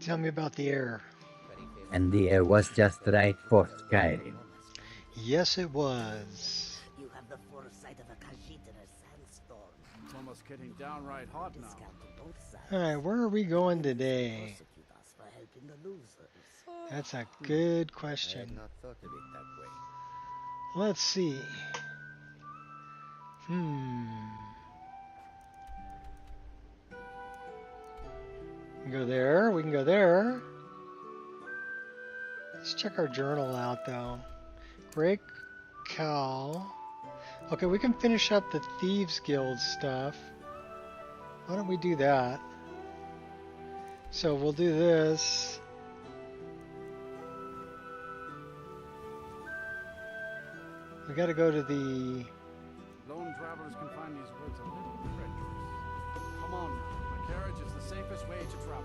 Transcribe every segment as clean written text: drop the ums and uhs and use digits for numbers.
Tell me about the air. And the air was just right for Skyrim. Yes, it was. You have the foresight of a Khajiit in a sandstorm. It's almost getting downright hot now. Discount to both sides. Alright, where are we going today? Persecute us for helping the losers. That's a good I had question. not thought of it that way. Let's see. We can go there. We can go there. Let's check our journal out, though. Great cow. Okay, we can finish up the Thieves Guild stuff. Why don't we do that? So we'll do this. We got to go to the... Lone travelers can find these woods a little treacherous. Come on now. My carriage is the safest way to travel.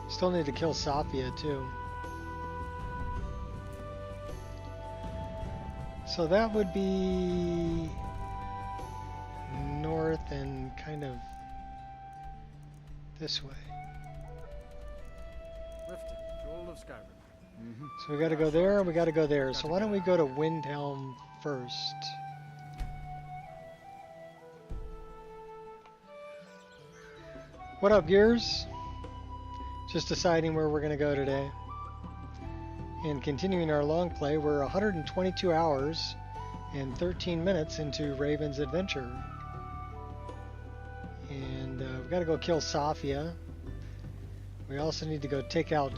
Still need to kill Sophia, too. So that would be north and kind of this way. Riften, Jewel of Skyrim. So we got to go there and we got to go there. So why don't we go to Windhelm first? What up, Gears? Just deciding where we're going to go today. And continuing our long play, we're 122 hours and 13 minutes into Raven's adventure. And we've got to go kill Sophia. We also need to go take out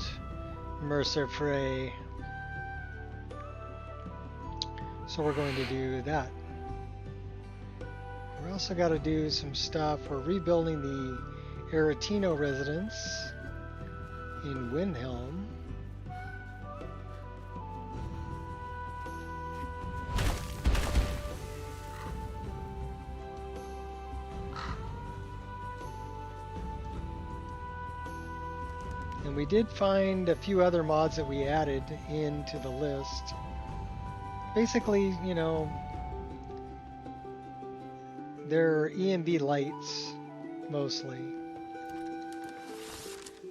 Mercer Frey. So we're going to do that. We also got to do some stuff. We're rebuilding the Aretino residence in Windhelm. And we did find a few other mods that we added into the list. Basically, you know, they're EMB lights mostly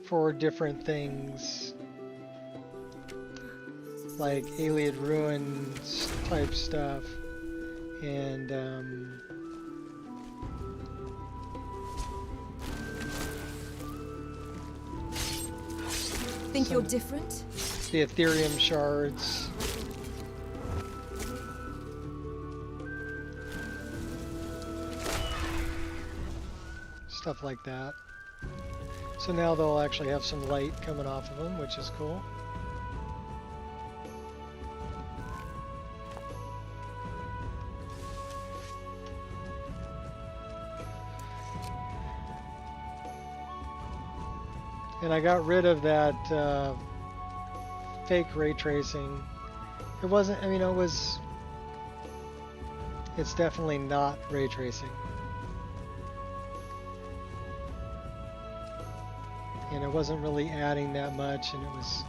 for different things like Alien Ruins type stuff and Think you're different? the Ethereum shards. Stuff like that. So now they'll actually have some light coming off of them, which is cool. And I got rid of that fake ray tracing. It wasn't, I mean, it's definitely not ray tracing. And it wasn't really adding that much, and it was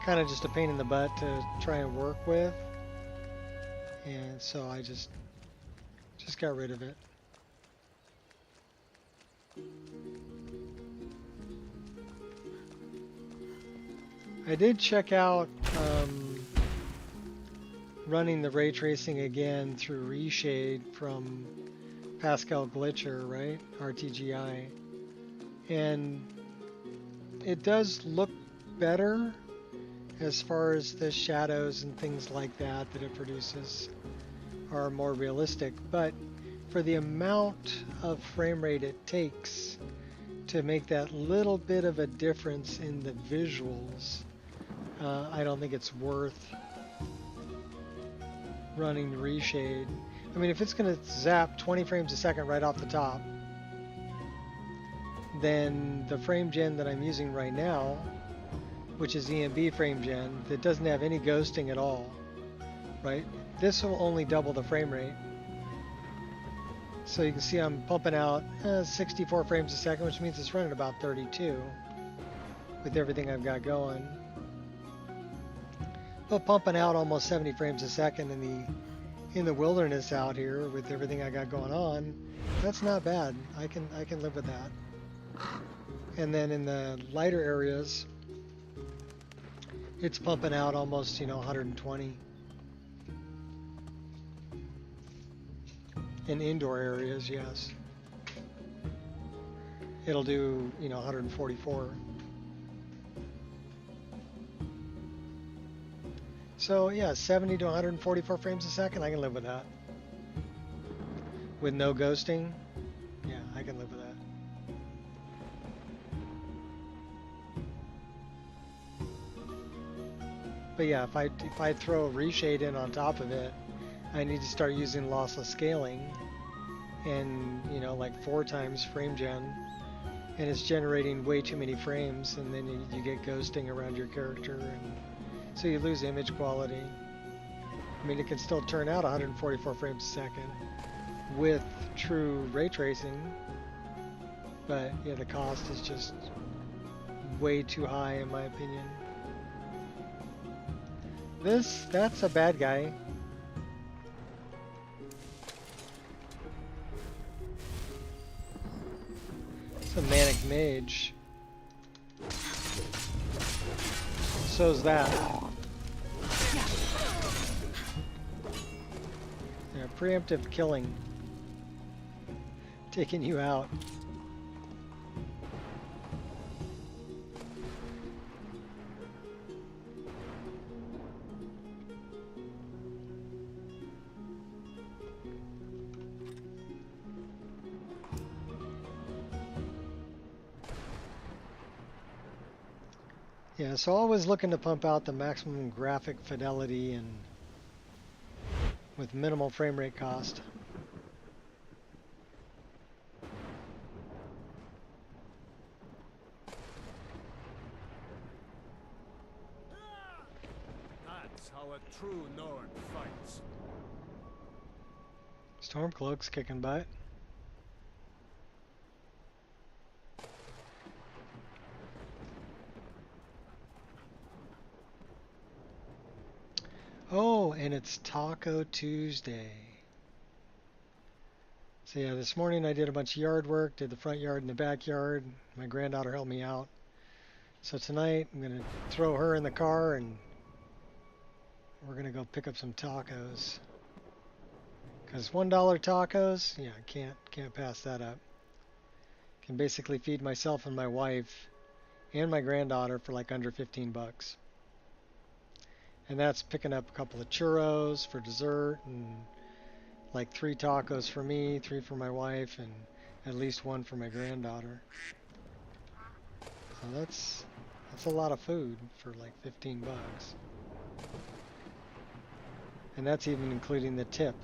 kind of just a pain in the butt to try and work with. And so I just got rid of it. I did check out running the ray tracing again through Reshade from Pascal Glitcher, right? RTGI. And it does look better as far as the shadows and things like that that it produces are more realistic. But for the amount of frame rate it takes to make that little bit of a difference in the visuals, I don't think it's worth running Reshade. I mean, if it's going to zap 20 frames a second right off the top, then the frame gen that I'm using right now, which is EMB frame gen, that doesn't have any ghosting at all, right? This will only double the frame rate. So you can see I'm pumping out 64 frames a second, which means it's running about 32 with everything I've got going. But pumping out almost 70 frames a second in the in the wilderness out here with everything I got going on, that's not bad. I can live with that. And then in the lighter areas, it's pumping out almost, 120. In indoor areas, yes. It'll do, 144. So yeah, 70 to 144 frames a second, I can live with that. With no ghosting, yeah, I can live with that. But yeah, if I throw a reshade in on top of it, I need to start using lossless scaling, and like 4 times frame gen, and it's generating way too many frames, and then you get ghosting around your character, and so you lose image quality. I mean, it can still turn out 144 frames a second with true ray tracing, but yeah, the cost is just way too high in my opinion. That's a bad guy. It's a manic mage. So's that. Yeah, preemptive killing. Taking you out. Yeah, so always looking to pump out the maximum graphic fidelity and with minimal frame rate cost. That's how a true Nord fights. Stormcloak's kicking butt. Oh, and it's Taco Tuesday. So yeah, this morning I did a bunch of yard work, did the front yard and the backyard. My granddaughter helped me out. So tonight I'm gonna throw her in the car and we're gonna go pick up some tacos. Cause $1 tacos, yeah, can't pass that up. Can basically feed myself and my wife and my granddaughter for like under 15 bucks. And that's picking up a couple of churros for dessert and like 3 tacos for me, 3 for my wife, and at least 1 for my granddaughter. So that's a lot of food for like 15 bucks. And that's even including the tip.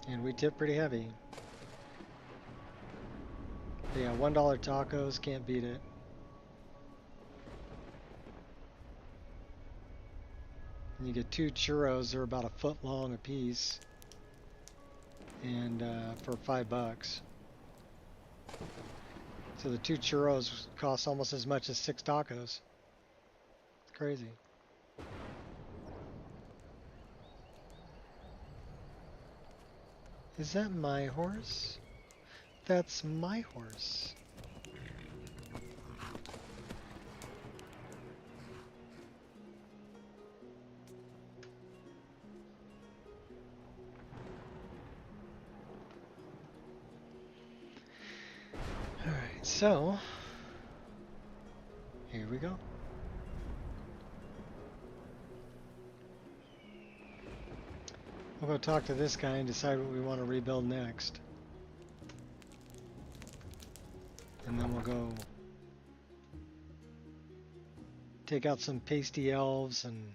And we tip pretty heavy. But yeah, $1 tacos, can't beat it. And you get 2 churros, they're about a foot long a piece. And for 5 bucks. So the 2 churros cost almost as much as 6 tacos. It's crazy. Is that my horse? That's my horse. Alright, so here we go. We'll go talk to this guy and decide what we want to rebuild next. And then we'll go take out some pasty elves and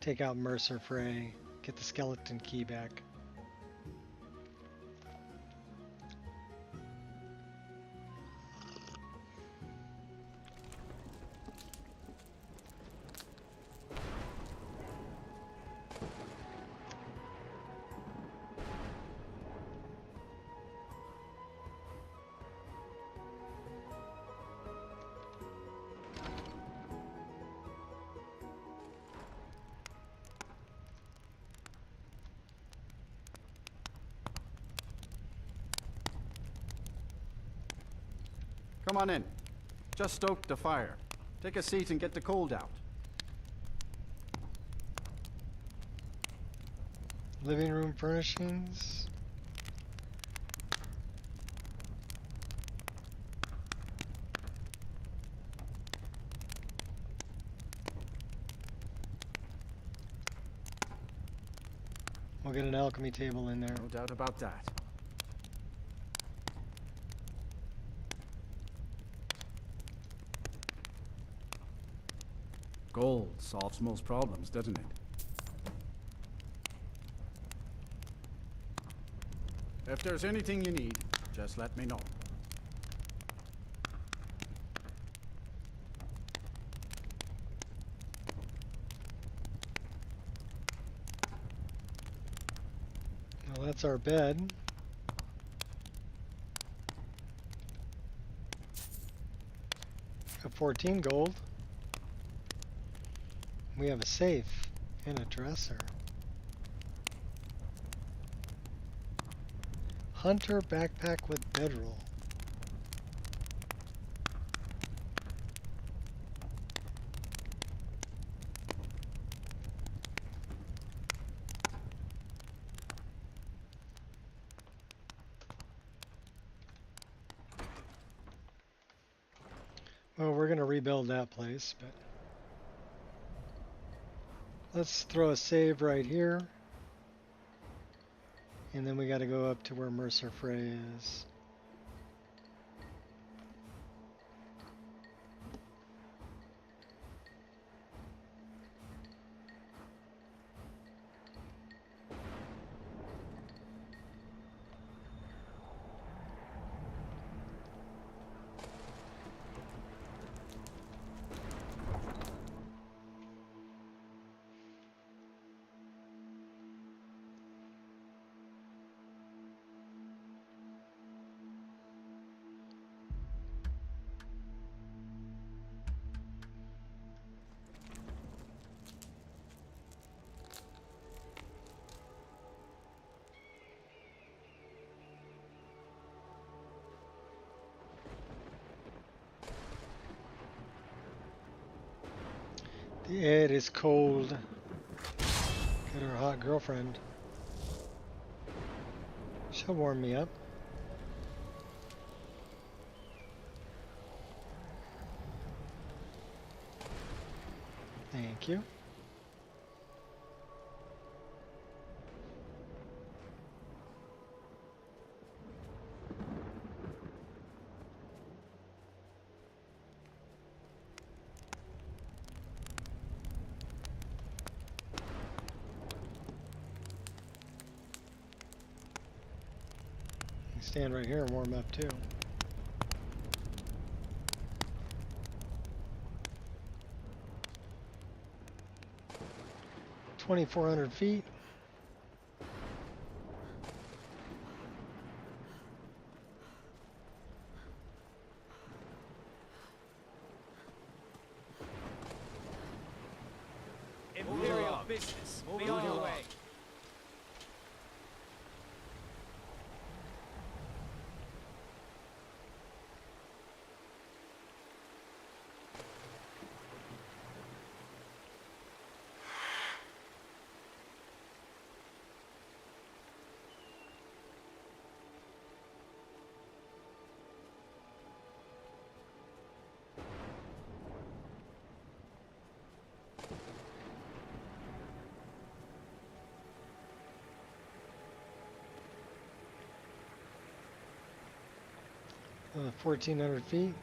take out Mercer Frey, get the skeleton key back. Come on in. Just stoked the fire. Take a seat and get the cold out. Living room furnishings. We'll get an alchemy table in there. No doubt about that. Gold solves most problems, doesn't it? If there's anything you need, just let me know. Well, that's our bed. Got 14 gold. We have a safe and a dresser. Hunter backpack with bedroll. Well, we're going to rebuild that place, but let's throw a save right here. And then we got to go up to where Mercer Frey is. The air is cold. Get our hot girlfriend. She'll warm me up. Thank you. Stand right here and warm up too. $2,400 feet. Imperial business. Be on your way. Uh, 1,400 feet.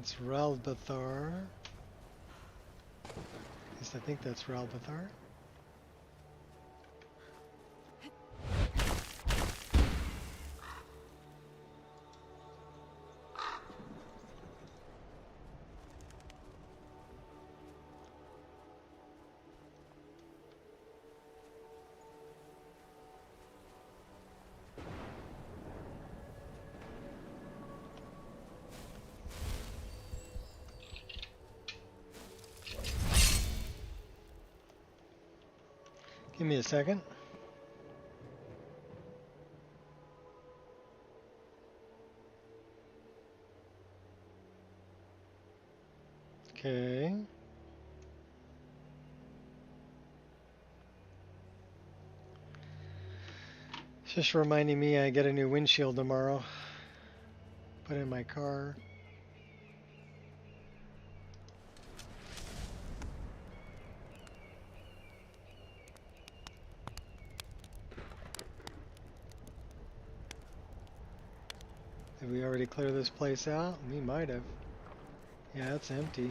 That's Ralbathar. At least I think that's Ralbathar. Give me a second. Okay. It's just reminding me I get a new windshield tomorrow. Put in my car. Did we already clear this place out? We might have. Yeah, it's empty.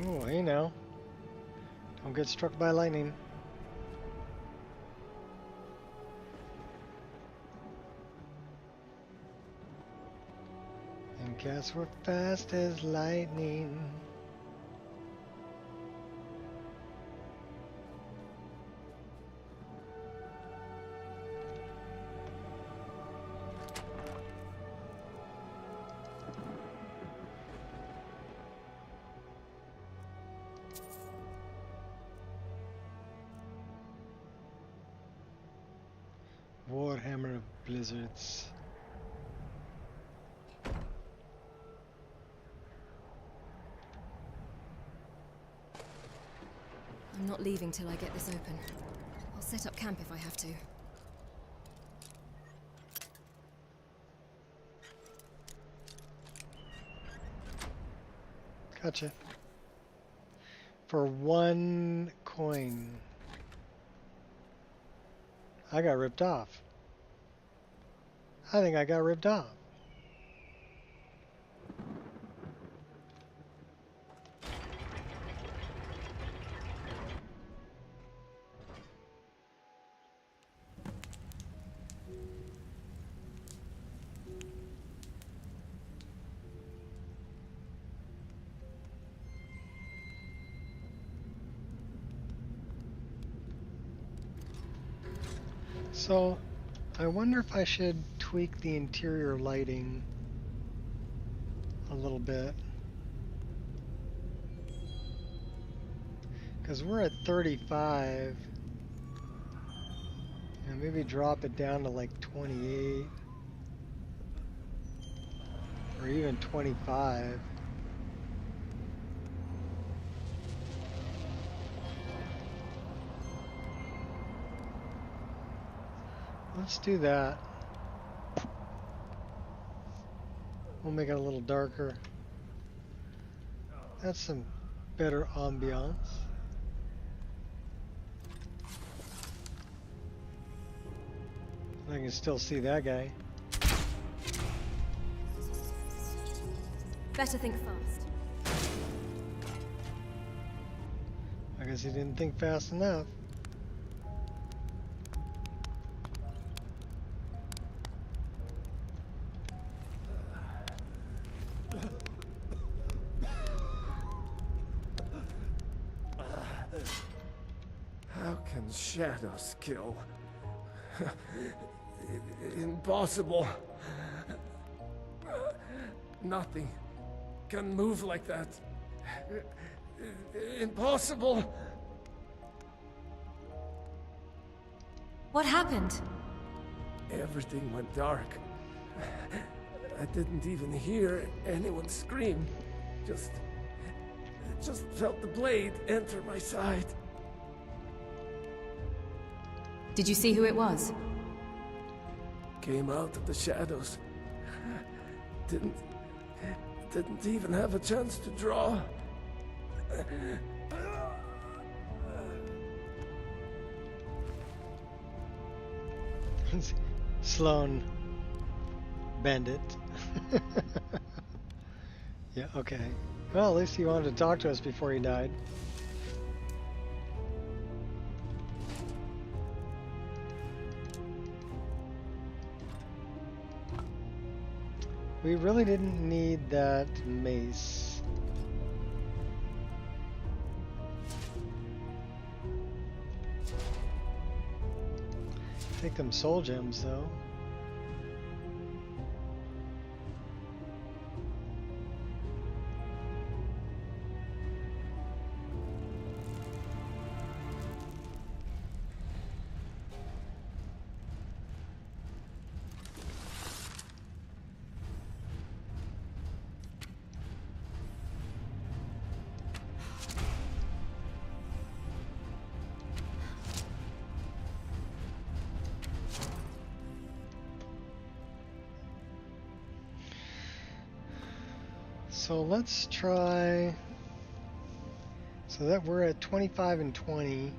Oh, hey now. Don't get struck by lightning. And cats were fast as lightning. Warhammer of Blizzards. I'm not leaving till I get this open. I'll set up camp if I have to. Gotcha. For 1 coin. I got ripped off. I think I got ripped off. So, I wonder if I should tweak the interior lighting a little bit. Because we're at 35. And maybe drop it down to like 28. Or even 25. Let's do that. We'll make it a little darker. That's some better ambiance. I can still see that guy. Better think fast. I guess he didn't think fast enough. How can shadows kill? Impossible. Nothing can move like that. Impossible. What happened? Everything went dark. I didn't even hear anyone scream. Just felt the blade enter my side. Did you see who it was? Came out of the shadows. Didn't even have a chance to draw. Sloan bend it. Yeah, okay. Well, at least he wanted to talk to us before he died. We really didn't need that mace. Take them soul gems though. So let's try, so that we're at 25 and 20.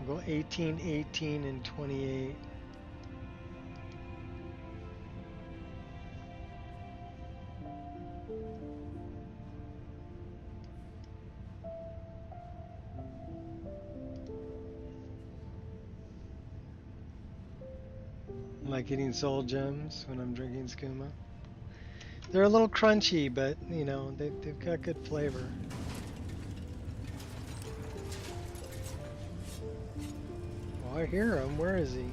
We'll go 18, 18, and 28. Like eating soul gems when I'm drinking skooma. They're a little crunchy, but you know, they've got good flavor. Oh, I hear him. Where is he?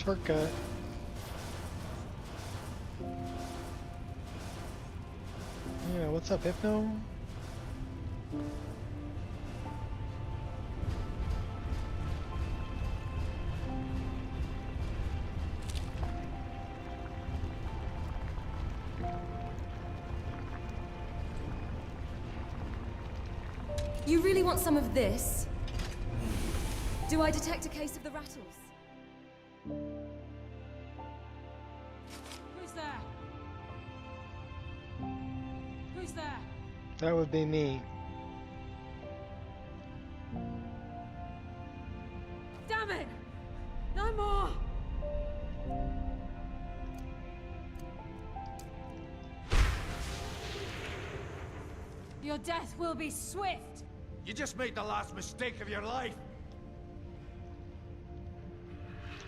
Shortcut. Yeah, what's up, Hypno? You really want some of this? Do I detect a case of the rattles? Who's there? Who's there? That would be me. Damn it! No more! Your death will be swift! You just made the last mistake of your life.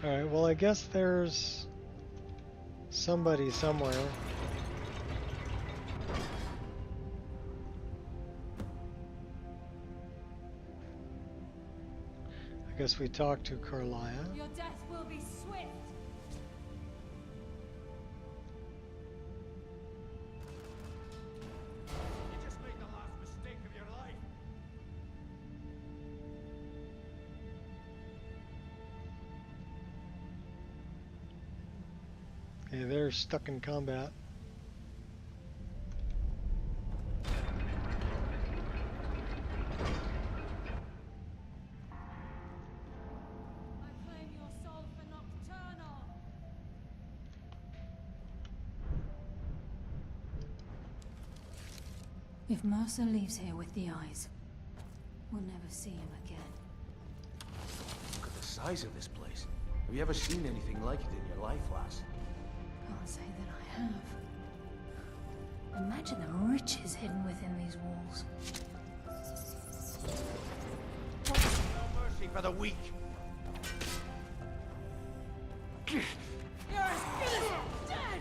Alright, well, I guess there's somebody somewhere. I guess we talked to Carlia. Your death will be swift! You just made the last mistake of your life. Okay, they're stuck in combat. I claim your soul for Nocturnal! If Mercer leaves here with the eyes, we'll never see him again. Look at the size of this place. Have you ever seen anything like it in your life, lass? Can't say that I have. Imagine the riches hidden within these walls. No mercy for the weak. You're as good as dead!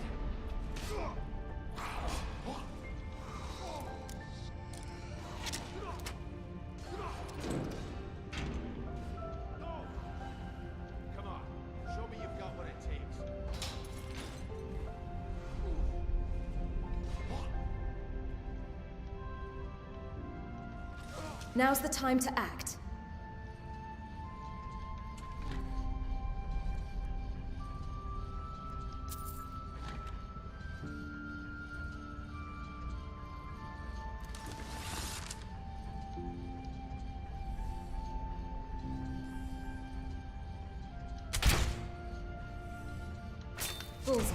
Come on, show me you've got what it takes. Now's the time to act. Bullseye.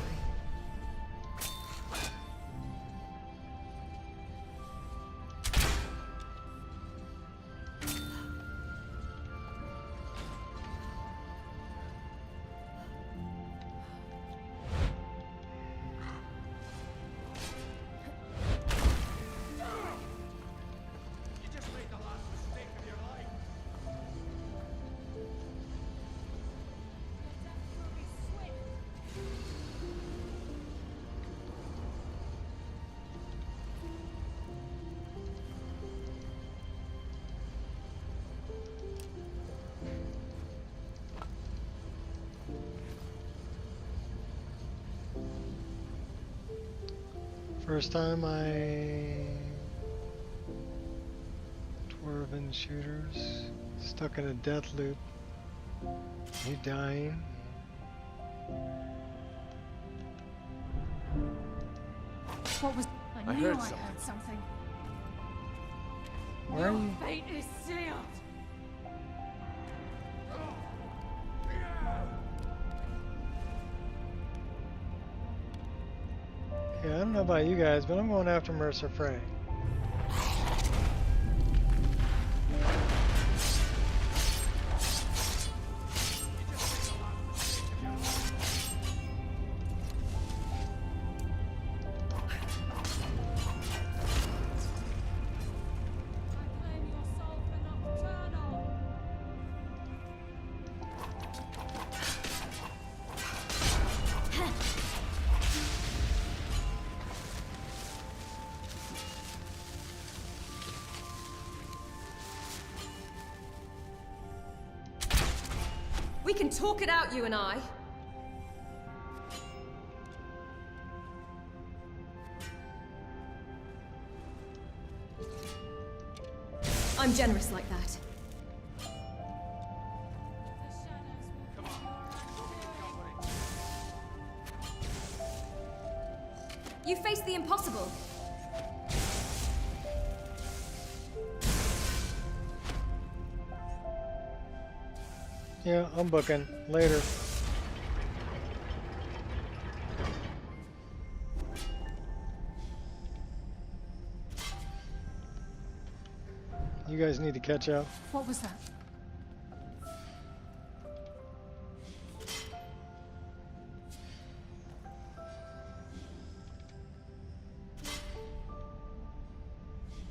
First time Dwarven shooters stuck in a death loop. You dying? What was... I knew heard I something. heard something. Where are you? Fate is sealed. Yeah, I don't know about you guys, but I'm going after Mercer Frey. We can talk it out, you and I. I'm generous like that. You face the impossible. Yeah, I'm booking. Later. You guys need to catch up. What was that?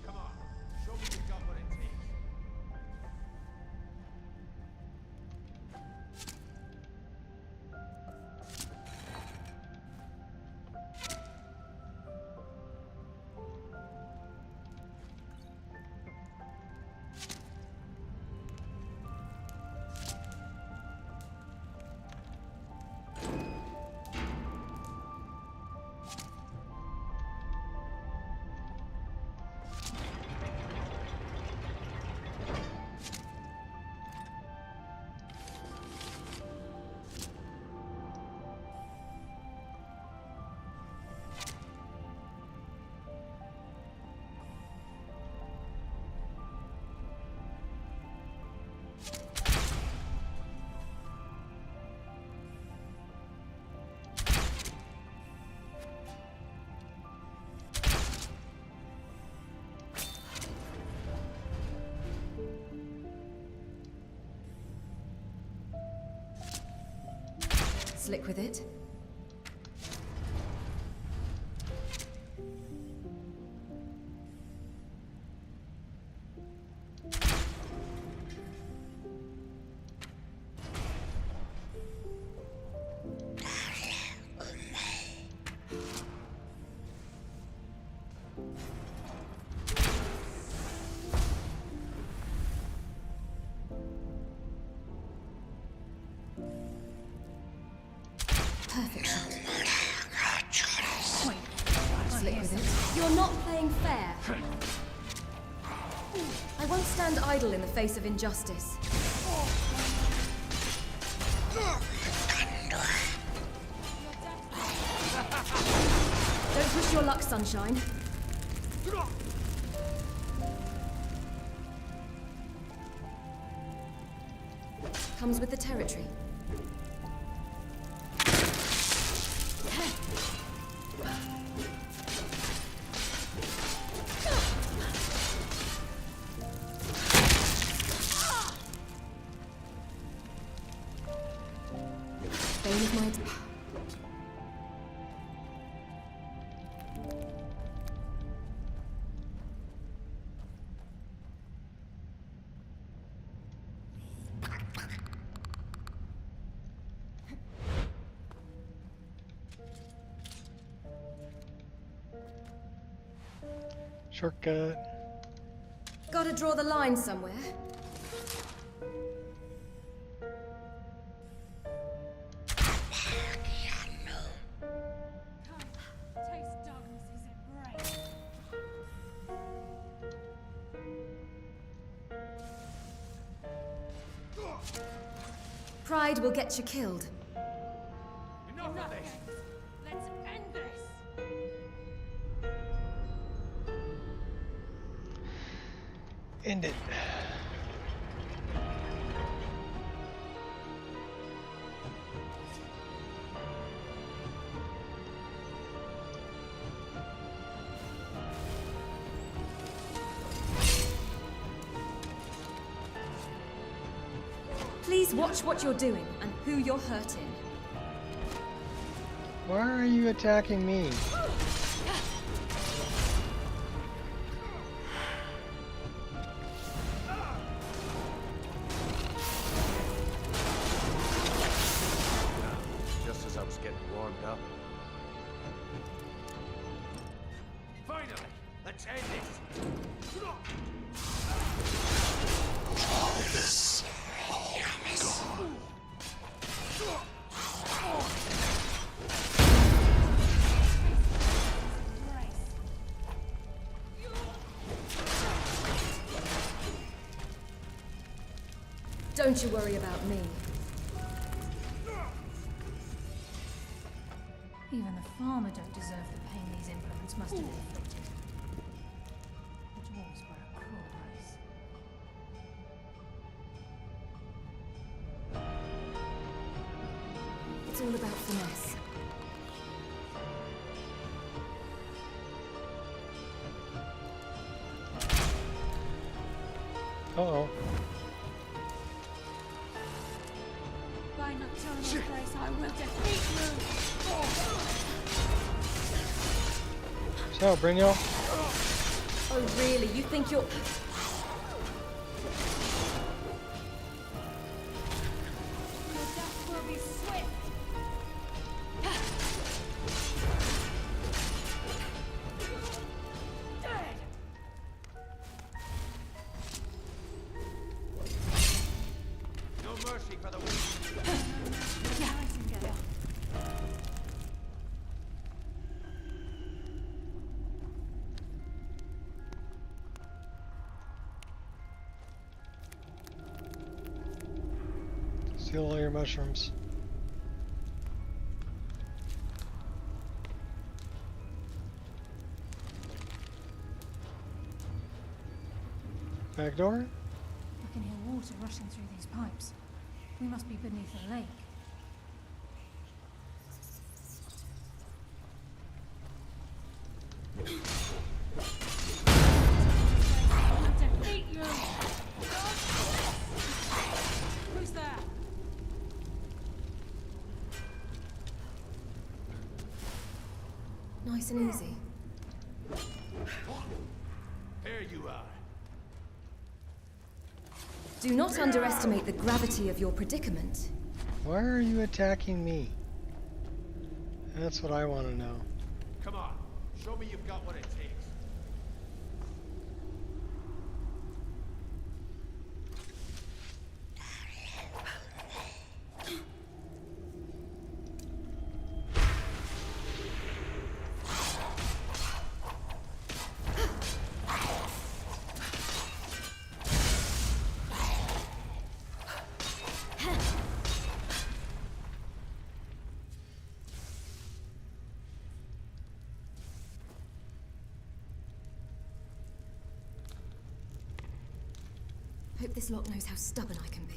Come on, show me you got what it takes. Slick with it. Perfect shot. Slick with it. You're not playing fair. I won't stand idle in the face of injustice. Don't push your luck, sunshine. Comes with the territory. Bane of my... Shortcut. Gotta draw the line somewhere. Pride will get you killed. Enough of this! Let's end this! End it. Please watch what you're doing and who you're hurting. Why are you attacking me? Just as I was getting warmed up. Finally! Let's end this! Don't you worry about me. Even the farmer don't deserve the pain these implements must have inflicted. The dwarves were a cruel race. It's all about finesse. Uh-oh. By nocturnal grace, I will defeat you! So, Brynjol, Oh really? You think you're... Your death will be swift! No mercy for the weak. Nightingale. steal all your mushrooms. Back door? I can hear water rushing through these pipes. We must be beneath a lake. I will defeat you! Who's there? Nice and easy. Here you are. Do not underestimate the gravity of your predicament. Why are you attacking me? That's what I want to know. Come on, show me you've got what it takes. Hope this lock knows how stubborn I can be.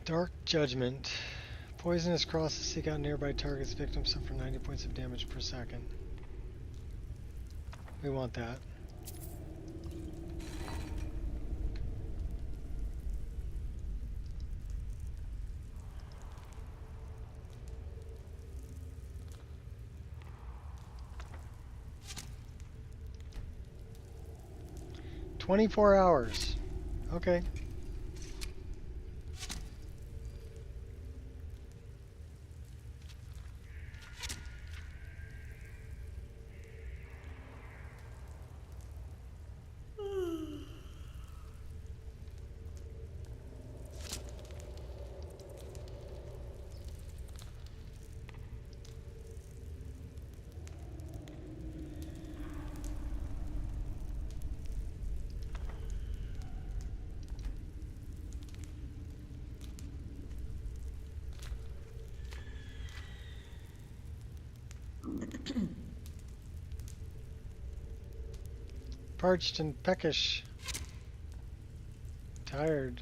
Dark Judgment. Poisonous crosses seek out nearby targets. Victims suffer 90 points of damage per second. We want that. "24 hours. Okay. Parched and peckish. Tired.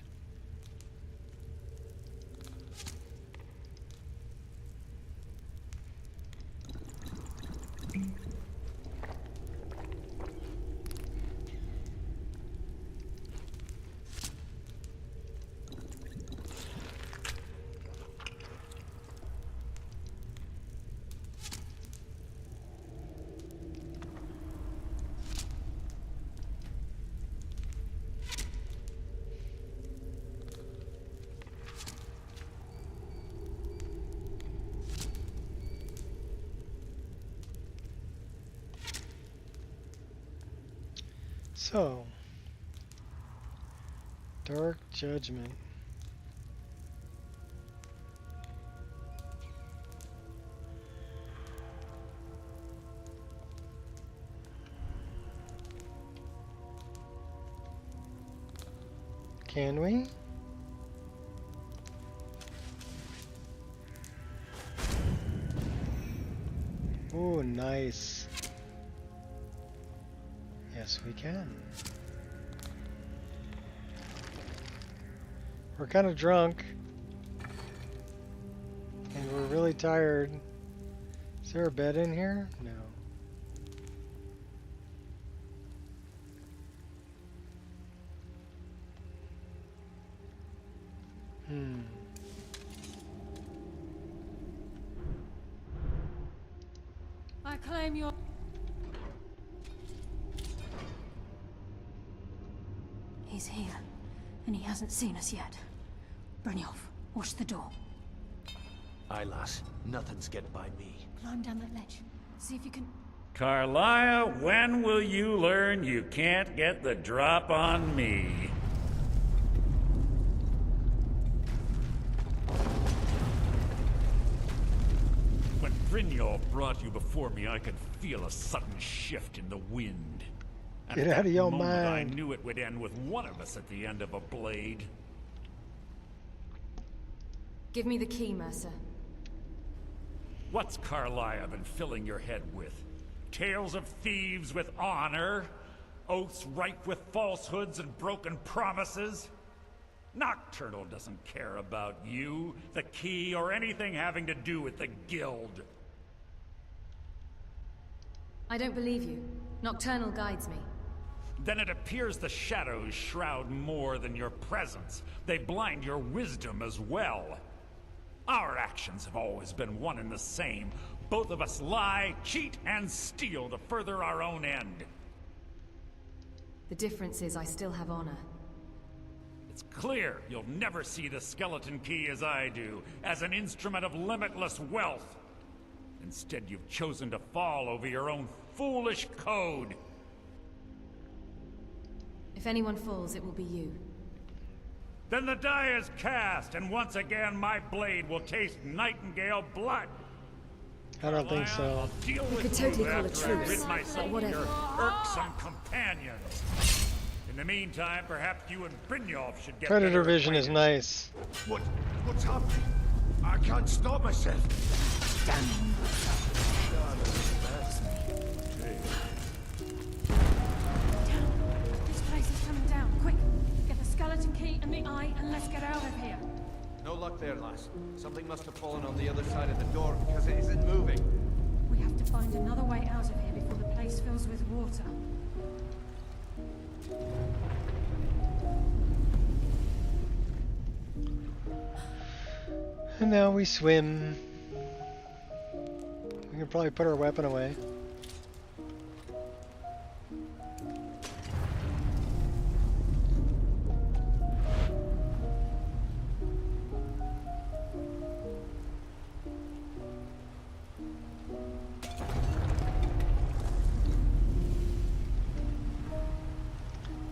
So, Dark Judgment. Can we? Ooh, nice. Yes, we can. We're kind of drunk. And we're really tired. Is there a bed in here? No. I claim your... He's here, and he hasn't seen us yet. Brynjolf, watch the door. Aye, lass. Nothing's getting by me. Climb down that ledge. See if you can... Carlisle, when will you learn you can't get the drop on me? When Brynjolf brought you before me, I could feel a sudden shift in the wind. And Get at out of that your moment, I mind. knew it would end with one of us at the end of a blade. Give me the key, Mercer. What's Carlisle been filling your head with? Tales of thieves with honor? Oaths ripe with falsehoods and broken promises? Nocturnal doesn't care about you, the key, or anything having to do with the guild. I don't believe you. Nocturnal guides me. Then it appears the shadows shroud more than your presence. They blind your wisdom as well. Our actions have always been one and the same. Both of us lie, cheat, and steal to further our own end. The difference is I still have honor. It's clear you'll never see the skeleton key as I do, as an instrument of limitless wealth. Instead, you've chosen to fall over your own foolish code. If anyone falls, it will be you. Then the die is cast, and once again my blade will taste nightingale blood. I don't think so. I'll deal We with could totally you call it after I truce, rid myself of whatever. your irksome companions. In the meantime, perhaps you and Brynjolf should get Predator better vision is acquainted. nice. What's happening? I can't stop myself. This place is coming down. Quick! Get the skeleton key and the eye and let's get out of here. No luck there, lass. Something must have fallen on the other side of the door because it isn't moving. We have to find another way out of here before the place fills with water. And now we swim. We can probably put our weapon away.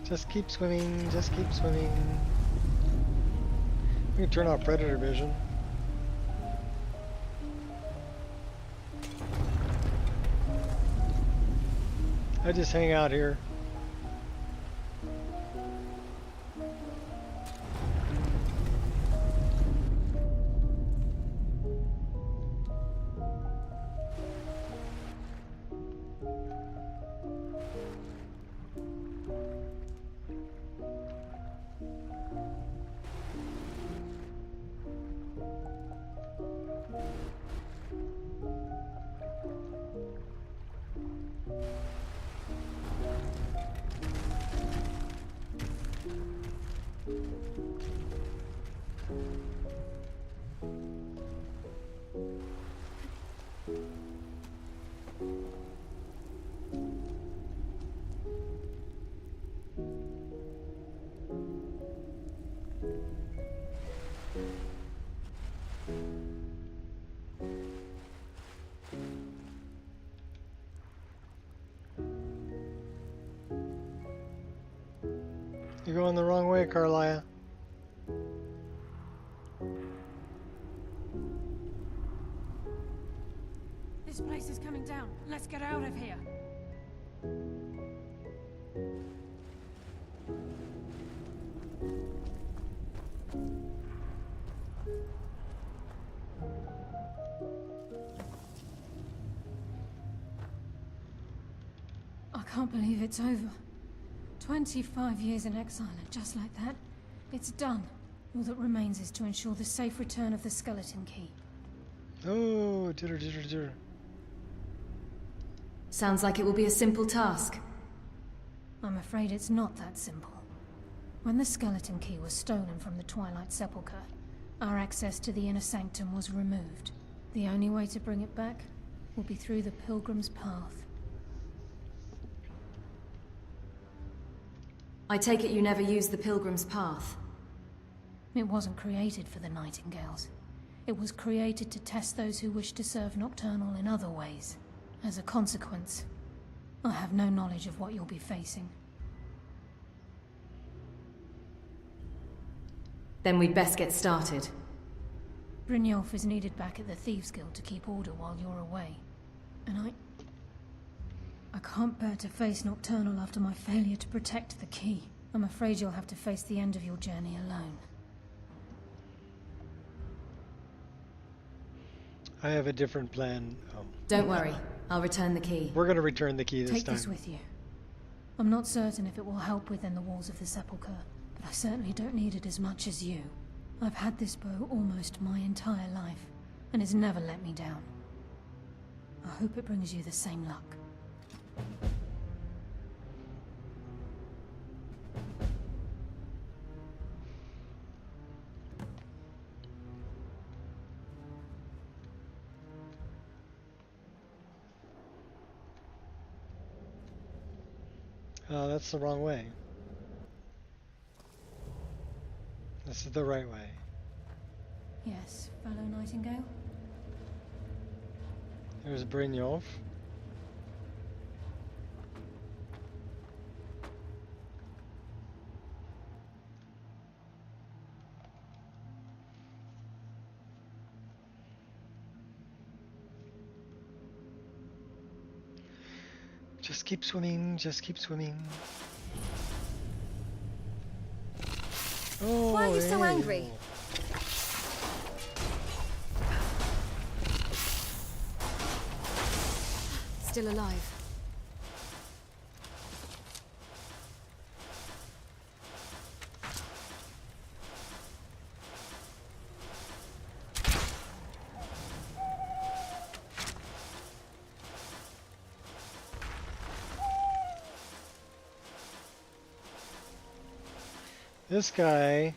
Just keep swimming, just keep swimming. We can turn off predator vision. I just hang out here. You're going the wrong way, Carlia. This place is coming down. Let's get out of here. I can't believe it's over. 25 years in exile, and just like that, it's done. All that remains is to ensure the safe return of the skeleton key. Oh, jitter, jitter, jitter. Sounds like it will be a simple task. I'm afraid it's not that simple. When the skeleton key was stolen from the Twilight Sepulchre, our access to the inner sanctum was removed. The only way to bring it back will be through the Pilgrim's Path. I take it you never used the Pilgrim's Path. It wasn't created for the Nightingales. It was created to test those who wish to serve Nocturnal in other ways. As a consequence, I have no knowledge of what you'll be facing. Then we'd best get started. Brynjolf is needed back at the Thieves' Guild to keep order while you're away. And I can't bear to face Nocturnal after my failure to protect the key. I'm afraid you'll have to face the end of your journey alone. I have a different plan. Oh. Don't worry, I'll return the key. We're going to return the key this Take time. this with you. I'm not certain if it will help within the walls of the Sepulchre, but I certainly don't need it as much as you. I've had this bow almost my entire life, and it's never let me down. I hope it brings you the same luck. Oh, that's the wrong way. This is the right way. Yes, fellow Nightingale? There's Brynjolf. Just keep swimming, just keep swimming. Oh, Why are you so hey. angry? Still alive. This guy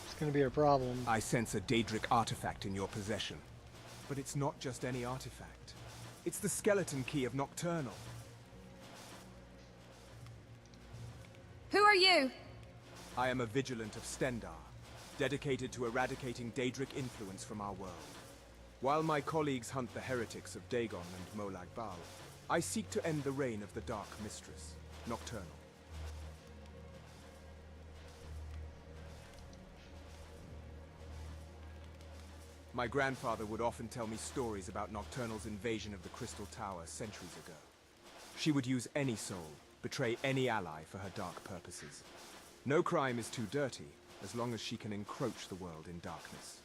is going to be a problem. I sense a Daedric artifact in your possession. But it's not just any artifact. It's the skeleton key of Nocturnal. Who are you? I am a Vigilant of Stendar, dedicated to eradicating Daedric influence from our world. While my colleagues hunt the heretics of Dagon and Molag Bal, I seek to end the reign of the Dark Mistress, Nocturnal. My grandfather would often tell me stories about Nocturnal's invasion of the Crystal Tower centuries ago. She would use any soul, betray any ally for her dark purposes. No crime is too dirty, as long as she can encroach the world in darkness.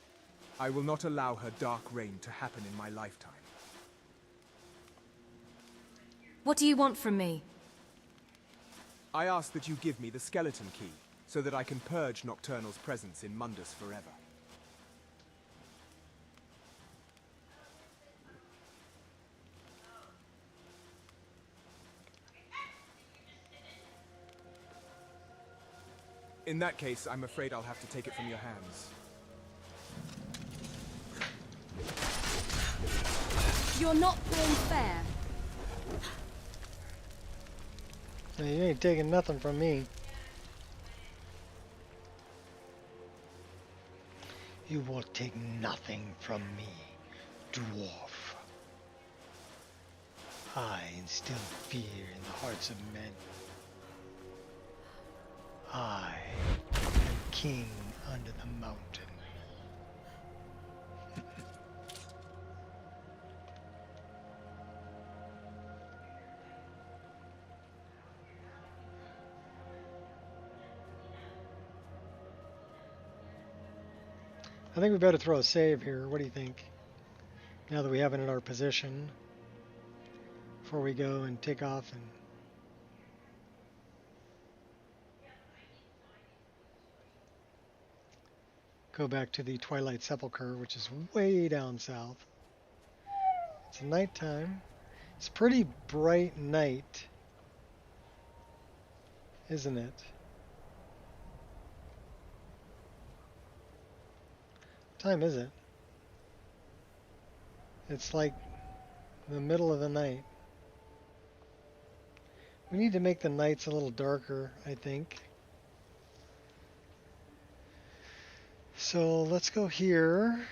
I will not allow her dark reign to happen in my lifetime. What do you want from me? I ask that you give me the skeleton key, so that I can purge Nocturnal's presence in Mundus forever. In that case, I'm afraid I'll have to take it from your hands. You're not being fair. Now, you ain't taking nothing from me. You will take nothing from me, dwarf. I instill fear in the hearts of men. I am king under the mountain. I think we better throw a save here. What do you think? Now that we have it in our position, before we go and take off and go back to the Twilight Sepulchre, which is way down south. It's nighttime. It's pretty bright night, isn't it? What time is it? It's like the middle of the night. We need to make the nights a little darker, I think. So let's go here.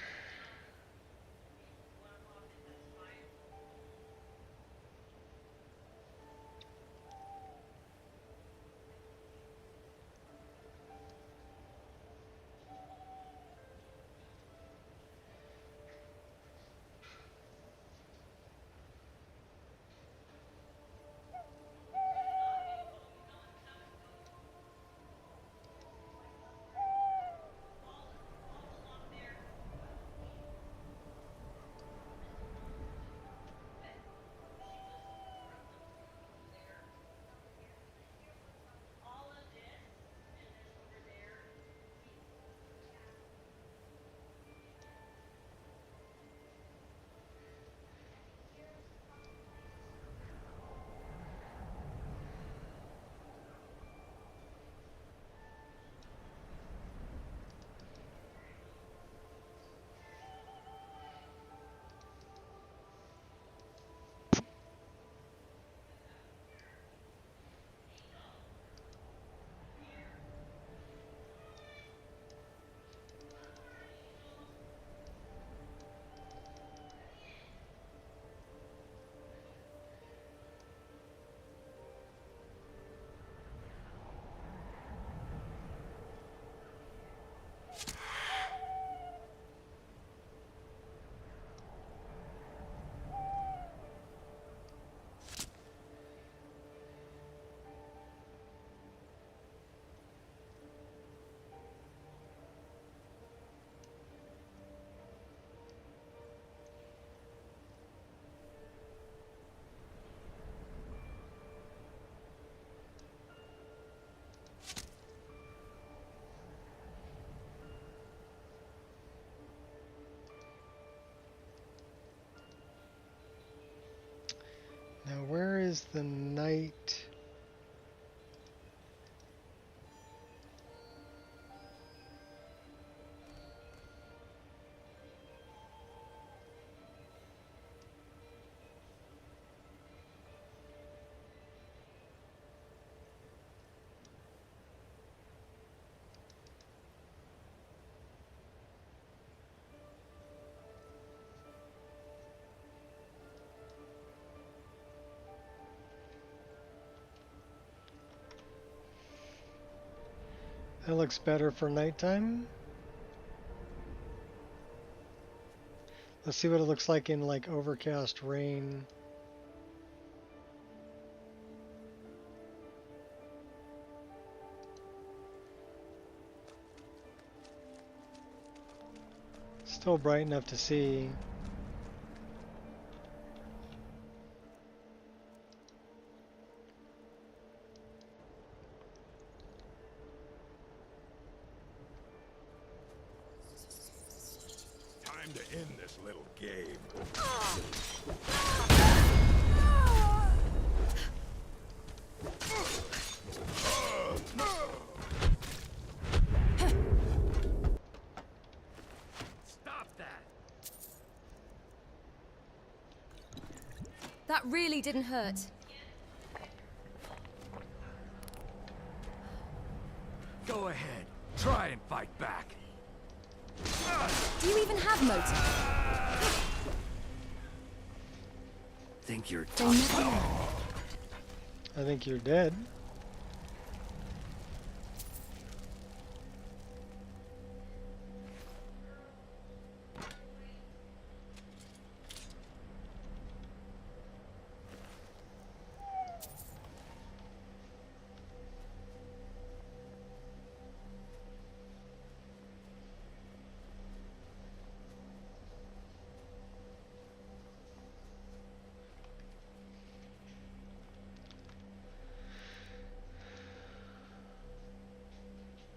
is the night? That looks better for nighttime. Let's see what it looks like in like overcast rain. Still bright enough to see. Time to end this little game. Stop that! That really didn't hurt. Go ahead. Try and fight back. Do you even have motive? Think you're They tough? never know. I think you're dead.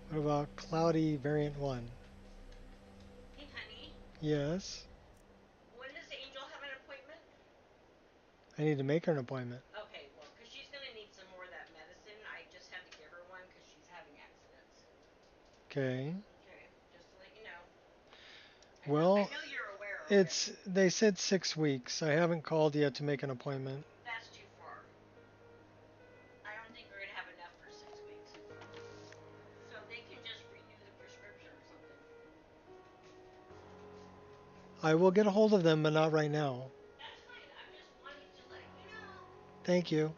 What about Cloudy Variant 1? Hey, honey. Yes. When does Angel have an appointment? I need to make her an appointment. Okay, well, because she's going to need some more of that medicine. I just had to give her one because she's having accidents. Okay. Okay, just to let you know. Well, I know you're aware of it. they said 6 weeks. I haven't called yet to make an appointment. That's too far. I don't think we're going to have enough for 6 weeks. So they can just renew the prescription or something. I will get a hold of them, but not right now. That's fine. I'm just wanting to let you know. Thank you.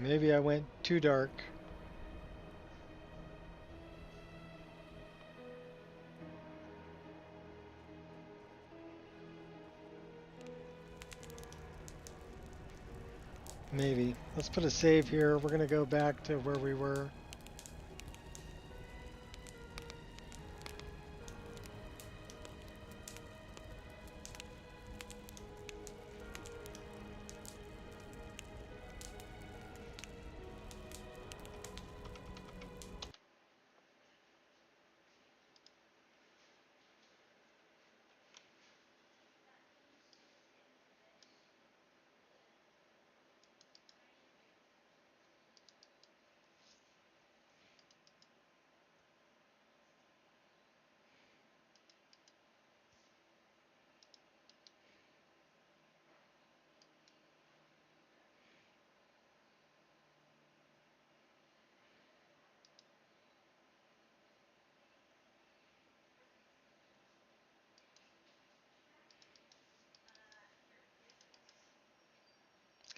Maybe I went too dark. Maybe. Let's put a save here. We're going to go back to where we were.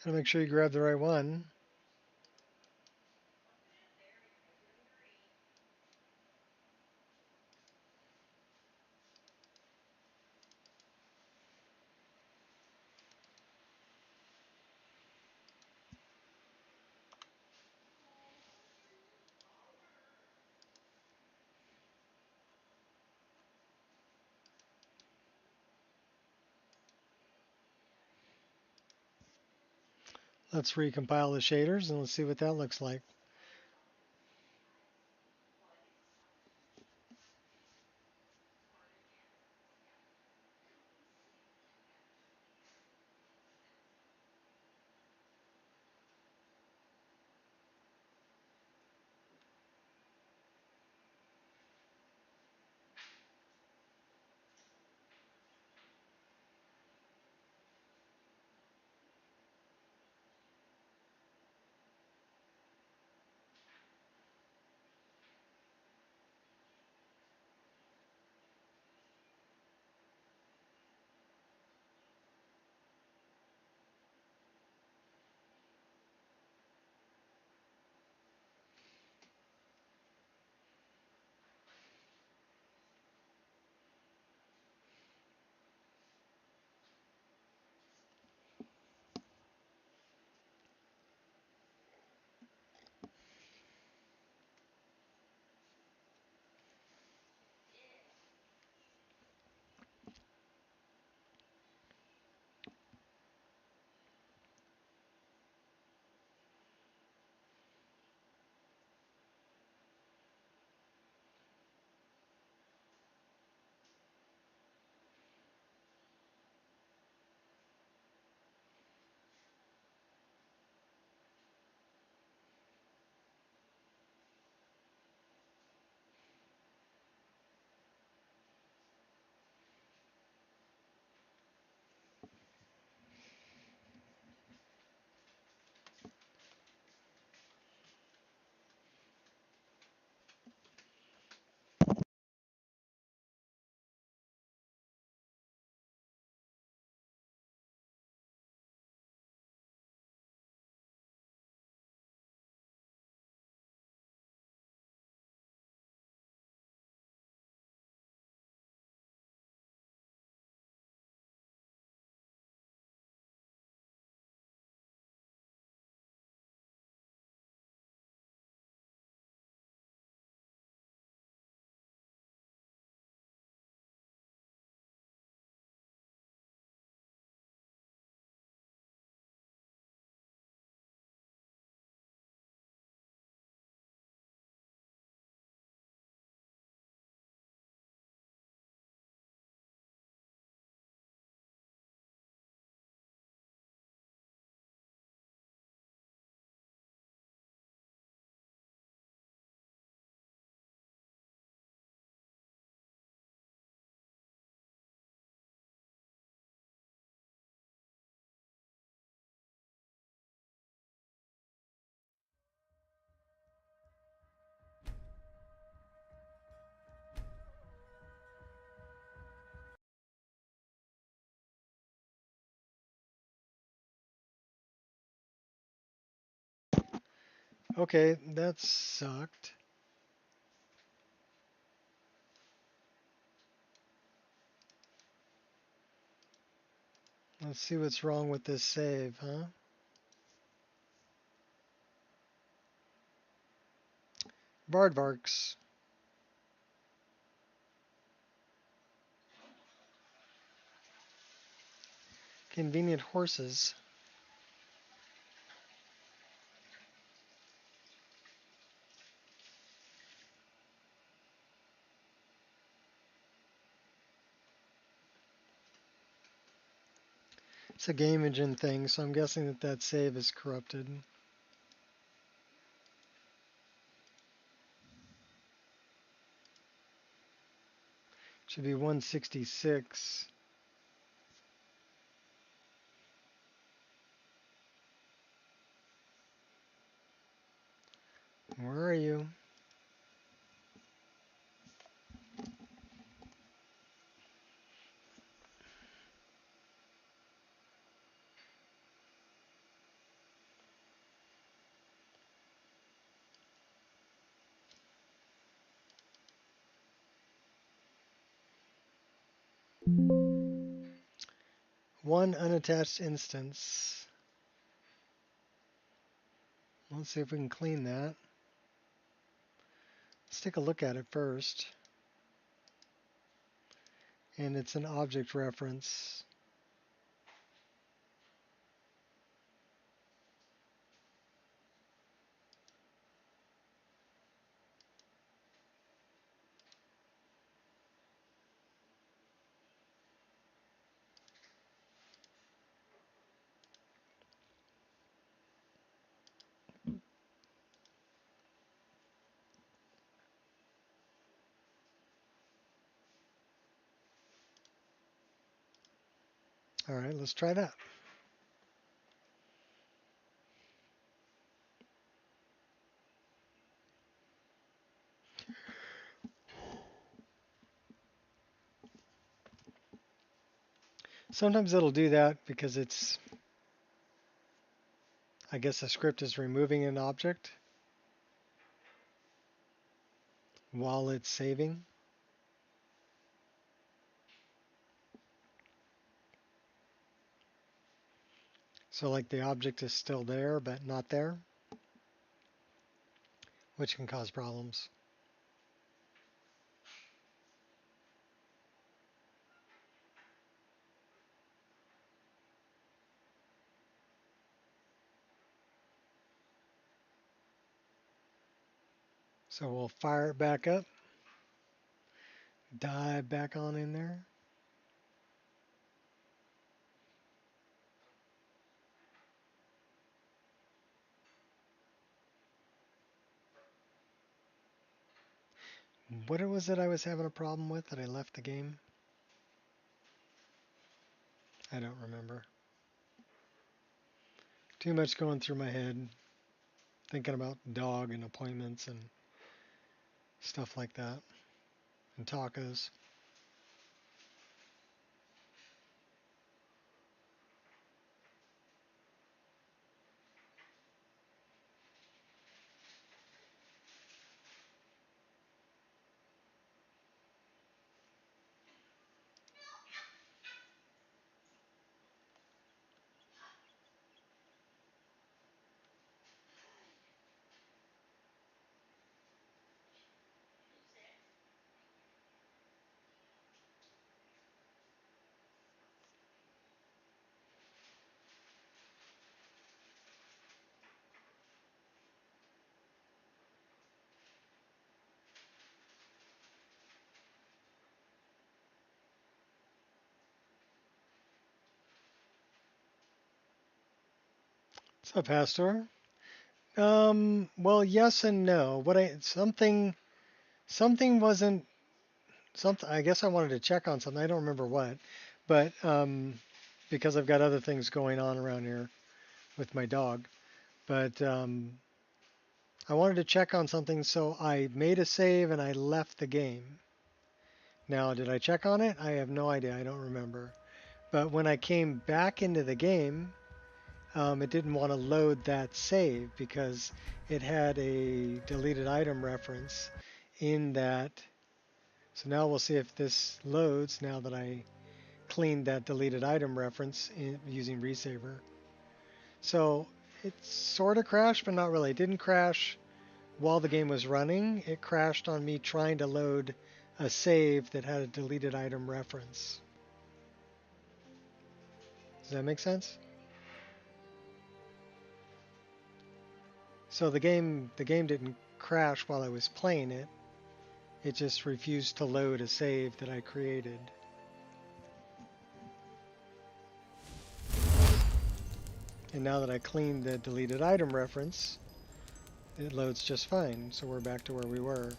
Gotta make sure you grab the right one. Let's recompile the shaders and let's see what that looks like. Okay, that sucked. Let's see what's wrong with this save, huh? Bardvarks. Convenient horses. It's a game engine thing, so I'm guessing that that save is corrupted. Should be 166. Where are you? One unattached instance. Let's see if we can clean that. Let's take a look at it first. And it's an object reference. All right, let's try that. Sometimes it'll do that because it's, I guess the script is removing an object while it's saving. So like the object is still there, but not there, which can cause problems. So we'll fire it back up, dive back on in there. What was it I was having a problem with that I left the game? I don't remember. Too much going through my head, thinking about dog and appointments and stuff like that, and tacos. What's up, Pastor? Well, yes and no. Something wasn't something. I guess I wanted to check on something. I don't remember what, but because I've got other things going on around here with my dog. But I wanted to check on something, so I made a save and I left the game. Now, did I check on it? I have no idea. I don't remember. But when I came back into the game, it didn't want to load that save because it had a deleted item reference in that. So now we'll see if this loads now that I cleaned that deleted item reference using Resaver. So it sort of crashed, but not really. It didn't crash while the game was running. It crashed on me trying to load a save that had a deleted item reference. Does that make sense? So the game didn't crash while I was playing it. It just refused to load a save that I created. And now that I cleaned the deleted item reference, it loads just fine. So we're back to where we were.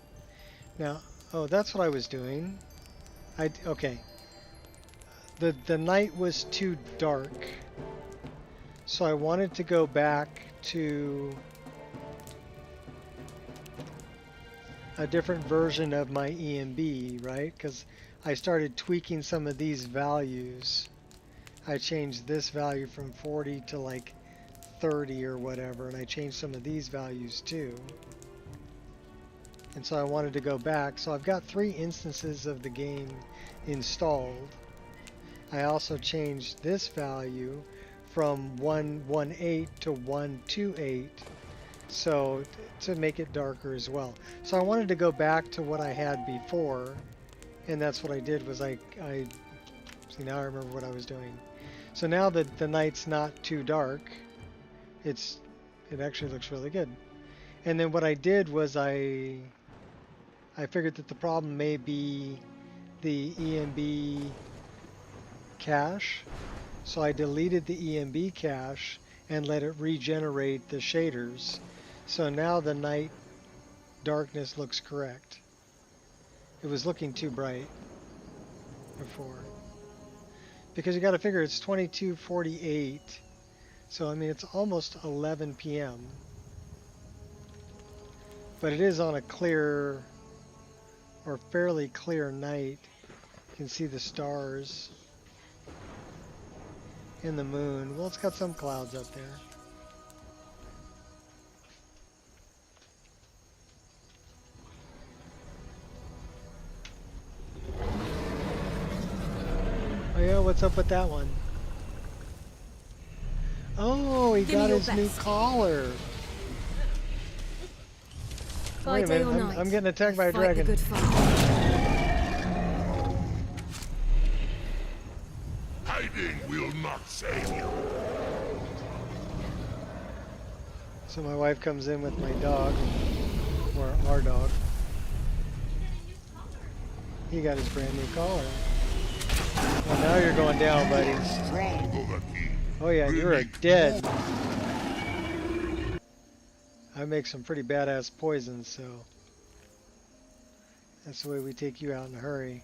Now, oh, that's what I was doing. Okay. The night was too dark. So I wanted to go back to a different version of my EMB, right? Because I started tweaking some of these values. I changed this value from 40 to like 30 or whatever, and I changed some of these values too. And so I wanted to go back. So I've got 3 instances of the game installed. I also changed this value from 118 to 128, so to make it darker as well. So I wanted to go back to what I had before, and that's what I did. Was I see, now I remember what I was doing. So now that the night's not too dark, it actually looks really good. And then what I did was I figured that the problem may be the EMB cache. So I deleted the EMB cache and let it regenerate the shaders. So now the night darkness looks correct. It was looking too bright before. Because you got to figure it's 22:48. So I mean it's almost 11 p.m. But it is on a clear or fairly clear night. You can see the stars and the moon. Well, it's got some clouds up there. Oh yeah, what's up with that one? Oh, he got his new collar. By day or night, I'm getting attacked by a fight the dragon. good fight. Hiding will not save you. So my wife comes in with my dog, or our dog. He got his brand new collar. Well, now you're going down, buddy. Oh yeah, you're dead. I make some pretty badass poisons, so that's the way we take you out in a hurry.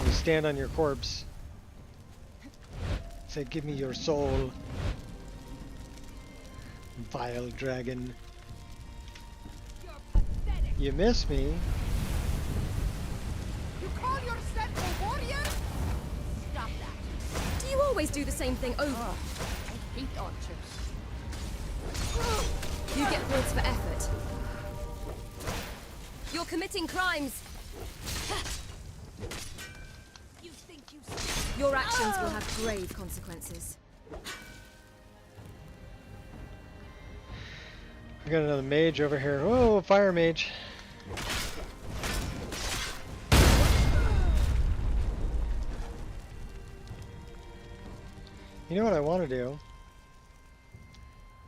We stand on your corpse. Say, give me your soul. Vile dragon. You miss me. You call yourself a warrior? Stop that. Do you always do the same thing over? I hate archers. You get points for effort. You're committing crimes. You think you... Your actions will have grave consequences. We got another mage over here. Oh, fire mage. You know what I want to do?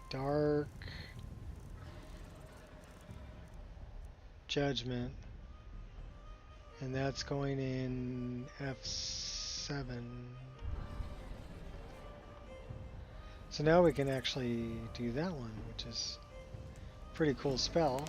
Dark Judgment. And that's going in F7. So now we can actually do that one, which is a pretty cool spell.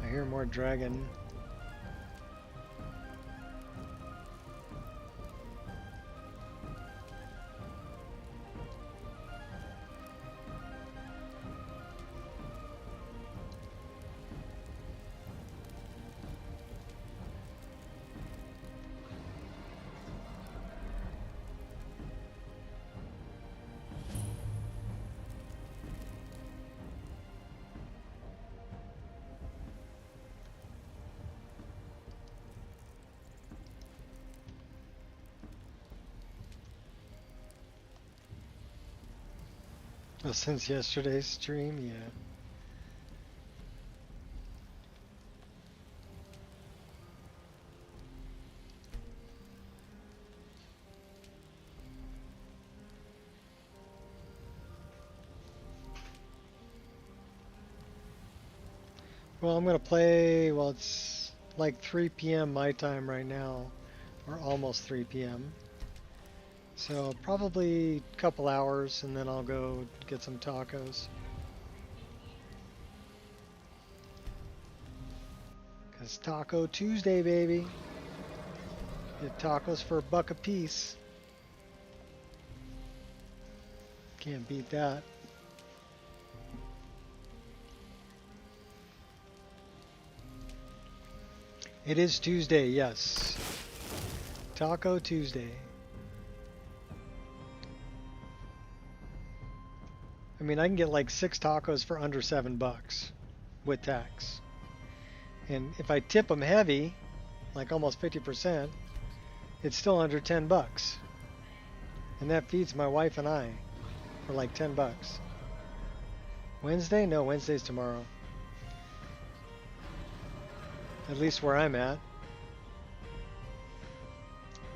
I hear more dragon. Well, since yesterday's stream, yeah. Well, I'm gonna play, well, it's like 3 p.m. my time right now, or almost 3 p.m. So probably a couple hours and then I'll go get some tacos. Cause Taco Tuesday, baby. Get tacos for $1 a piece. Can't beat that. It is Tuesday, yes. Taco Tuesday. I mean, I can get like 6 tacos for under $7 with tax. And if I tip them heavy, like almost 50%, it's still under $10. And that feeds my wife and I for like $10. Wednesday? No, Wednesday's tomorrow. At least where I'm at.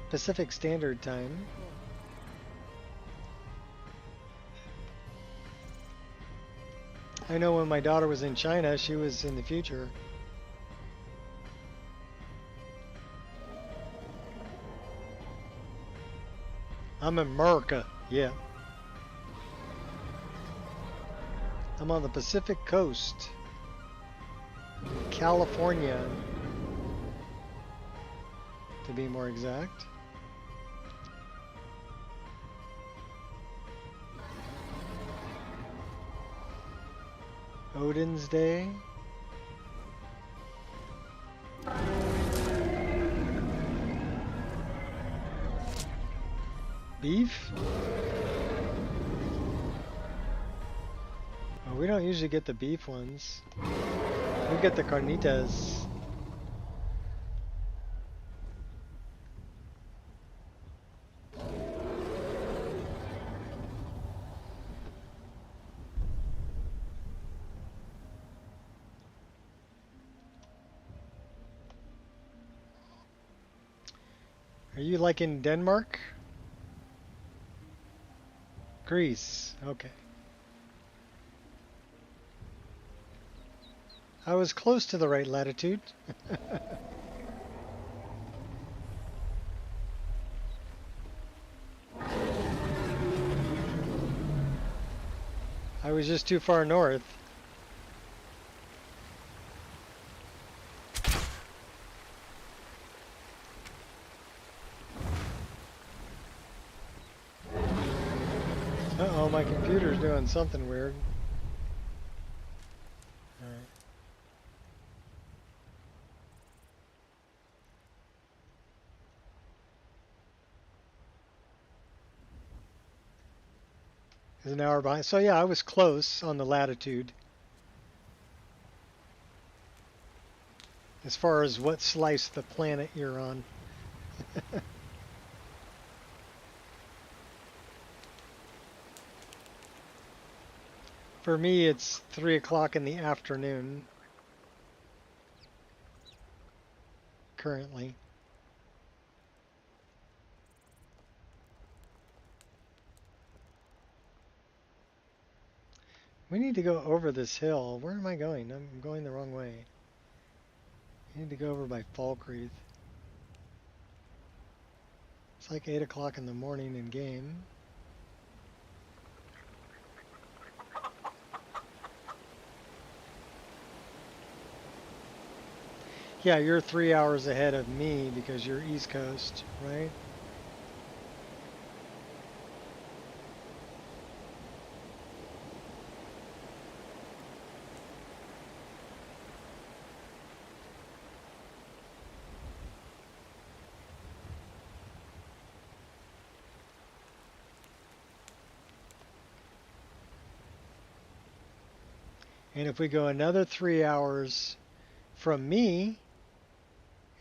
Pacific Standard Time. I know when my daughter was in China, she was in the future. I'm in America, yeah. I'm on the Pacific Coast. California, to be more exact. Odin's Day. Beef? Oh, we don't usually get the beef ones. We get the carnitas. Are you like in Denmark? Greece, okay. I was close to the right latitude. I was just too far north. Uh-oh, my computer's doing something weird. Alright. Is an hour behind. So yeah, I was close on the latitude. As far as what slice of the planet you're on. For me, it's 3 o'clock in the afternoon. Currently. We need to go over this hill. Where am I going? I'm going the wrong way. I need to go over by Falkreath. It's like 8 o'clock in the morning in game. Yeah, you're 3 hours ahead of me because you're East Coast, right? And if we go another 3 hours from me,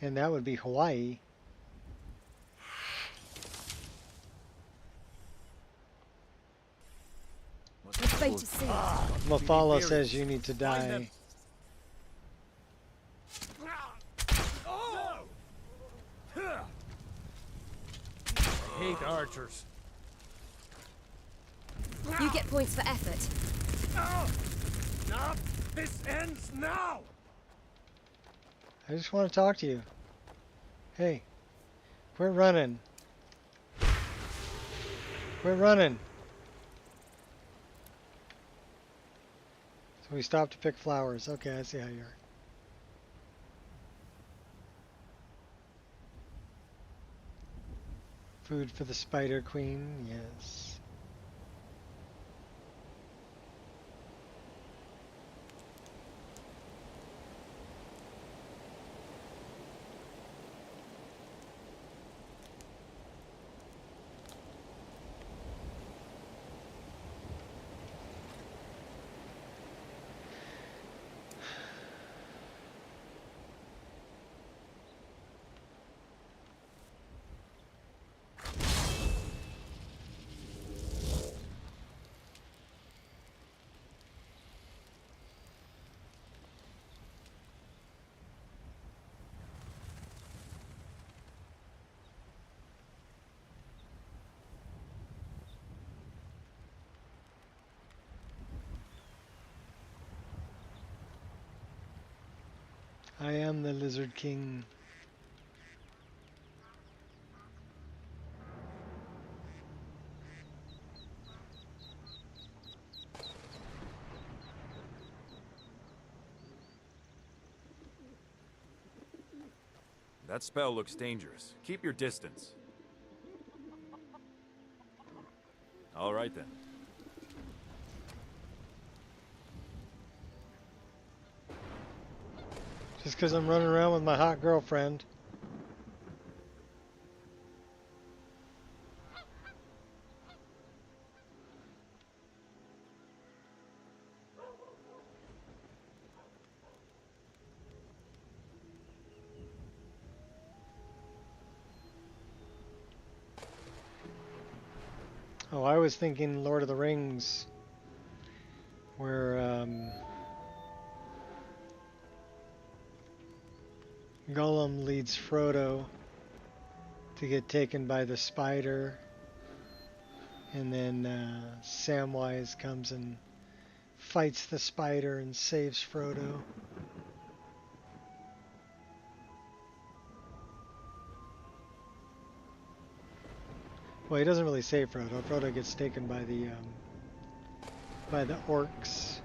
and that would be Hawaii. Mafala says you need to die. I hate archers. You get points for effort. No! This ends now! I just want to talk to you. Hey, quit running. Quit running. So we stopped to pick flowers. Okay, I see how you are. Food for the Spider Queen, yes. I am the Lizard King. That spell looks dangerous. Keep your distance. All right then. Just because I'm running around with my hot girlfriend. Oh, I was thinking Lord of the Rings, where Gollum leads Frodo to get taken by the spider, and then Samwise comes and fights the spider and saves Frodo. Well, he doesn't really save Frodo. Frodo gets taken by the orcs.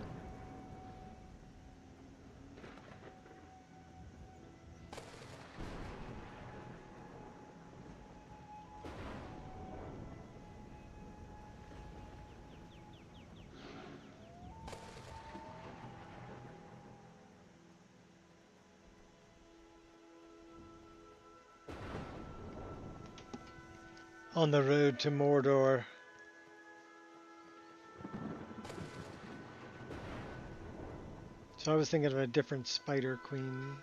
On the road to Mordor. So I was thinking of a different Spider Queen.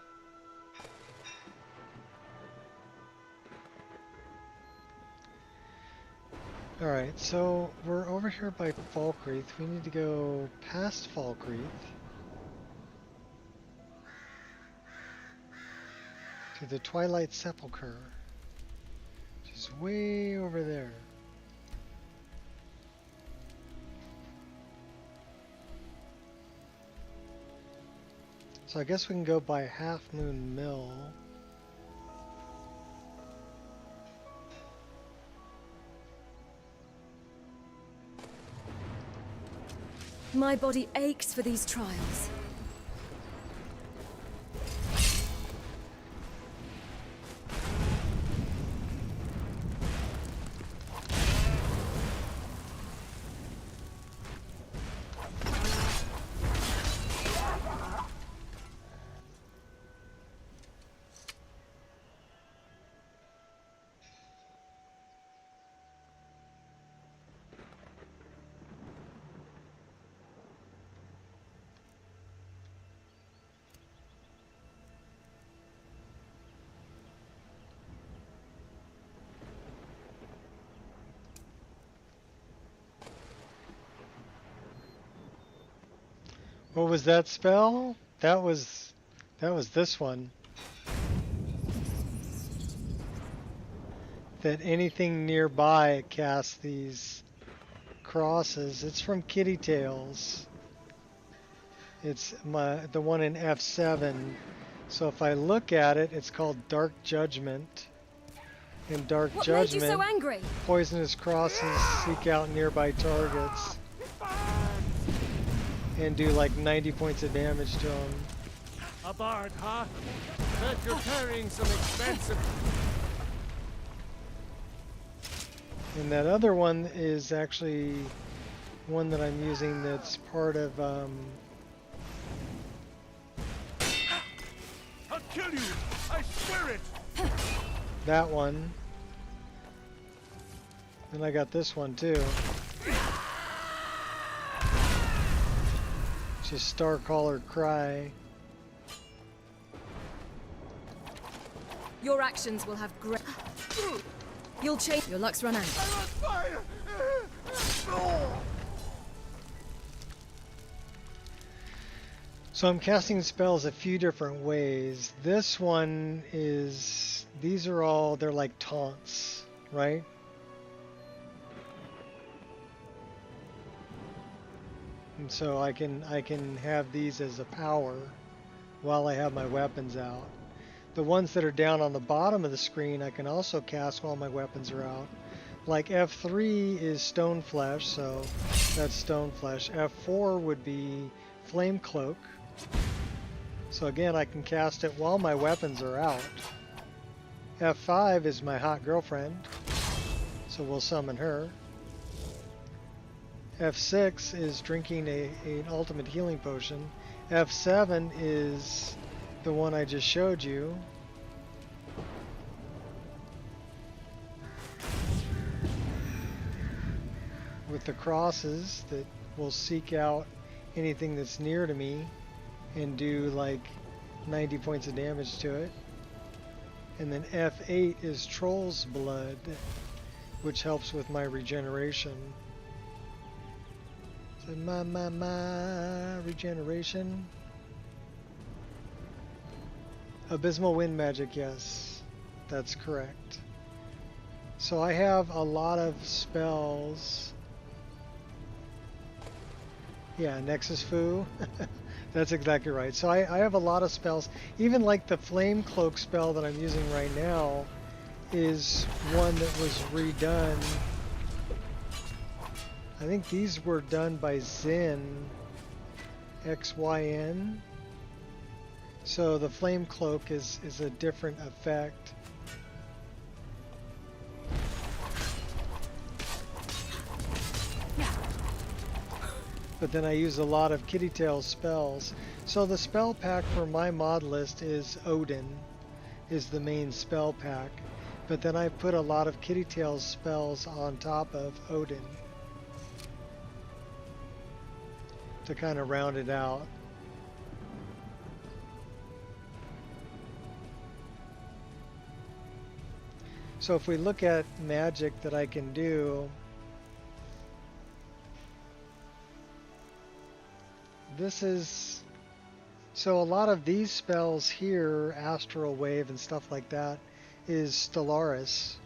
Alright, so we're over here by Falkreath. We need to go past Falkreath to the Twilight Sepulchre, which is way over there. So I guess we can go by Half Moon Mill. My body aches for these trials. What was that spell? That was this one. That anything nearby casts these crosses. It's from Kitty Tales. It's the one in F7. So if I look at it, it's called Dark Judgment. In Dark Judgment, made you so angry? Poisonous crosses seek out nearby targets and do like 90 points of damage to them. A bard, huh? Bet you're carrying some expensive... And that other one is actually one that I'm using that's part of... I'll kill you! I swear it! that one. Then I got this one too. Just Starcaller Cry. Your actions will have great... You'll change... Your luck's run out. I'm on fire! So I'm casting spells a few different ways. This one is... These are all... They're like taunts, right? And so I can have these as a power while I have my weapons out. The ones that are down on the bottom of the screen I can also cast while my weapons are out. Like F3 is Stone Flesh, so that's Stone Flesh. F4 would be Flame Cloak. So again, I can cast it while my weapons are out. F5 is my hot girlfriend, so we'll summon her. F6 is drinking an ultimate healing potion. F7 is the one I just showed you. With the crosses that will seek out anything that's near to me and do like 90 points of damage to it. And then F8 is Troll's Blood, which helps with my regeneration. So my regeneration. Abysmal Wind Magic, yes, that's correct. So I have a lot of spells. Yeah, Nexus Foo. That's exactly right. So I have a lot of spells. Even like the Flame Cloak spell that I'm using right now is one that was redone. I think these were done by Zyn, XYN. So the Flame Cloak is a different effect. But then I use a lot of Kitty Tail spells. So the spell pack for my mod list is Odin, is the main spell pack. But then I put a lot of Kitty Tail spells on top of Odin to kind of round it out. So if we look at magic that I can do, this is, so a lot of these spells here, Astral Wave and stuff like that, is Stellaris,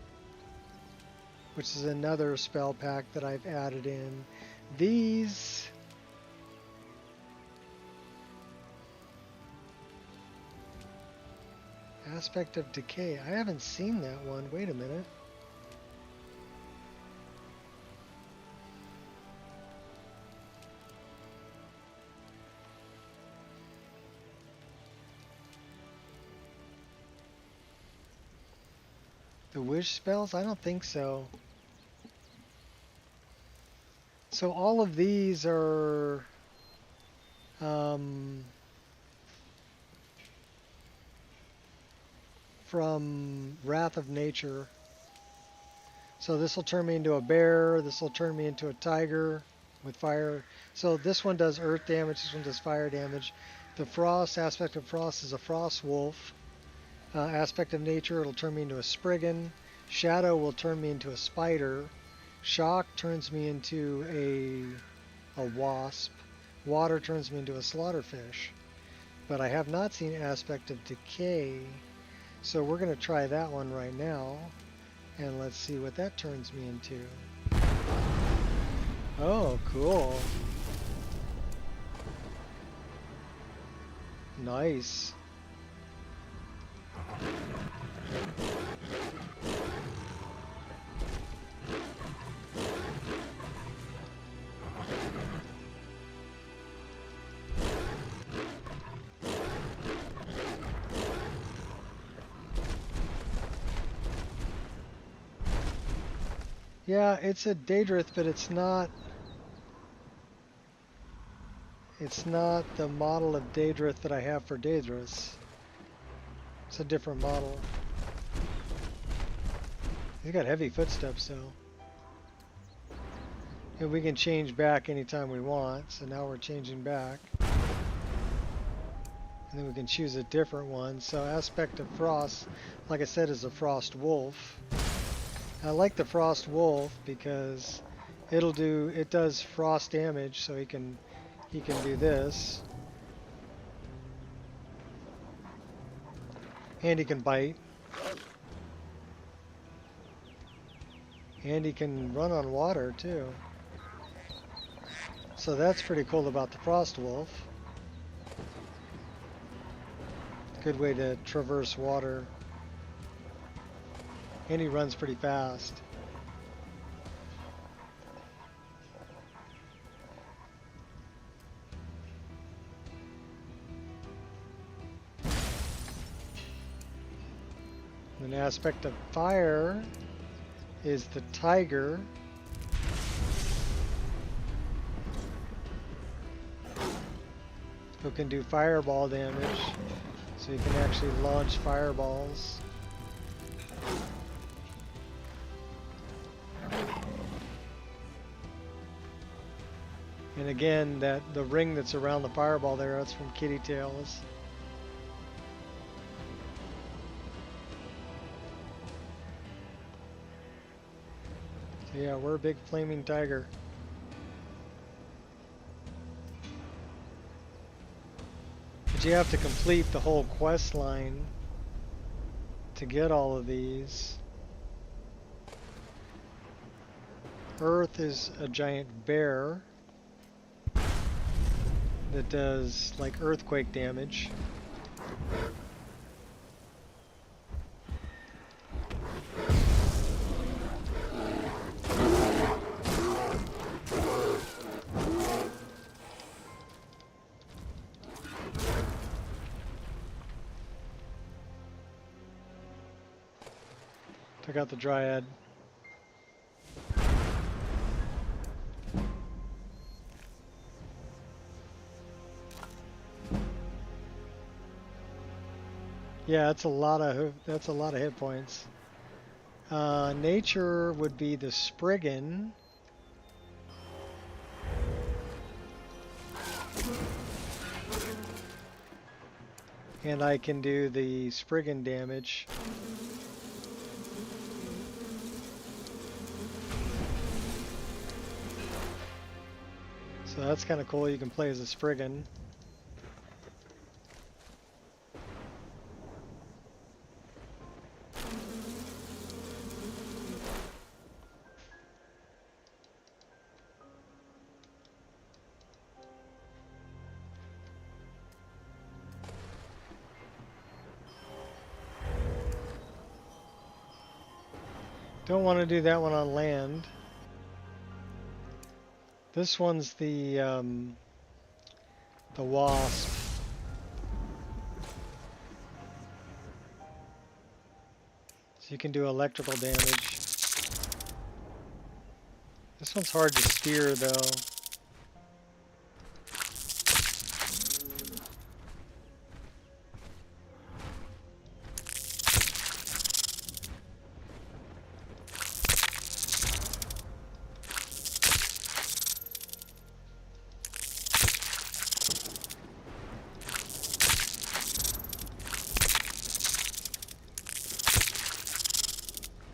which is another spell pack that I've added in. These, Aspect of Decay, I haven't seen that one. Wait a minute. The wish spells? I don't think so. So all of these are from Wrath of Nature. So this will turn me into a bear, this will turn me into a tiger with fire. So this one does earth damage, this one does fire damage. The frost, Aspect of Frost, is a frost wolf. Aspect of Nature, it'll turn me into a Spriggan. Shadow will turn me into a spider. Shock turns me into a wasp. Water turns me into a slaughterfish. But I have not seen Aspect of Decay. So we're going to try that one right now. And let's see what that turns me into. Oh, cool. Nice. Yeah, it's a Daedrith, but it's not the model of Daedrith that I have for Daedriths. It's a different model. He's got heavy footsteps though. And we can change back anytime we want, so now we're changing back. And then we can choose a different one. So Aspect of Frost, like I said, is a Frost Wolf. I like the Frost Wolf because it does frost damage, so he can do this. And he can bite. And he can run on water too. So that's pretty cool about the Frost Wolf. Good way to traverse water. And he runs pretty fast. An aspect of fire is the tiger. Who can do fireball damage. So you can actually launch fireballs. And again, the ring that's around the fireball there, that's from Kitty Tails. So yeah, we're a big flaming tiger. But you have to complete the whole quest line to get all of these. Earth is a giant bear that does like earthquake damage. Took out the dryad. Yeah, that's a lot of hit points. Nature would be the Spriggan. And I can do the Spriggan damage. So that's kind of cool. You can play as a Spriggan. Don't want to do that one on land. This one's the wasp. So you can do electrical damage. This one's hard to steer though.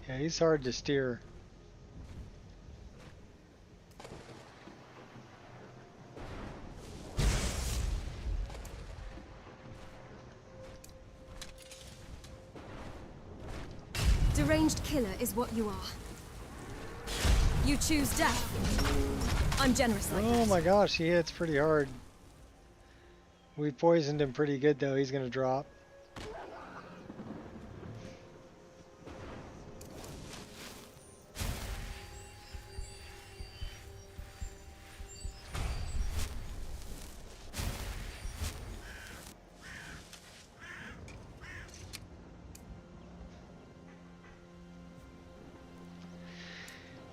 Yeah, he's hard to steer. Deranged killer is what you are. You choose death. I'm generous like that. Oh my gosh, he hits pretty hard. We poisoned him pretty good though. He's gonna drop.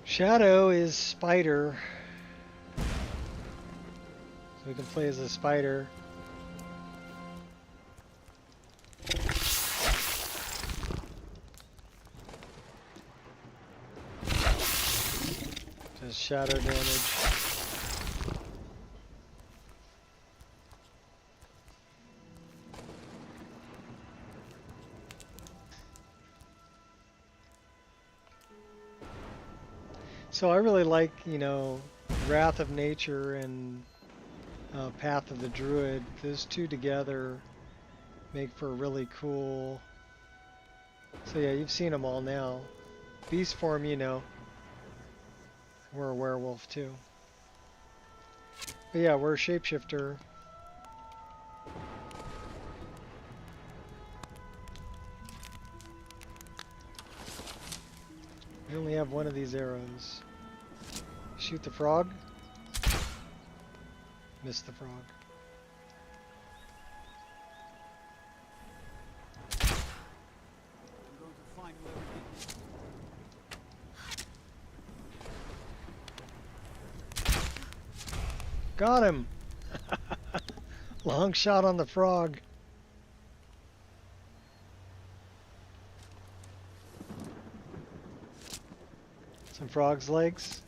Shadow is spider. So we can play as a spider. Does shadow damage. So I really like, you know, Wrath of Nature and Path of the Druid. Those two together make for a really cool. So yeah, you've seen them all now. Beast form, you know. We're a werewolf too. But yeah, we're a shapeshifter. We only have one of these arrows. Shoot the frog. Miss the frog. I'm going to find whoever. Got him! Long shot on the frog. Some frog's legs.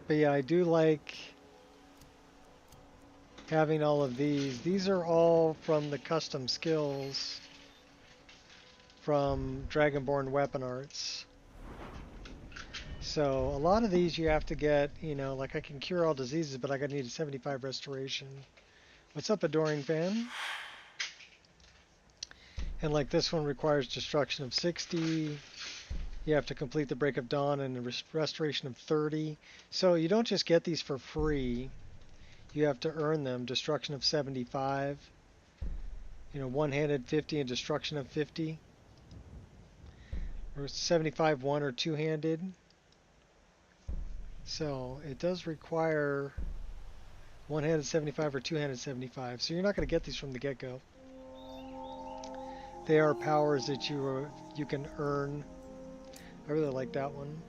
But yeah, I do like having all of these. These are all from the custom skills from Dragonborn Weapon Arts. So a lot of these you have to get, you know, like I can cure all diseases, but I gotta need a 75 restoration. What's up, Adoring Fan? And like this one requires destruction of 60. You have to complete the Break of Dawn and a restoration of 30. So you don't just get these for free. You have to earn them. Destruction of 75. You know, one-handed 50 and destruction of 50. Or 75 one or two-handed. So it does require one-handed 75 or two-handed 75. So you're not going to get these from the get-go. They are powers that you can earn. I really like that one.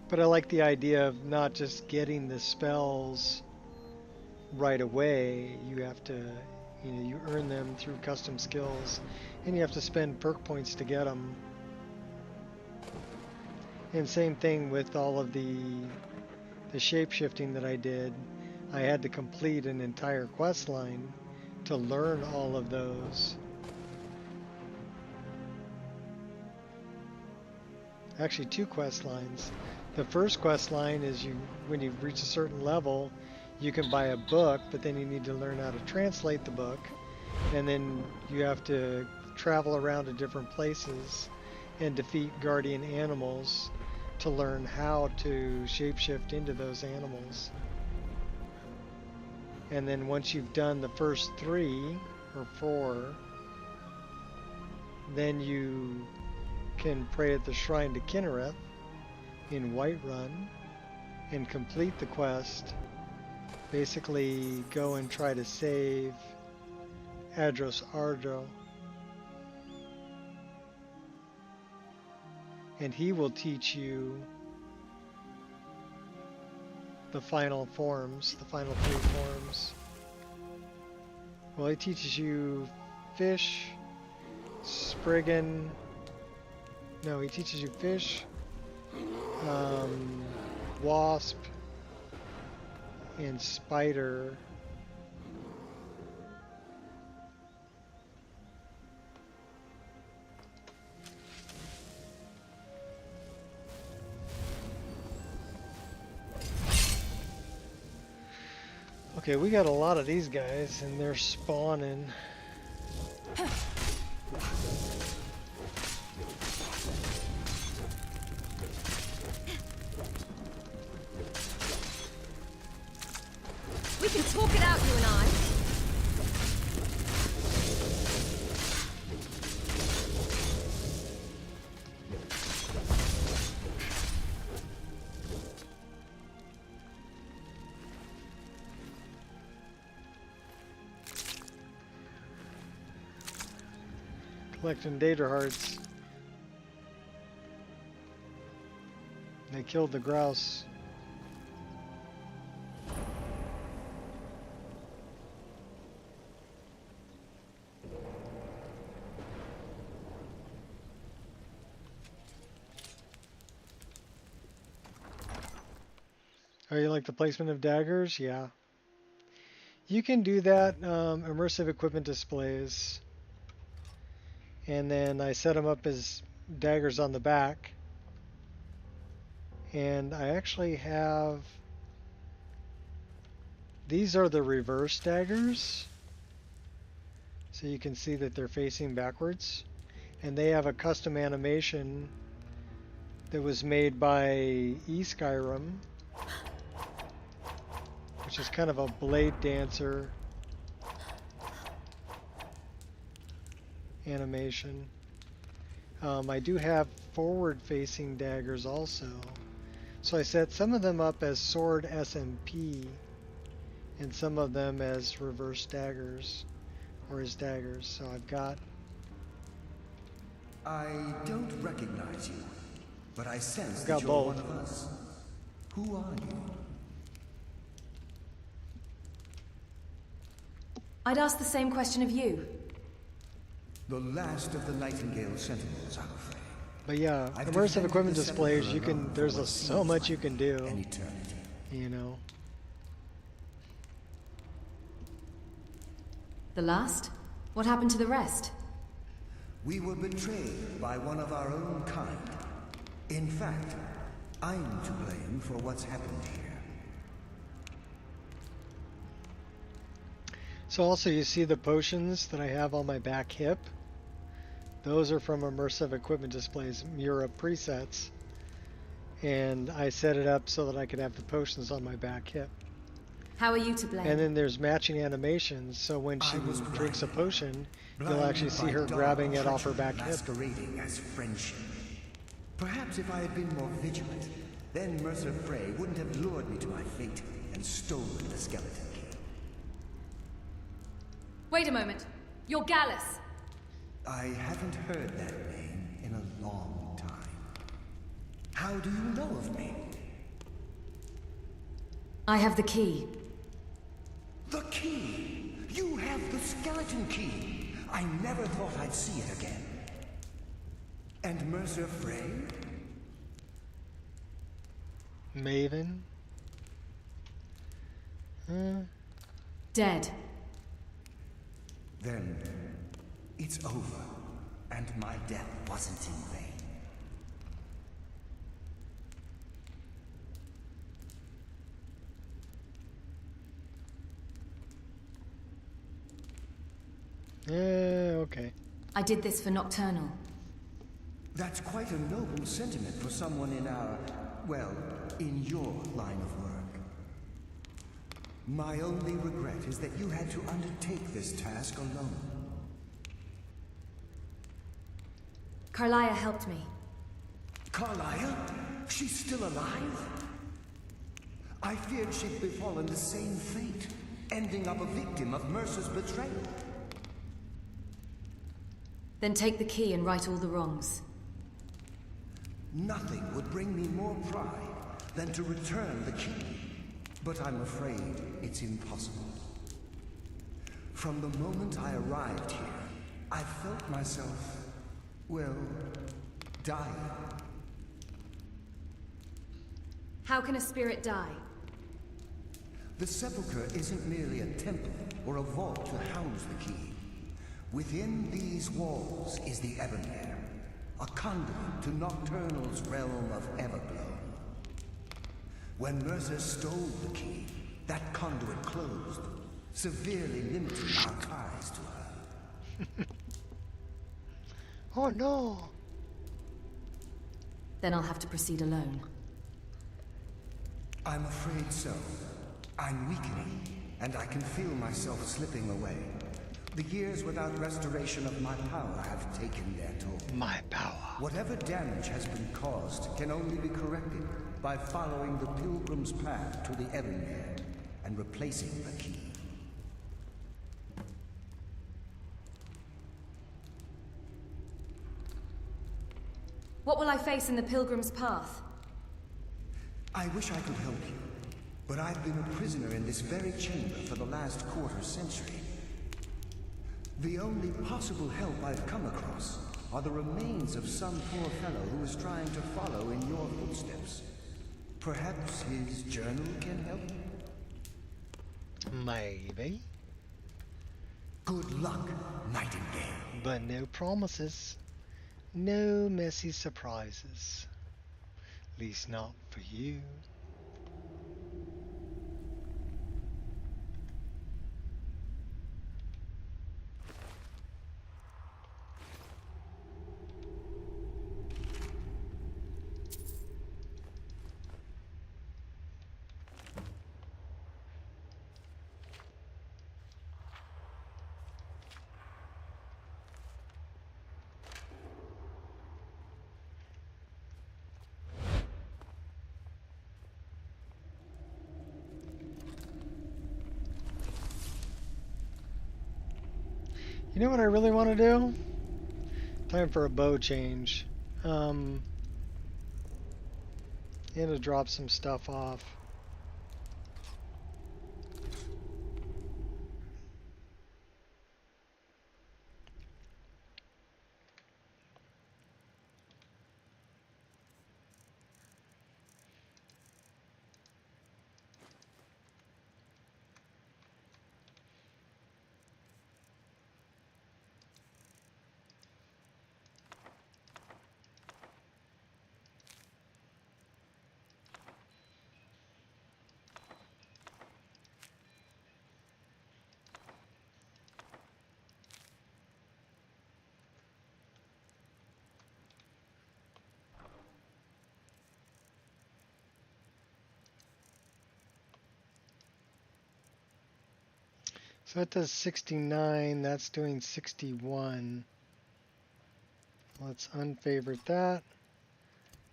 But I like the idea of not just getting the spells right away. You have to, you know, you earn them through custom skills, and you have to spend perk points to get them. And same thing with all of the shape-shifting that I did. I had to complete an entire quest line to learn all of those. Actually, 2 quest lines. The first quest line is when you reach a certain level, you can buy a book, but then you need to learn how to translate the book. And then you have to travel around to different places and defeat guardian animals to learn how to shapeshift into those animals. And then once you've done the first 3 or 4, then you can pray at the shrine to Kinnereth in Whiterun and complete the quest. Basically go and try to save Adros Ardro. And he will teach you the final forms, the final 3 forms. Well, he teaches you fish, Spriggan. No, he teaches you fish, wasp, and spider. Okay, we got a lot of these guys, and they're spawning. We can talk it out, you and I. Collecting data hearts. They killed the grouse. Oh, you like the placement of daggers? Yeah. You can do that, immersive equipment displays. And then I set them up as daggers on the back. And I actually have... These are the reverse daggers. So you can see that they're facing backwards. And they have a custom animation that was made by Skyrim, which is kind of a blade dancer animation. I do have forward-facing daggers also. So I set some of them up as sword SMP and some of them as reverse daggers or as daggers. So I've got... I don't recognize you, but I sense I've that got you're both. one of us. Who are you? I'd ask the same question of you. The last of the Nightingale Sentinels, I'm afraid. But yeah, I've immersive defended equipment the displays, Sepulchre you can, alone there's for what so seems much like you can do, an eternity. you know. The last? What happened to the rest? We were betrayed by one of our own kind. In fact, I'm to blame for what's happened here. So also you see the potions that I have on my back hip. Those are from immersive equipment displays, Mura presets. And I set it up so that I could have the potions on my back hip. How are you to blame? And then there's matching animations, so when she drinks a potion, you'll actually see her grabbing it off her back hip. Masquerading as friendship. Perhaps if I had been more vigilant, then Mercer Frey wouldn't have lured me to my fate and stolen the skeleton key. Wait a moment. You're Gallus. I haven't heard that name in a long time. How do you know of me? I have the key. The key! You have the skeleton key! I never thought I'd see it again. And Mercer Frey? Maven? Dead. Then, it's over, and my death wasn't in vain. Okay. I did this for Nocturnal. That's quite a noble sentiment for someone in our, well, in your line of work. My only regret is that you had to undertake this task alone. Carlia helped me. Carlia? She's still alive? I feared she'd befallen the same fate, ending up a victim of Mercer's betrayal. Then take the key and right all the wrongs. Nothing would bring me more pride than to return the key. But I'm afraid it's impossible. From the moment I arrived here, I felt myself, well, dying. How can a spirit die? The Sepulchre isn't merely a temple or a vault to house the key. Within these walls is the Ebonmere, a conduit to Nocturnal's realm of Everglow. When Mercer stole the key, that conduit closed, severely limiting our ties to her. Oh no! Then I'll have to proceed alone. I'm afraid so. I'm weakening, and I can feel myself slipping away. The years without restoration of my power have taken their toll. My power. Whatever damage has been caused can only be corrected by following the Pilgrim's path to the Ebonmere and replacing the key. What will I face in the Pilgrim's path? I wish I could help you, but I've been a prisoner in this very chamber for the last quarter century. The only possible help I've come across are the remains of some poor fellow who is trying to follow in your footsteps. Perhaps his journal can help? Maybe. Good luck, Nightingale. But no promises. No messy surprises. At least not for you. You know what I really want to do? Time for a bow change. And to drop some stuff off. So that does 69, that's doing 61. Let's unfavorite that.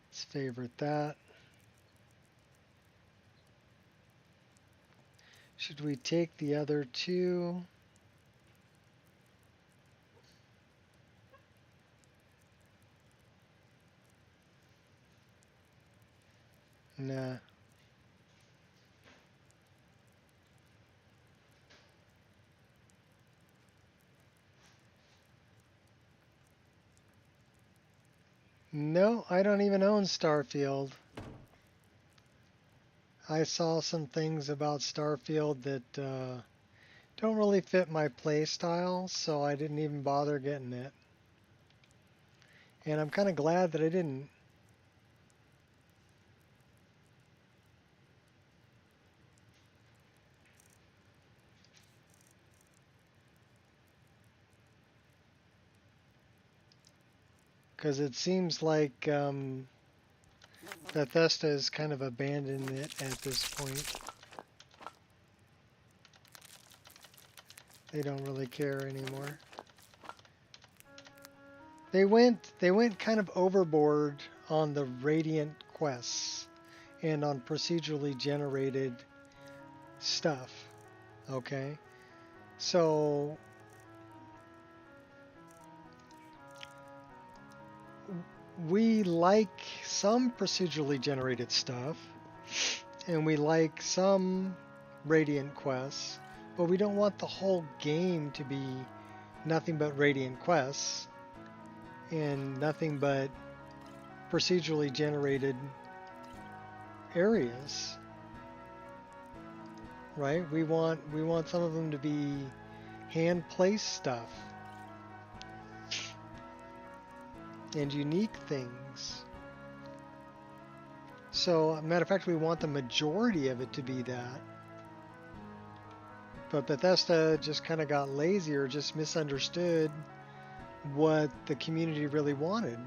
Let's favorite that. Should we take the other two? Nah. No, I don't even own Starfield. I saw some things about Starfield that don't really fit my play style, so I didn't even bother getting it. And I'm kind of glad that I didn't. Because it seems like Bethesda has kind of abandoned it at this point. They don't really care anymore. They went kind of overboard on the Radiant quests and on procedurally generated stuff. Okay? So we like some procedurally generated stuff, and we like some Radiant quests, but we don't want the whole game to be nothing but Radiant quests and nothing but procedurally generated areas. Right? We want some of them to be hand-placed stuff and unique things. So, matter of fact, we want the majority of it to be that. But Bethesda just kind of got lazy or just misunderstood what the community really wanted.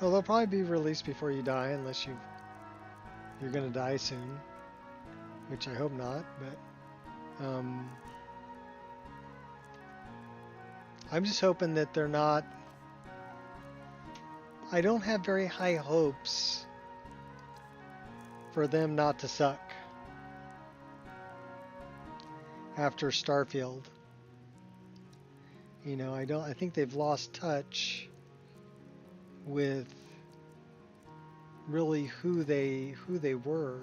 Well, they'll probably be released before you die, unless you're going to die soon, which I hope not, but I'm just hoping that they're not. I don't have very high hopes for them not to suck after Starfield. You know, I think they've lost touch with really who they were,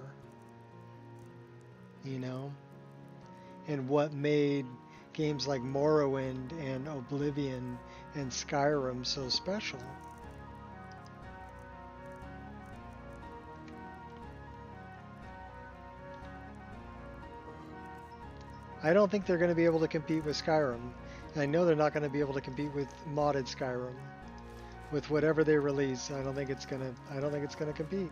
you know, and what made games like Morrowind and Oblivion and Skyrim so special. I don't think they're going to be able to compete with Skyrim. I know they're not going to be able to compete with modded Skyrim. With whatever they release, I don't think it's gonna compete.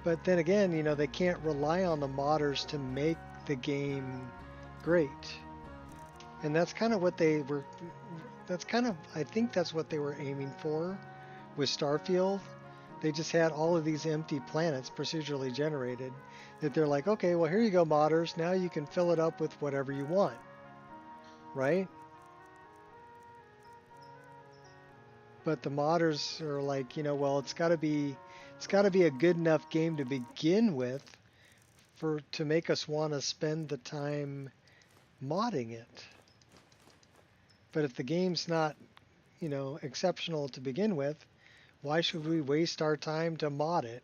But then again, you know, they can't rely on the modders to make the game great. And that's kind of what they were. I think that's what they were aiming for with Starfield. They just had all of these empty planets procedurally generated that they're like, okay, well, here you go, modders. Now you can fill it up with whatever you want, right? But the modders are like, you know, well, it's got to be a good enough game to begin with to make us want to spend the time modding it. But if the game's not, you know, exceptional to begin with, why should we waste our time to mod it?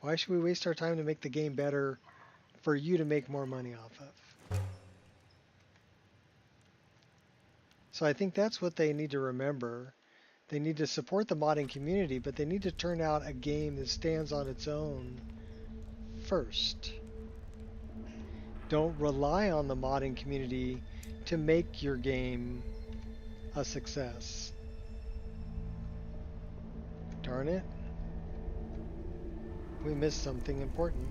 Why should we waste our time to make the game better for you to make more money off of? So I think that's what they need to remember. They need to support the modding community, but they need to turn out a game that stands on its own first. Don't rely on the modding community to make your game a success. Darn it. We missed something important.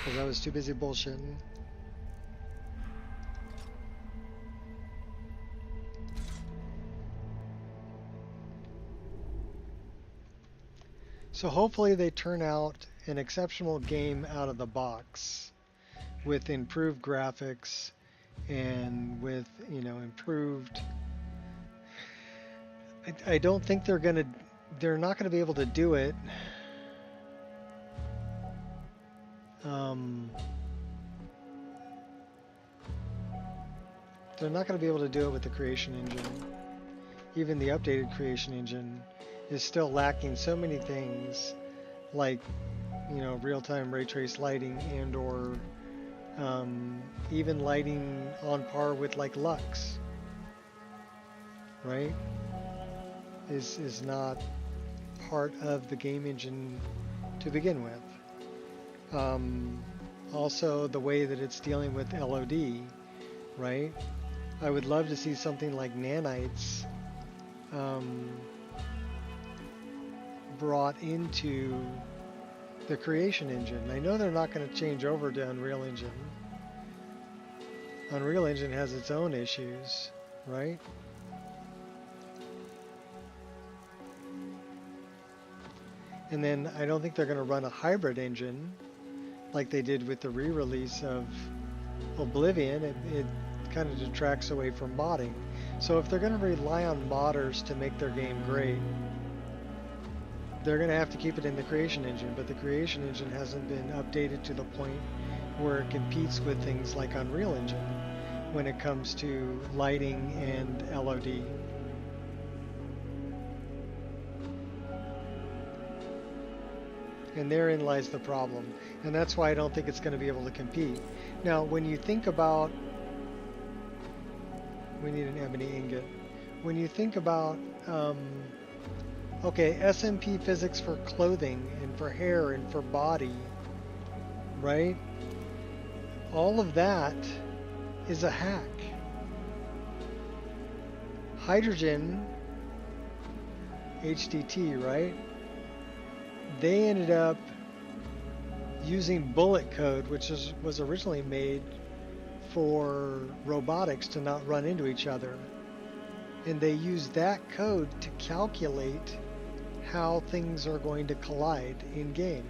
Because I was too busy bullshitting. So hopefully they turn out an exceptional game out of the box with improved graphics and with, you know, improved... I don't think they're not gonna be able to do it they're not going to be able to do it with the creation engine. Even the updated creation engine is still lacking so many things, like, you know, real-time ray trace lighting and or even lighting on par with like Lux, right? Is not part of the game engine to begin with. Also, the way that it's dealing with LOD, right? I would love to see something like nanites brought into the creation engine. I know they're not going to change over to Unreal Engine. Unreal Engine has its own issues, right? And then I don't think they're going to run a hybrid engine like they did with the re-release of Oblivion. It kind of detracts away from modding. So if they're going to rely on modders to make their game great, they're going to have to keep it in the creation engine, but the creation engine hasn't been updated to the point where it competes with things like Unreal Engine when it comes to lighting and LOD. And therein lies the problem. And that's why I don't think it's going to be able to compete. Now, when you think about... We need an ebony ingot. When you think about... okay, SMP physics for clothing and for hair and for body, right? All of that is a hack. Hydrogen, HDT, right? They ended up using bullet code, which was originally made for robotics to not run into each other. And they used that code to calculate how things are going to collide in game.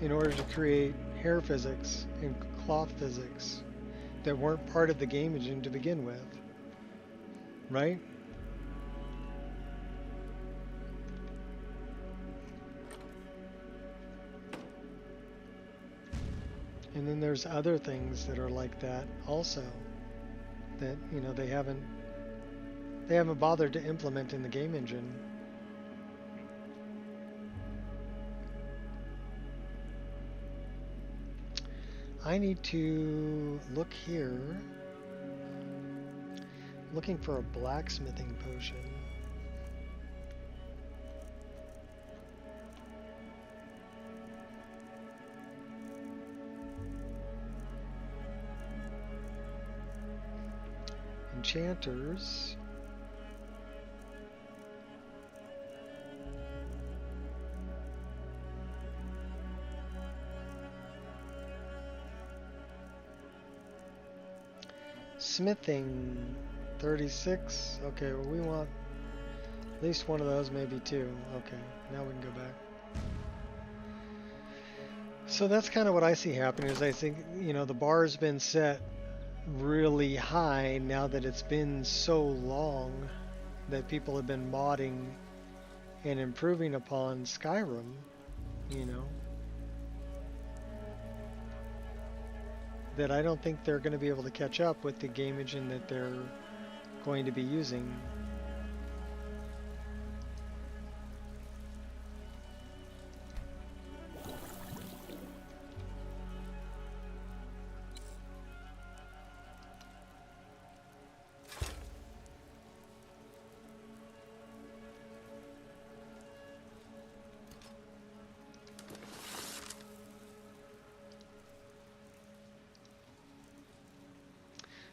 In order to create hair physics and cloth physics that weren't part of the game engine to begin with. Right? And then there's other things that are like that also that, you know, they haven't bothered to implement in the game engine. I need to look here. Looking for a blacksmithing potion. Enchanters. Smithing 36. Okay, well we want at least one of those, maybe two. Okay, now we can go back. So that's kind of what I see happening is I think, you know, the bar's been set really high now that it's been so long that people have been modding and improving upon Skyrim, you know, that I don't think they're going to be able to catch up with the game engine that they're going to be using.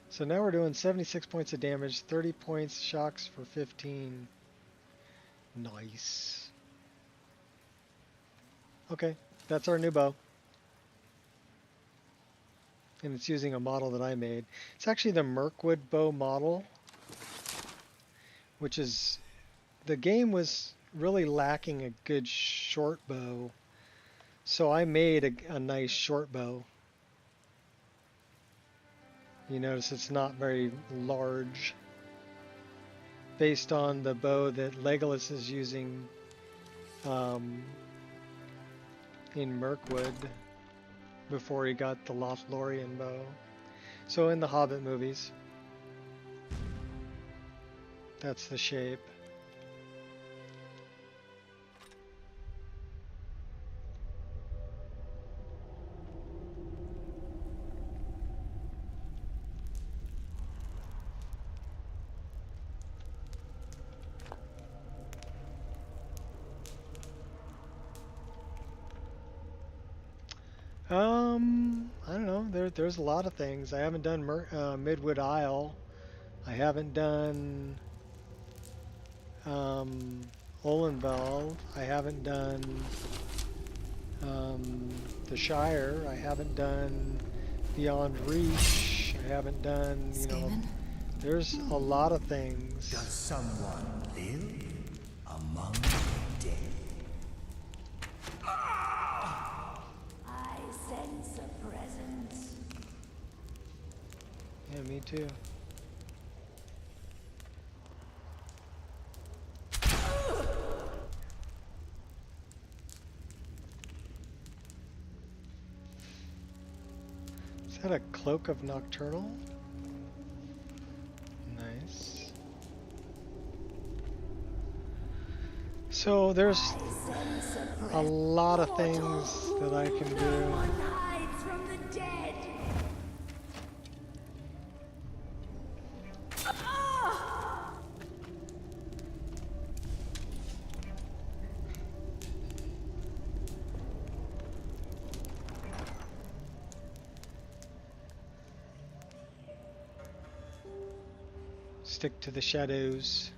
So now we're doing 76 points of damage, 30 points, shocks for 15. Nice. Okay, that's our new bow. And it's using a model that I made. It's actually the Mirkwood bow model, which is, the game was really lacking a good short bow. So I made a nice short bow. You notice it's not very large, based on the bow that Legolas is using in Mirkwood before he got the Lothlorien bow. So in the Hobbit movies, that's the shape. I don't know. There's a lot of things. I haven't done Midwood Isle. I haven't done Olenveld. I haven't done the Shire. I haven't done Beyond Reach. I haven't done, you know, there's a lot of things. Does someone live among the dead? I sense a presence. Yeah, me too. Is that a cloak of Nocturnal? Nice. So there's a lot of things that I can do. Hides from the dead. Stick to the shadows.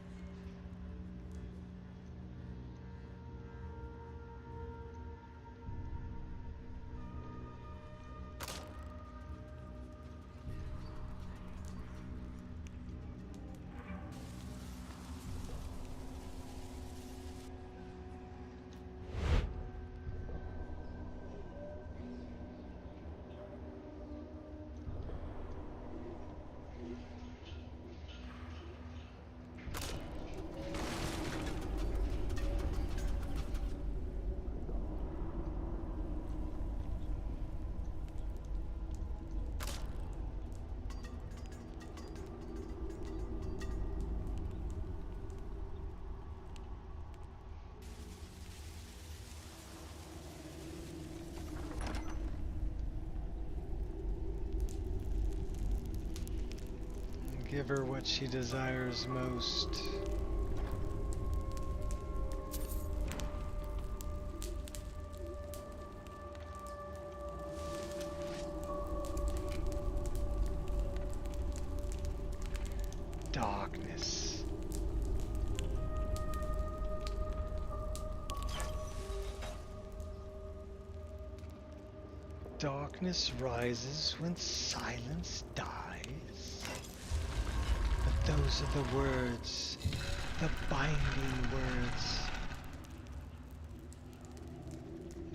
Give her what she desires most. Darkness. Darkness rises when silence dies. But those are the words, the binding words.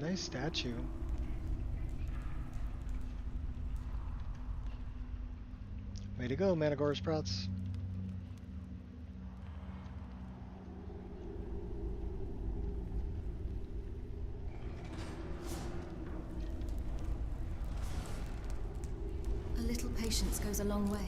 Nice statue. Way to go, Manticore Sprouts. A little patience goes a long way.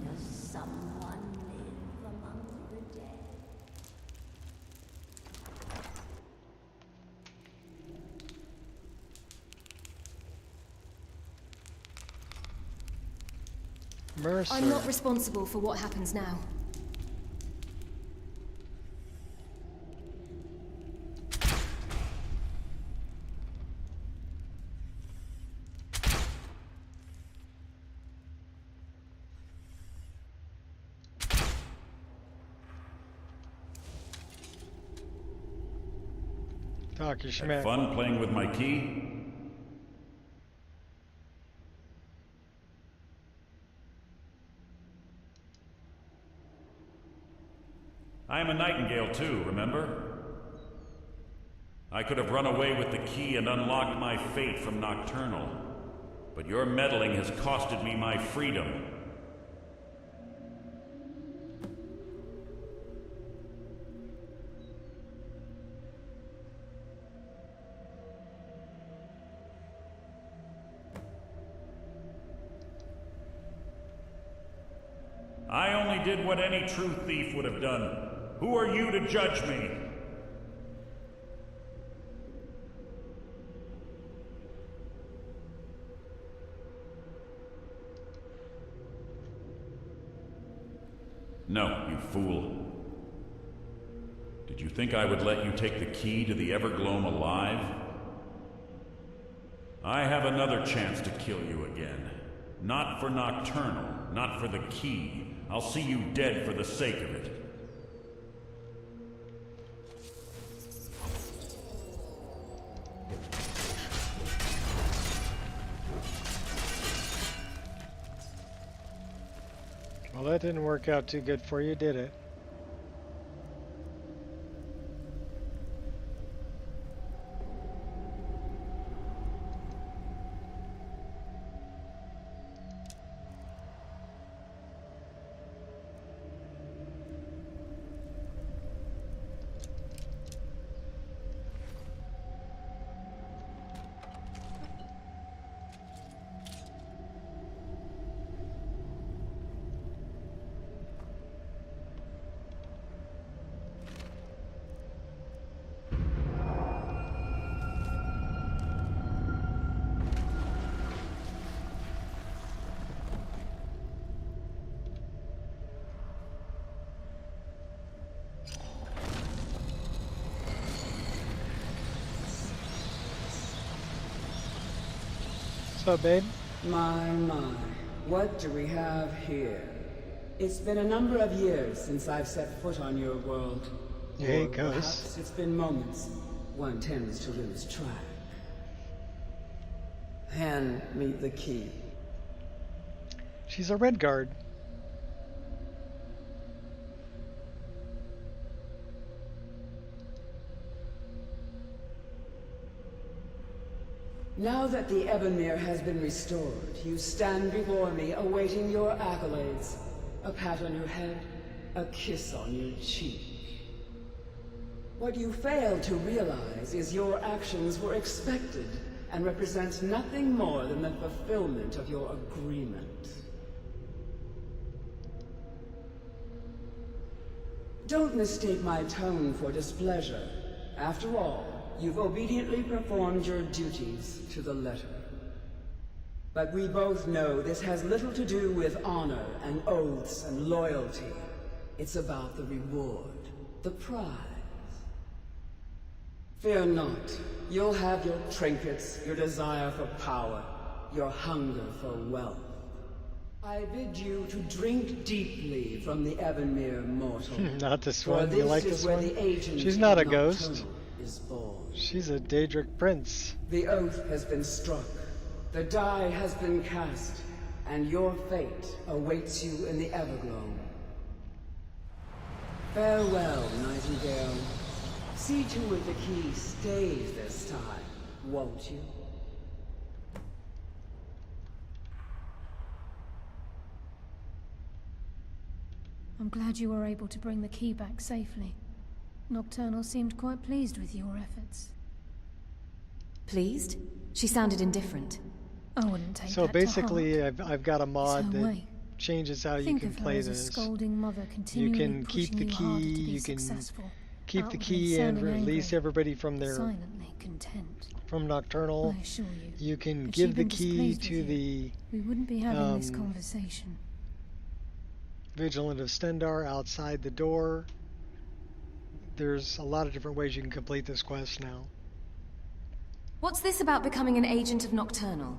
Does someone live among the dead? Mercer. I'm not responsible for what happens now. Talk your Had schmack. fun playing with my key? I am a nightingale too, remember? I could have run away with the key and unlocked my fate from Nocturnal, but your meddling has costed me my freedom. I only did what any true thief would have done. Who are you to judge me? No, you fool. Did you think I would let you take the key to the Evergloam alive? I have another chance to kill you again. Not for Nocturnal, not for the key. I'll see you dead for the sake of it. Well, that didn't work out too good for you, did it? What's up, babe? My, what do we have here? It's been a number of years since I've set foot on your world. Hey, Or Ghost. perhaps it's been moments. One tends to lose track. Hand me the key. She's a red guard. Now that the Ebonmere has been restored, you stand before me awaiting your accolades. A pat on your head, a kiss on your cheek. What you fail to realize is your actions were expected, and represents nothing more than the fulfillment of your agreement. Don't mistake my tone for displeasure. After all, you've obediently performed your duties to the letter. But we both know this has little to do with honor and oaths and loyalty. It's about the reward, the prize. Fear not. You'll have your trinkets, your desire for power, your hunger for wealth. I bid you to drink deeply from the Evanmere mortal. Not this one. You like this one? She's not a ghost. She's a Daedric prince. The oath has been struck. The die has been cast. And your fate awaits you in the Everglow. Farewell, Nightingale. See to it the key stays this time, won't you? I'm glad you were able to bring the key back safely. Nocturnal seemed quite pleased with your efforts. Pleased? She sounded indifferent. I wouldn't take So that basically, to heart. I've got a mod It's her that way. changes how Think you can of her play as a this. scolding mother You continually can keep the pushing you harder to key. be You can successful, keep the outwardly key and sounding release angry, everybody from their silently content. from Nocturnal. I assure you, You can had give she the been key displeased to with the we wouldn't be having this conversation. Vigilant of Stendar outside the door. There's a lot of different ways you can complete this quest now. What's this about becoming an agent of Nocturnal?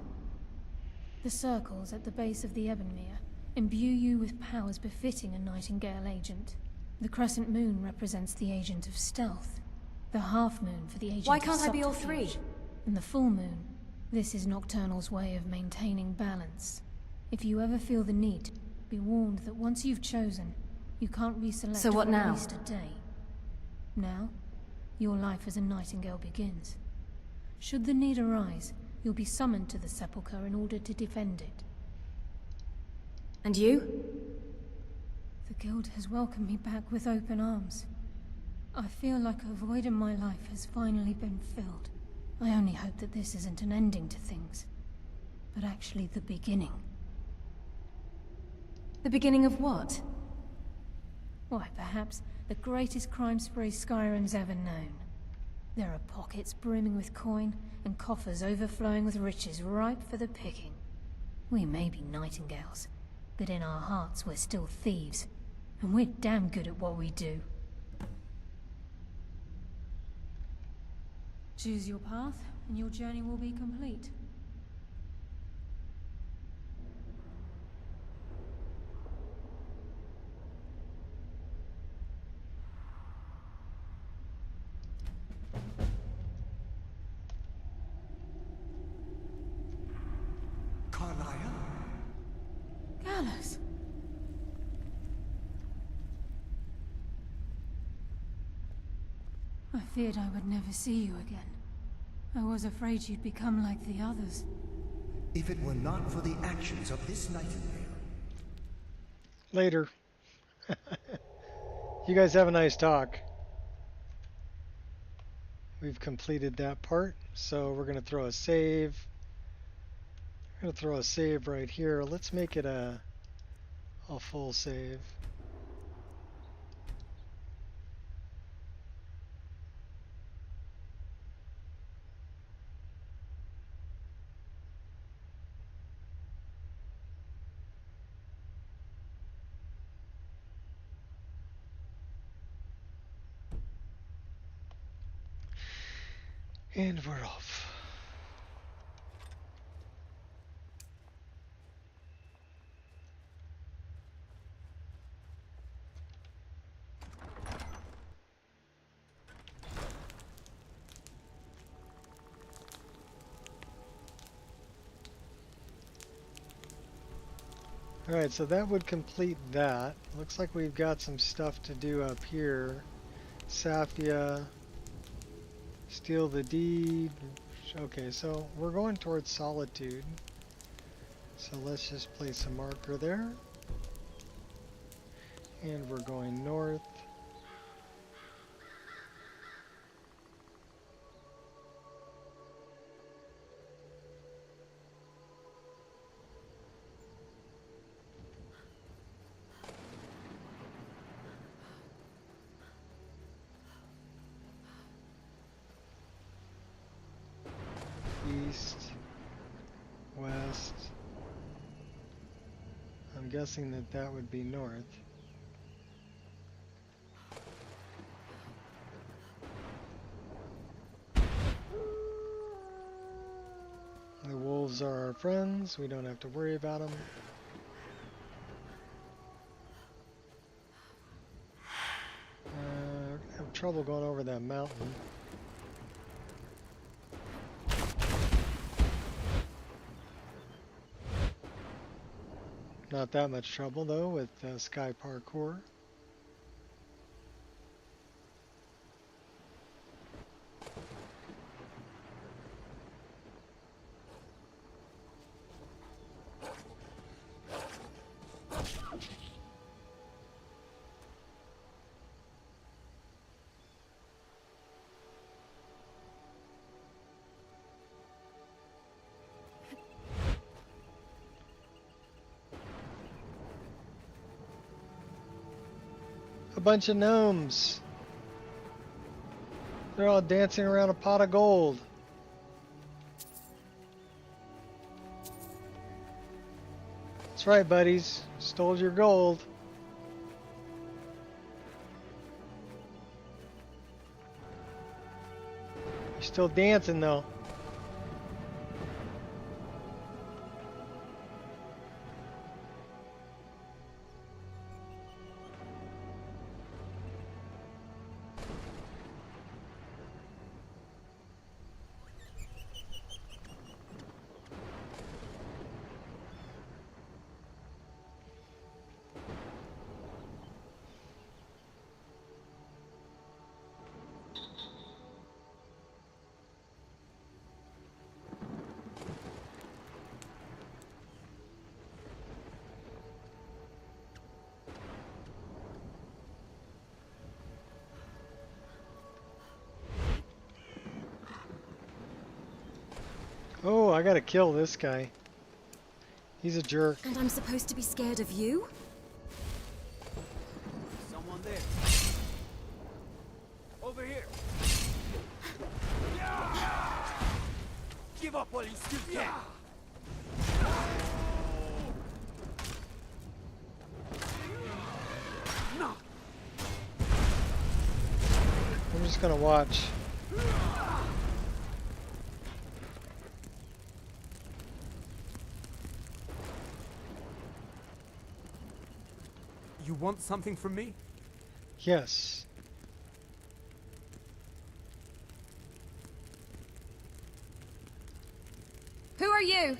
The circles at the base of the Evanmere imbue you with powers befitting a Nightingale agent. The crescent moon represents the agent of stealth, the half moon for the agent Why of can't I be all subterfuge, three? and the full moon. This is Nocturnal's way of maintaining balance. If you ever feel the need, be warned that once you've chosen, you can't reselect So what for now? at least a day. Now, your life as a Nightingale begins. Should the need arise, you'll be summoned to the Sepulchre in order to defend it. And you? The Guild has welcomed me back with open arms. I feel like a void in my life has finally been filled. I only hope that this isn't an ending to things, but actually the beginning. The beginning of what? Why, perhaps the greatest crime spree Skyrim's ever known. There are pockets brimming with coin, and coffers overflowing with riches ripe for the picking. We may be Nightingales, but in our hearts we're still thieves, and we're damn good at what we do. Choose your path, and your journey will be complete. Gallus! I feared I would never see you again. I was afraid you'd become like the others. If it were not for the actions of this Nightingale. Later. You guys have a nice talk. We've completed that part, so we're going to throw a save. I'm going to throw a save right here. Let's make it a full save. And we're off. Alright, so that would complete that. Looks like we've got some stuff to do up here. Safia. Steal the deed. Okay, so we're going towards Solitude. So let's just place a marker there. And we're going north. east, west. I'm guessing that that would be north. The wolves are our friends. We don't have to worry about them. We're gonna have trouble going over that mountain. Not that much trouble though with sky parkour. A bunch of gnomes. They're all dancing around a pot of gold. That's right, buddies. Stole your gold. You're still dancing though. Oh, I gotta kill this guy. He's a jerk. And I'm supposed to be scared of you? Someone there. Over here. Give up while you still can. No. I'm just gonna watch. You want something from me? Yes. Who are you?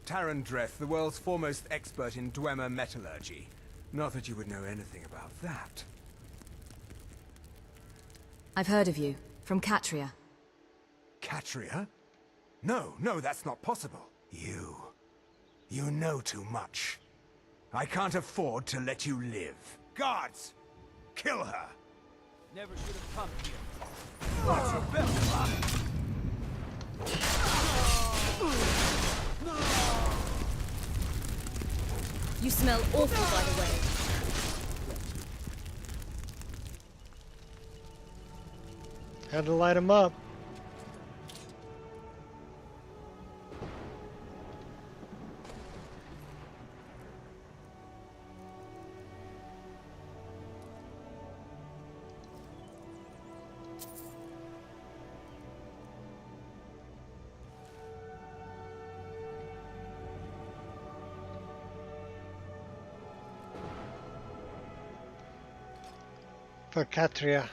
Tarandreth, the world's foremost expert in Dwemer metallurgy. Not that you would know anything about that. I've heard of you. From Catria. Catria? No, that's not possible. You know too much. I can't afford to let you live. Guards! Kill her! Never should have come here. Watch your belt! You smell awful, by the way. Had to light him up. For Catria.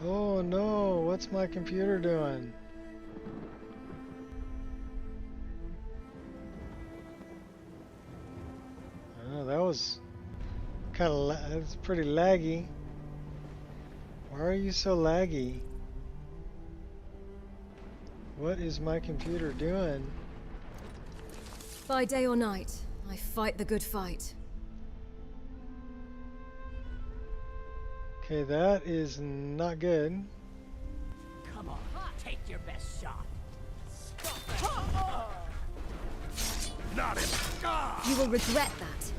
Oh no, what's my computer doing? That's pretty laggy. Why are you so laggy? What is my computer doing? By day or night, I fight the good fight. Okay, that is not good. Come on, take your best shot. Not it. You will regret that.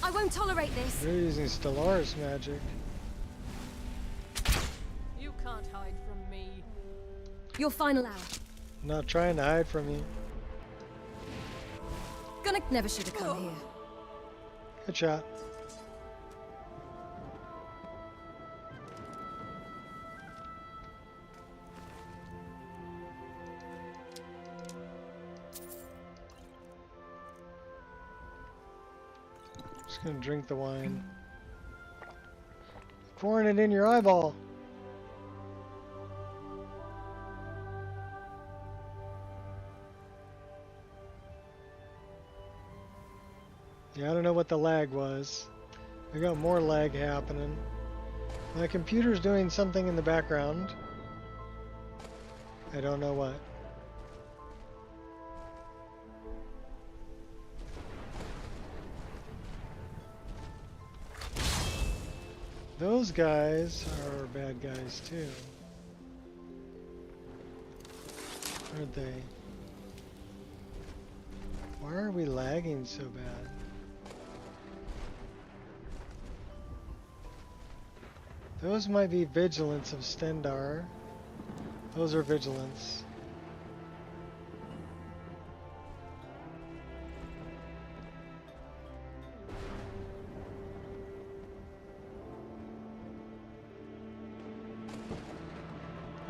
I won't tolerate this. They're using Stellaris magic. You can't hide from me. Your final hour. I'm not trying to hide from you. Gonna never should have come here. Good shot. Just gonna drink the wine. Pouring it in your eyeball. Yeah, I don't know what the lag was. I got more lag happening. My computer's doing something in the background. I don't know what. Those guys are bad guys too. Aren't they? Why are we lagging so bad? Those might be vigilance of Stendar. Those are vigilance.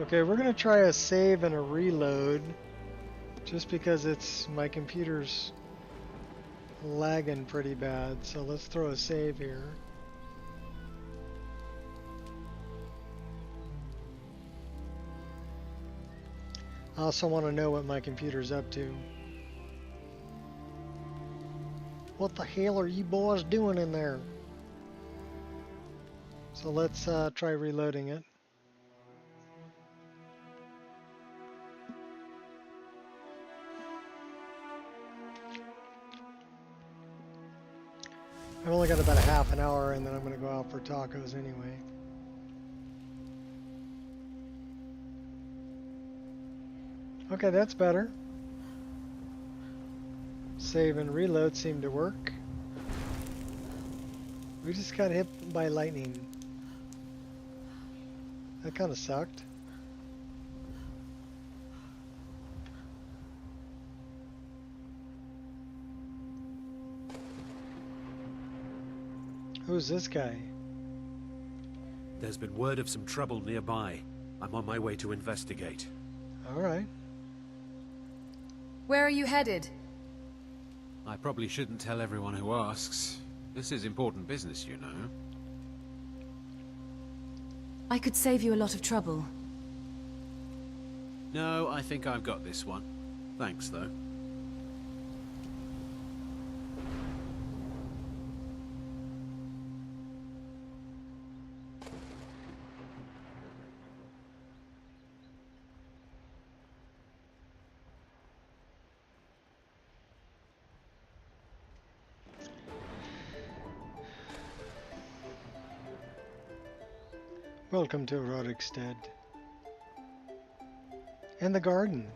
Okay, we're gonna try a save and a reload just because my computer's lagging pretty bad. So let's throw a save here. I also want to know what my computer's up to. What the hell are you boys doing in there? So let's try reloading it. I've only got about a half an hour and then I'm going to go out for tacos anyway. Okay, that's better. Save and reload seem to work. We just got hit by lightning. That kind of sucked. Who's this guy? There's been word of some trouble nearby. I'm on my way to investigate. All right. Where are you headed? I probably shouldn't tell everyone who asks. This is important business, you know. I could save you a lot of trouble. No, I think I've got this one. Thanks, though. Welcome to Rorikstead. And the garden.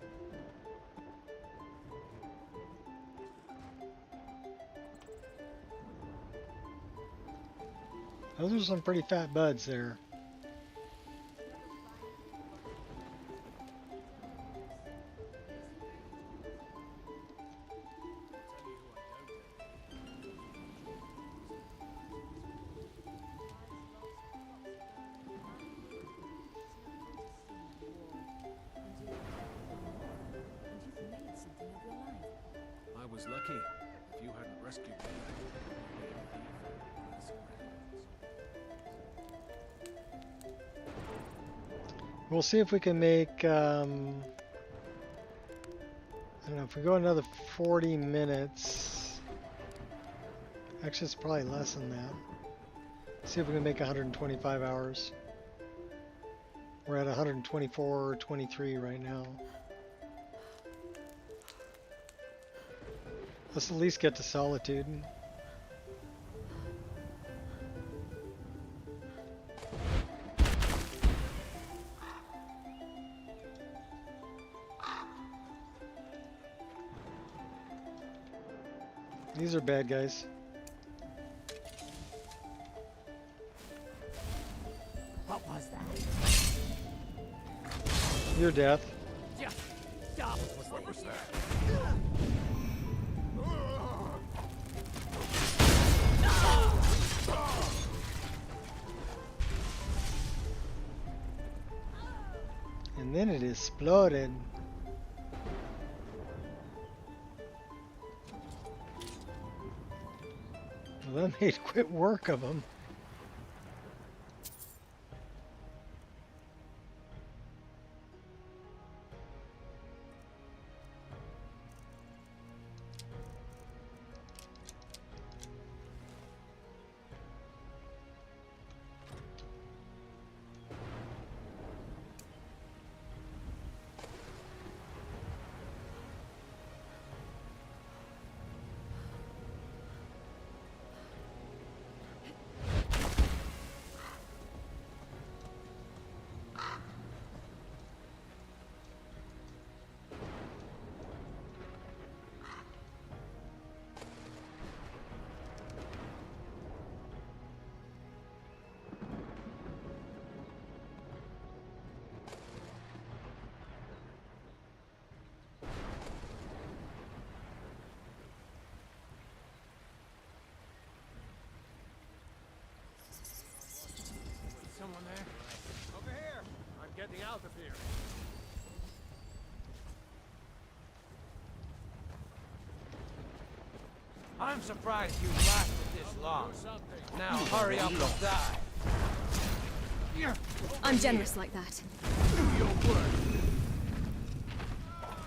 Those are some pretty fat buds there. I was lucky. If you hadn't rescued me, We'll see if we can make, I don't know, if we go another 40 minutes. Actually, it's probably less than that. See if we can make 125 hours. We're at 124 or 23 right now. Let's at least get to Solitude. These are bad guys. What was that? Your death. Just stop. What was that? And then it exploded. Well, that made quick work of them. Someone there? Over here! I'm getting out of here. I'm surprised you lasted this long. Now hurry up and die. I'm generous like that. Do your work.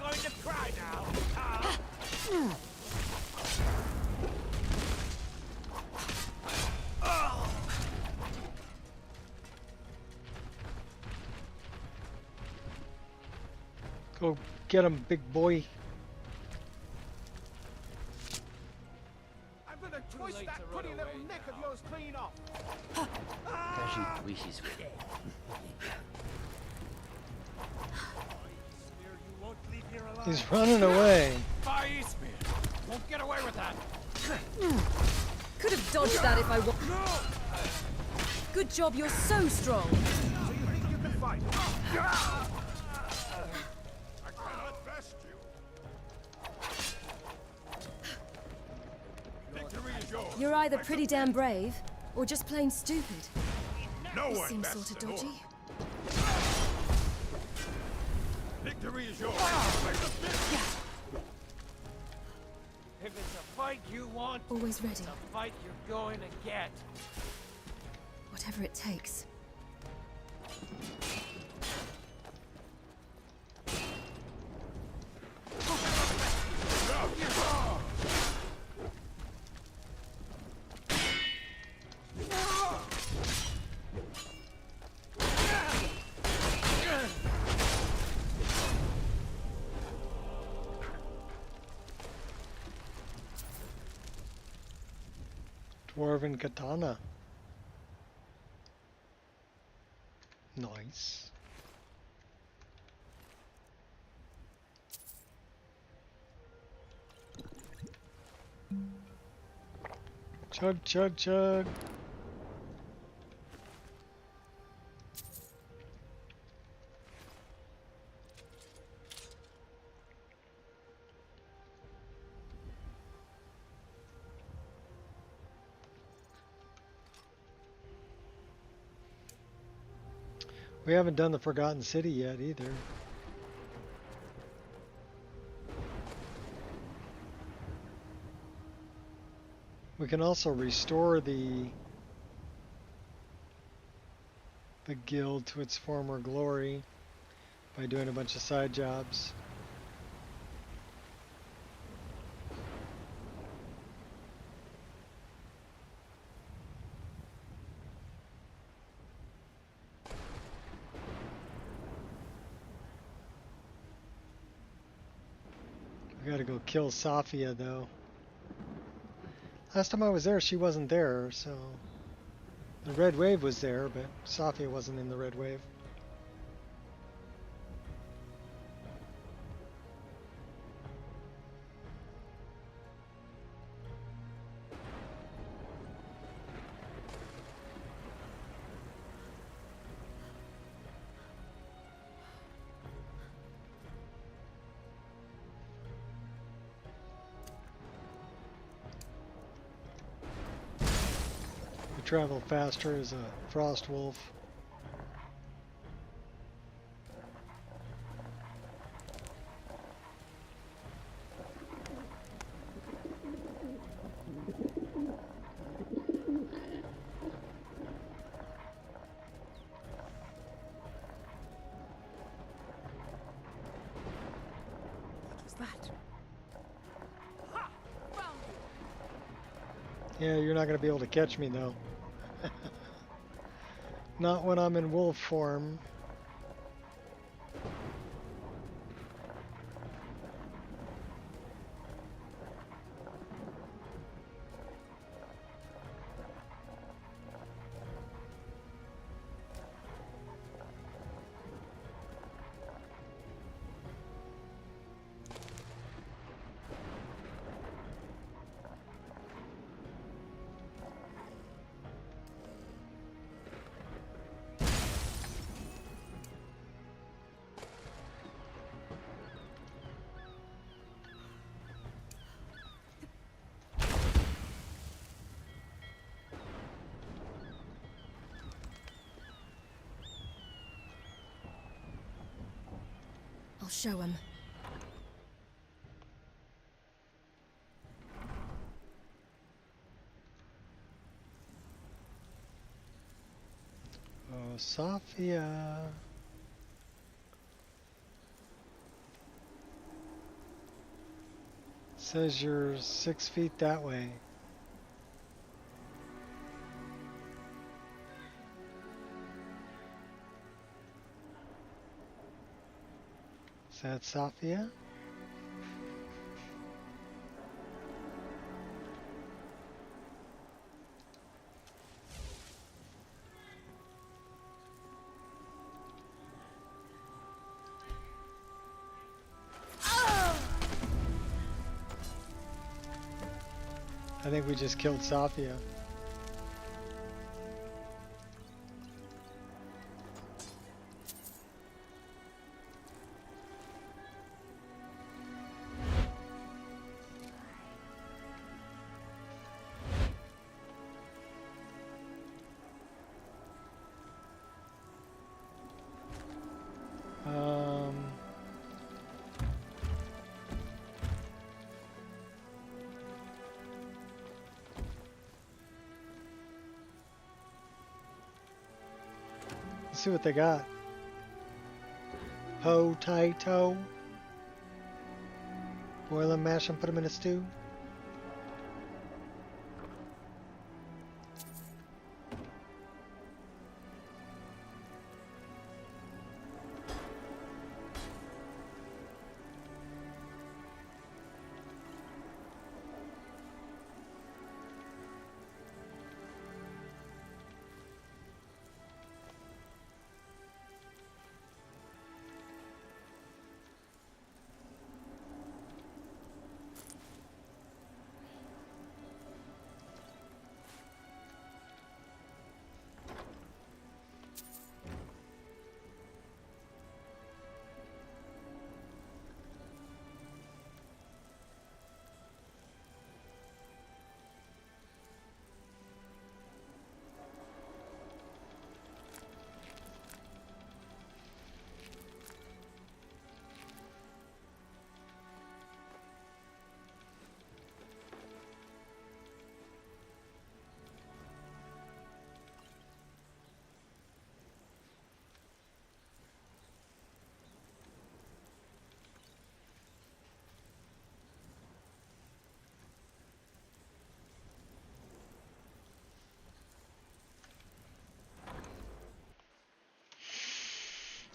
Going to cry now. Go get him, big boy. I'm gonna twist that pretty little neck of yours clean off. He's running away. By Eastmere. Won't get away with that. Could have dodged that if I wa- Good job, you're so strong. So you think you can fight? I cannot best you. Victory is yours. You're either pretty damn brave, or just plain stupid. No This one seems bests sort of an orc. dodgy. Victory is yours. If it's a fight you want, Always ready. it's a fight you're going to get. Whatever it takes. Dwarven katana. Nice. Chug, chug, chug. We haven't done the Forgotten City yet either. We can also restore the guild to its former glory by doing a bunch of side jobs. We gotta go kill Safia though. Last time I was there, she wasn't there, so the red wave was there, but Safia wasn't in the red wave. Travel faster as a frost wolf. What was that? Yeah, you're not going to be able to catch me though. Not when I'm in wolf form. I'll show him. Oh, Safia. Says you're 6 feet that way. Is that Safia? I think we just killed Safia. Let's see what they got. Po, tai, to. Boil them, mash them, put them in a stew.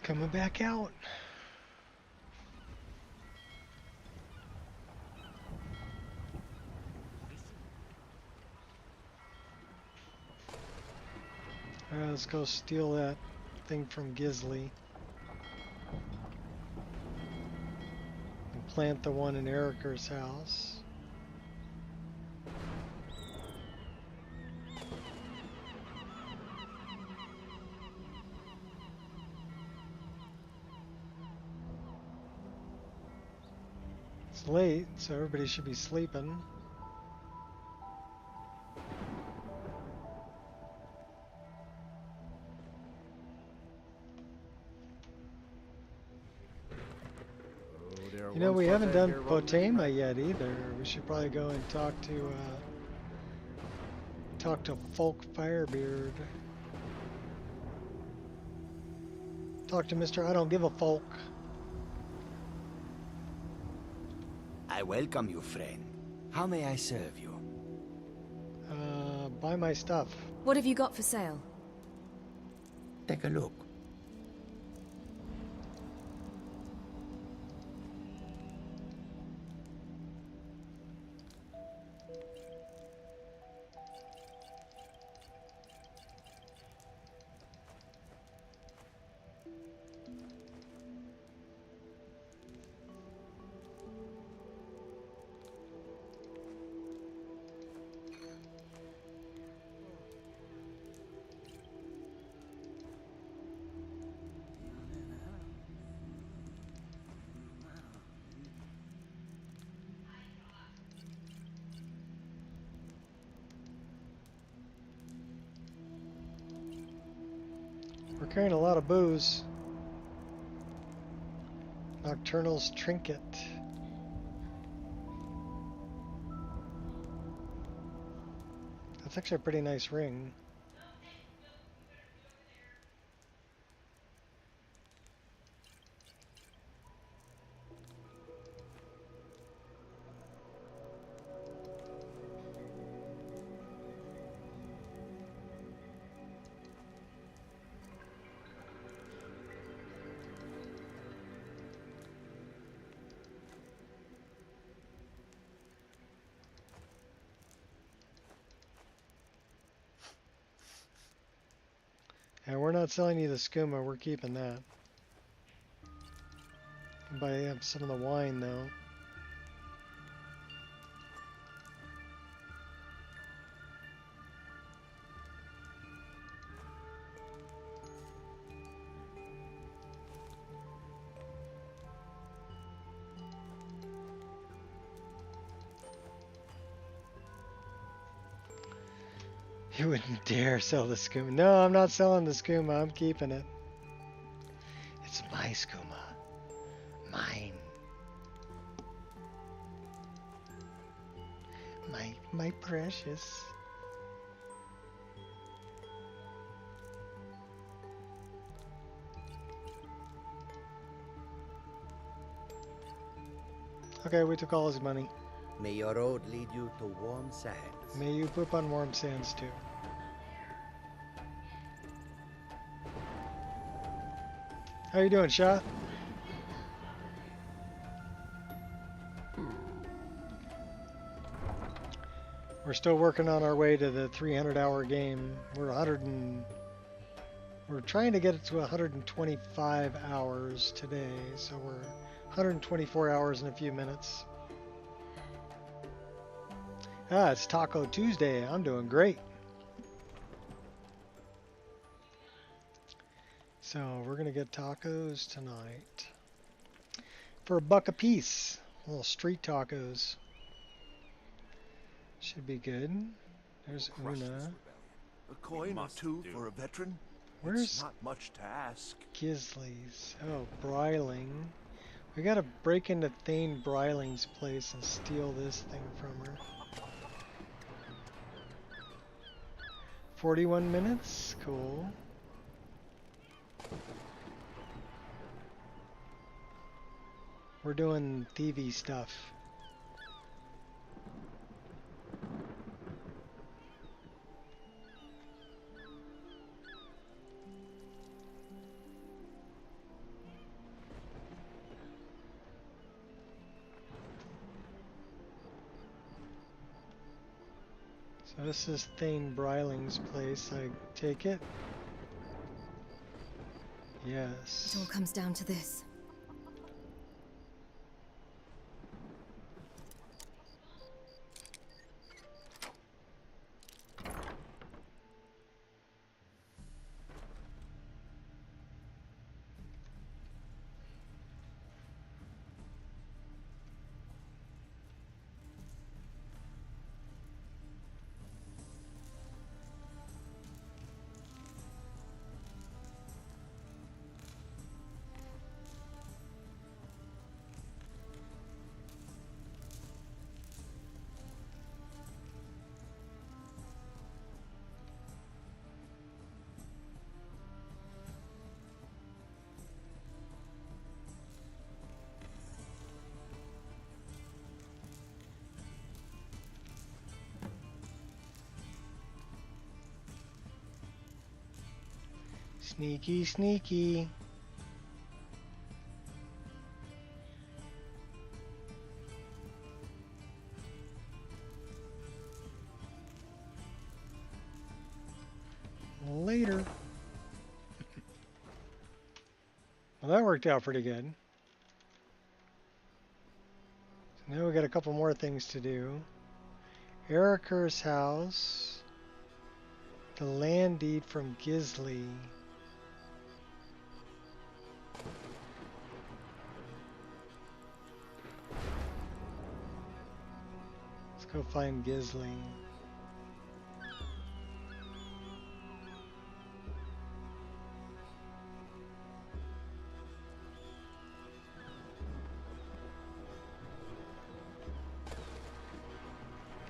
Coming back out. Alright, let's go steal that thing from Gizly. And plant the one in Eriker's house. It's late, so everybody should be sleeping. You know, we haven't done Potema yet either. We should probably go and talk to Folk Firebeard. Talk to Mr. I don't give a folk. I welcome you, friend. How may I serve you? Buy my stuff. What have you got for sale? Take a look. We're carrying a lot of booze. Nocturnal's Trinket. That's actually a pretty nice ring. And we're not selling you the skooma, we're keeping that. Can buy some of the wine though. You wouldn't dare sell the skooma. No, I'm not selling the skooma. I'm keeping it. It's my skooma. Mine. My precious. Okay, we took all his money. May your road lead you to warm sands. May you poop on warm sands too. How you doing, Shah? We're still working on our way to the 300-hour game. We're trying to get it to 125 hours today, so we're 124 hours in a few minutes. Ah, it's Taco Tuesday. I'm doing great. So we're gonna get tacos tonight for $1 a piece. Little street tacos. Should be good. There's Una. A coin or two for a veteran? Where's It's not much to ask. Gisley's? Oh, Bryling. We gotta break into Thane Bryling's place and steal this thing from her. 41 minutes? Cool. We're doing TV stuff. So this is Thane Bryling's place, I take it. Yes. It all comes down to this. Sneaky, sneaky. Later. Well, that worked out pretty good. So now we got a couple more things to do. Eriker's house. The land deed from Gisley. Let's go find Gisley.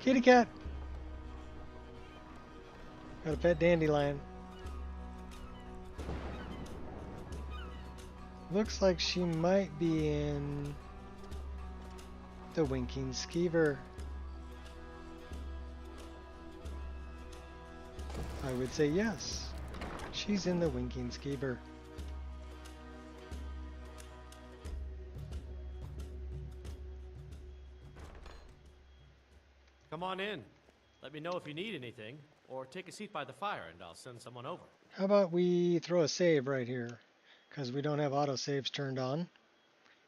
Kitty cat! Got a pet dandelion. Looks like she might be in the Winking Skeever. I would say yes. She's in the Winking Skeever. Come on in. Let me know if you need anything, or take a seat by the fire and I'll send someone over. How about we throw a save right here? Because we don't have autosaves turned on,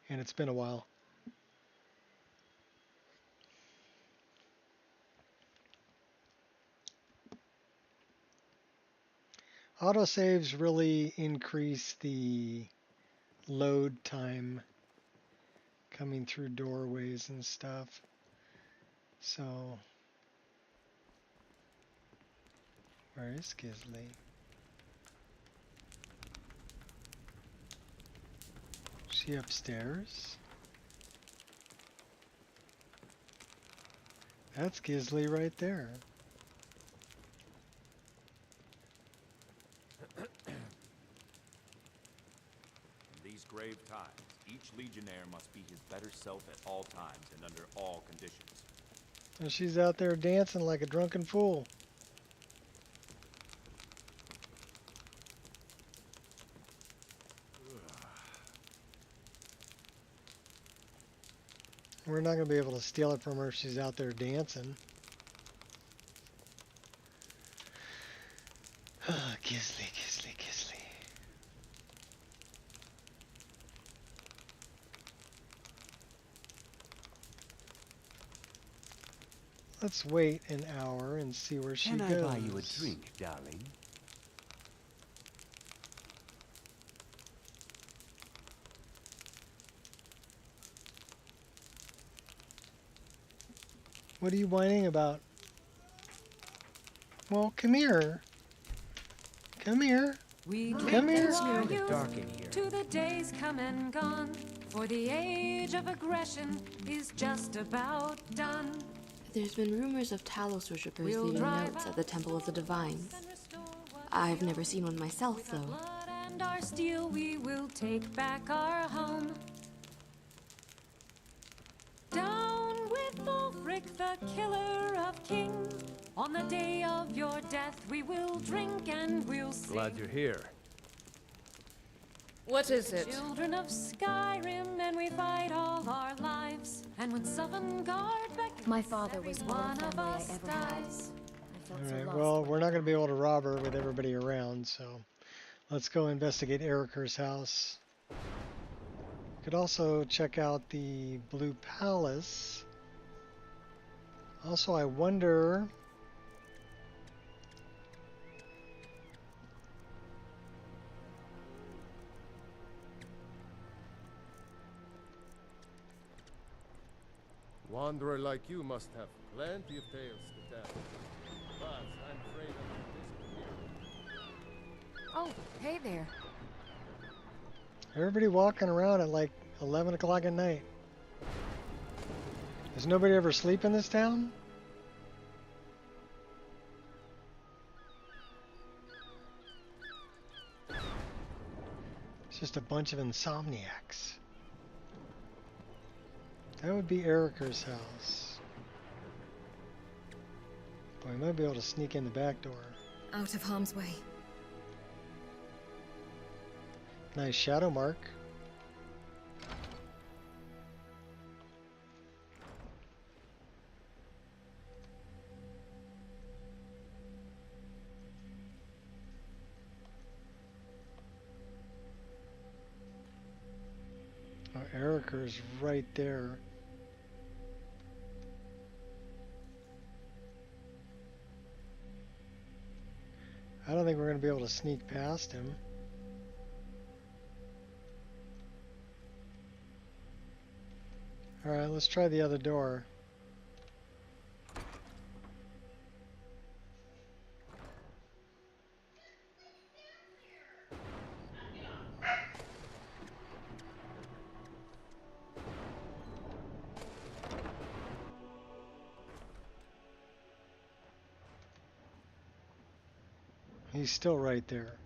and it's been a while. Autosaves really increase the load time coming through doorways and stuff. So, where is Gisley? Is she upstairs? That's Gisley right there. In these grave times, each legionnaire must be his better self at all times and under all conditions. And she's out there dancing like a drunken fool. We're not going to be able to steal it from her if she's out there dancing. Gisley, Gisley, Gisley. Let's wait an hour and see where she goes. Can I buy you a drink, darling? What are you whining about? Well, come here. Come here. Come here. To the days come and gone, for the age of aggression is just about done. There's been rumors of Talos worshippers leaving notes at the Temple of the Divines. I've never seen one myself, though. And our steel we will take back our home. Down with Ulfric, the killer of kings. On the day of your death we will drink and we'll sing. Glad you're here. What is it? Children of Skyrim, and we fight all our lives. And when Sovngarde beckons, My father was all the family I ever had. I felt so Alright, lost. well, we're not going to be able to rob her with everybody around, so Let's go investigate Eriker's house. Could also check out the Blue Palace. Also, I wonder... Wanderer like you must have plenty of tales to tell. But I'm afraid I'm Oh, hey there. Everybody walking around at like 11 o'clock at night. Does nobody ever sleep in this town? It's just a bunch of insomniacs. That would be Eriker's house. Boy, I might be able to sneak in the back door. Out of harm's way. Nice shadow mark. Oh, Eriker's right there. I don't think we're going to be able to sneak past him. Alright, let's try the other door. He's still right there.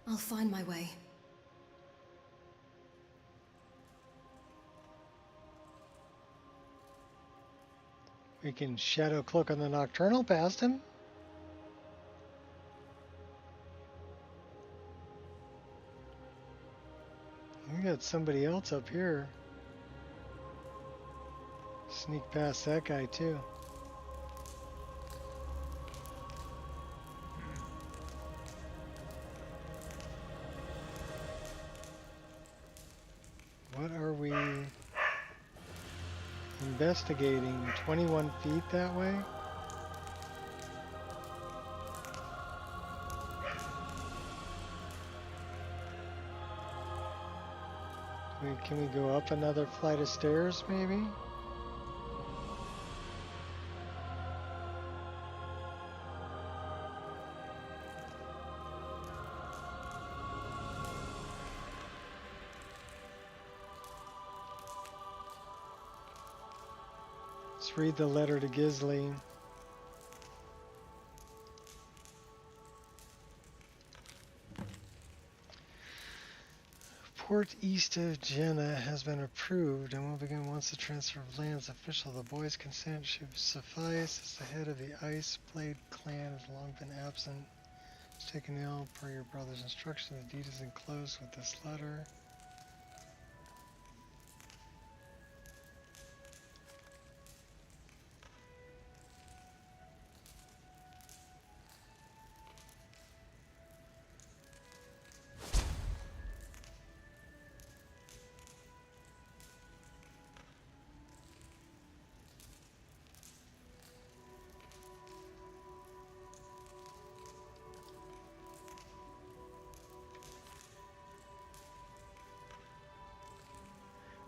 I'll find my way. We can shadow cloak on the Nocturnal past him. We got somebody else up here. Sneak past that guy too. What are we investigating? 21 feet that way? Can we go up another flight of stairs maybe? Let's read the letter to Gisli. Port east of Jenna has been approved and will begin once the transfer of land is official. The boy's consent should suffice as the head of the Ice Blade clan has long been absent. It's taken ill per your brother's instruction. The deed is enclosed with this letter.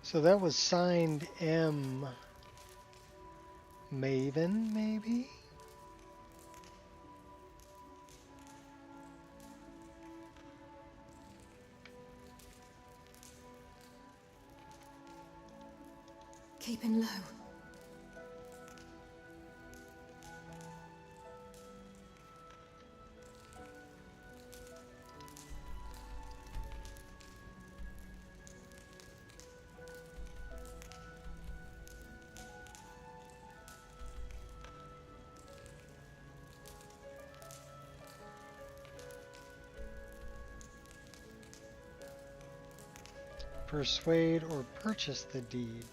So that was signed M. Maven, maybe? Keep him low. Persuade or purchase the deed.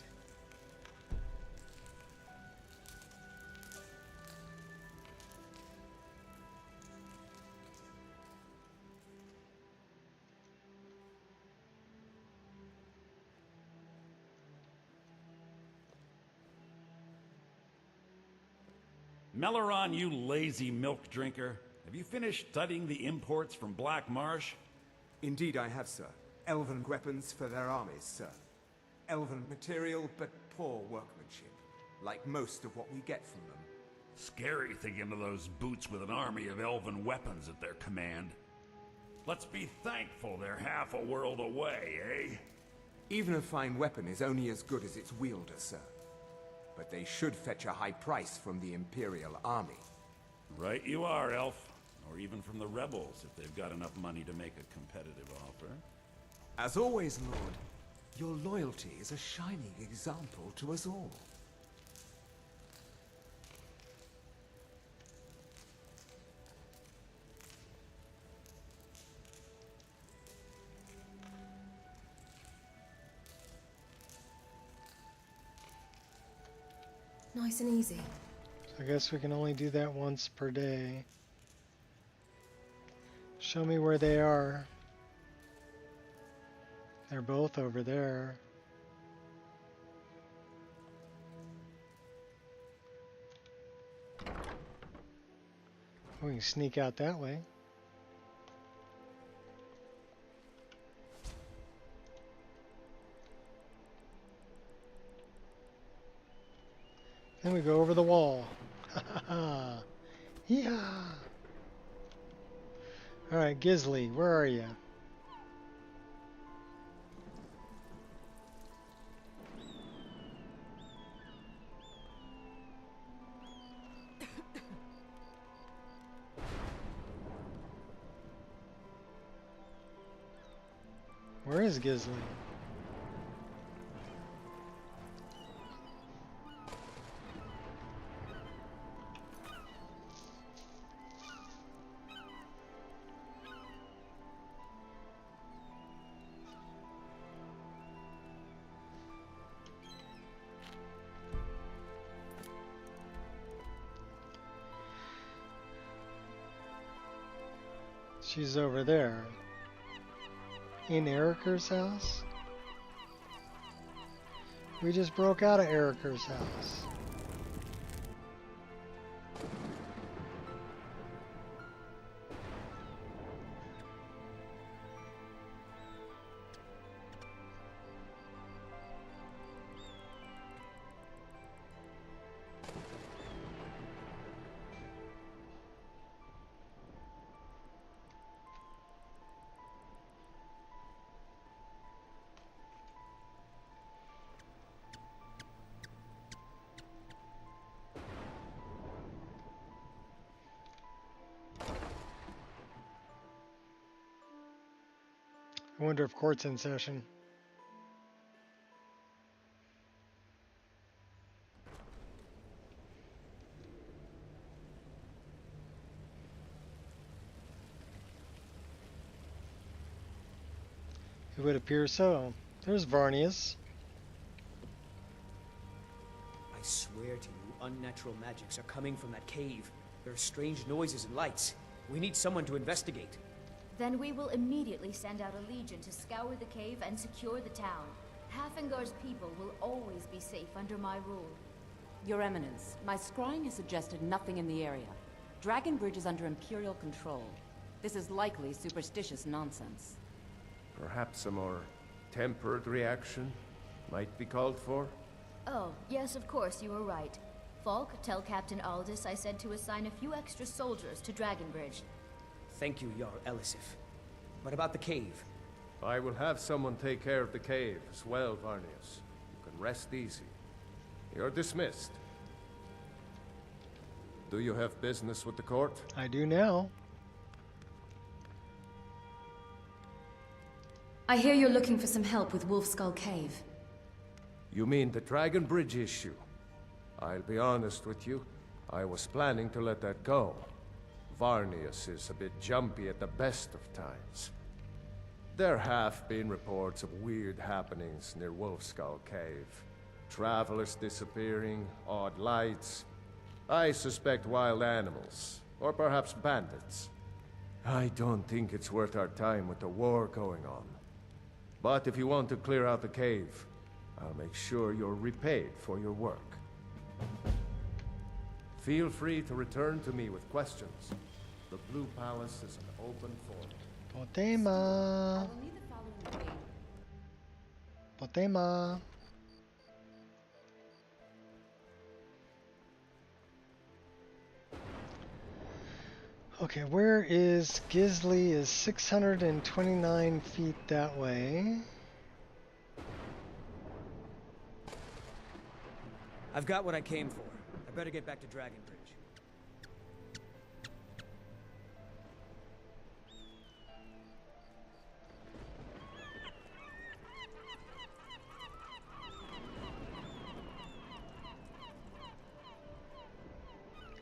Meleron, you lazy milk drinker. Have you finished studying the imports from Black Marsh? Indeed I have, sir. Elven weapons for their armies, sir. Elven material, but poor workmanship. Like most of what we get from them. Scary thinking of those boots with an army of elven weapons at their command. Let's be thankful they're half a world away, eh? Even a fine weapon is only as good as its wielder, sir. But they should fetch a high price from the Imperial army. Right you are, Elf. Or even from the rebels, if they've got enough money to make a competitive offer. As always, Lord, your loyalty is a shining example to us all. Nice and easy. I guess we can only do that once per day. Show me where they are. They're both over there. We can sneak out that way. Then we go over the wall. Ha ha ha. Yeah. Alright, Gisley, where are you? Where is Gisley? She's over there. In Eriker's house? We just broke out of Eriker's house. I wonder if court's in session. It would appear so. There's Varnius. I swear to you, unnatural magics are coming from that cave. There are strange noises and lights. We need someone to investigate. Then we will immediately send out a legion to scour the cave and secure the town. Hafingar's people will always be safe under my rule. Your Eminence, my scrying has suggested nothing in the area. Dragonbridge is under Imperial control. This is likely superstitious nonsense. Perhaps a more tempered reaction might be called for? Oh, yes, of course, you were right. Falk, tell Captain Aldous I said to assign a few extra soldiers to Dragonbridge. Thank you, Jarl Elisif. What about the cave? I will have someone take care of the cave as well, Varnius. You can rest easy. You're dismissed. Do you have business with the court? I do now. I hear you're looking for some help with Wolfskull Cave. You mean the Dragon Bridge issue? I'll be honest with you. I was planning to let that go. Varnius is a bit jumpy at the best of times. There have been reports of weird happenings near Wolfskull Cave. Travelers disappearing, odd lights. I suspect wild animals, or perhaps bandits. I don't think it's worth our time with the war going on. But if you want to clear out the cave, I'll make sure you're repaid for your work. Feel free to return to me with questions. The Blue Palace is an open forum. Potema. Potema. Okay, where is Gizly? Is 629 feet that way. I've got what I came for. I better get back to Dragonbridge.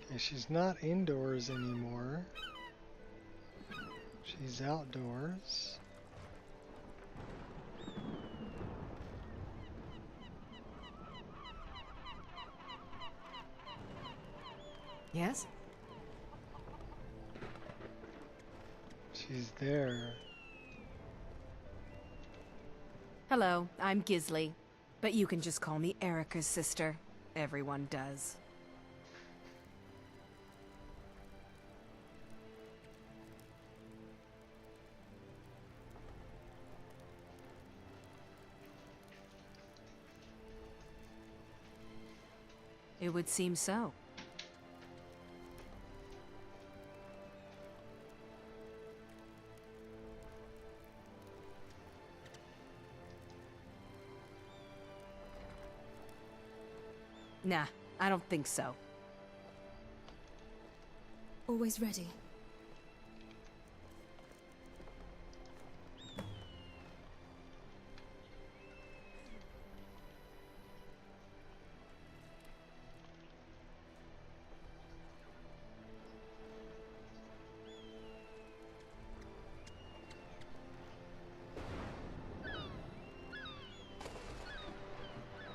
Okay, she's not indoors anymore. She's outdoors. Yes? She's there. Hello, I'm Gizly. But you can just call me Erica's sister. Everyone does. It would seem so. Nah, I don't think so. Always ready.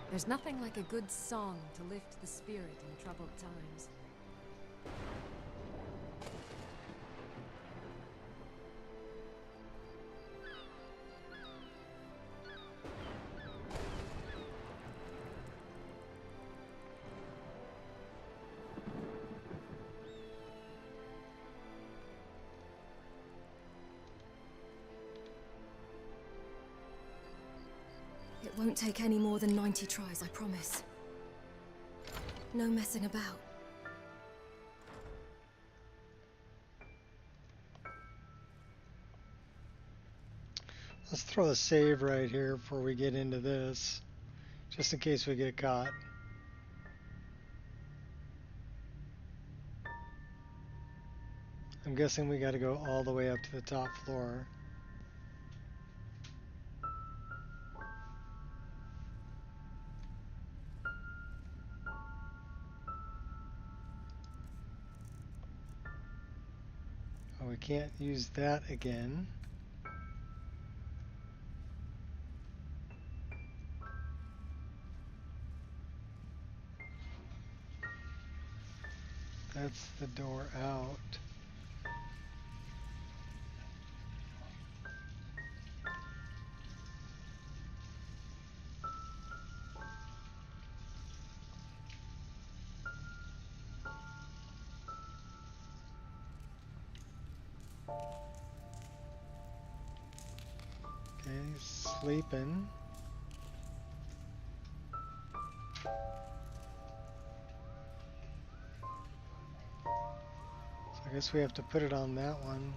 There's nothing like a good song to lift the spirit in troubled times. It won't take any more than 90 tries, I promise. No messing about. Let's throw a save right here before we get into this, just in case we get caught. I'm guessing we got to go all the way up to the top floor. Oh, we can't use that again. That's the door out. Okay, sleeping. So I guess we have to put it on that one.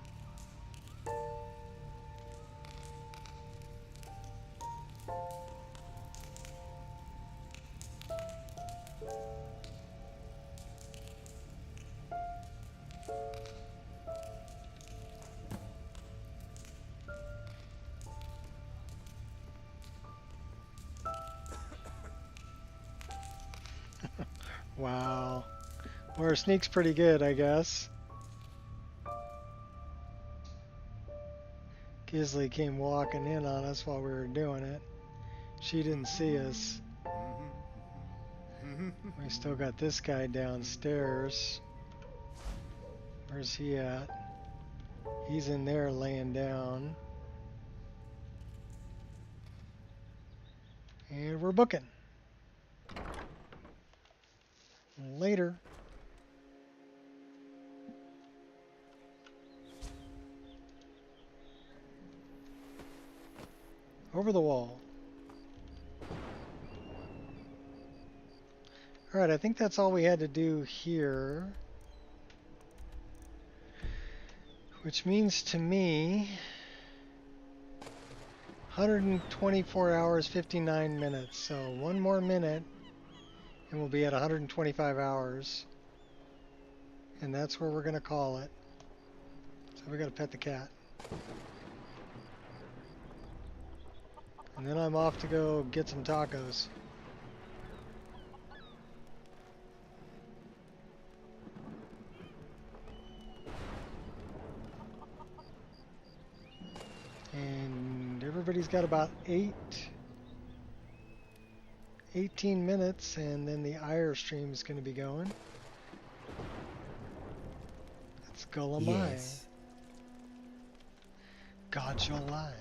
Wow. Well, our sneak's pretty good, I guess. Gisley came walking in on us while we were doing it. She didn't see us. We still got this guy downstairs. Where's he at? He's in there laying down. And we're booking. Later. Over the wall. Alright, I think that's all we had to do here. Which means to me 124 hours, 59 minutes. So one more minute and we'll be at 125 hours. And that's where we're going to call it. So we got to pet the cat. And then I'm off to go get some tacos. And everybody's got about 18 minutes, and then the Ire stream is going to be going. It's Gulamai. Yes. Gajolai.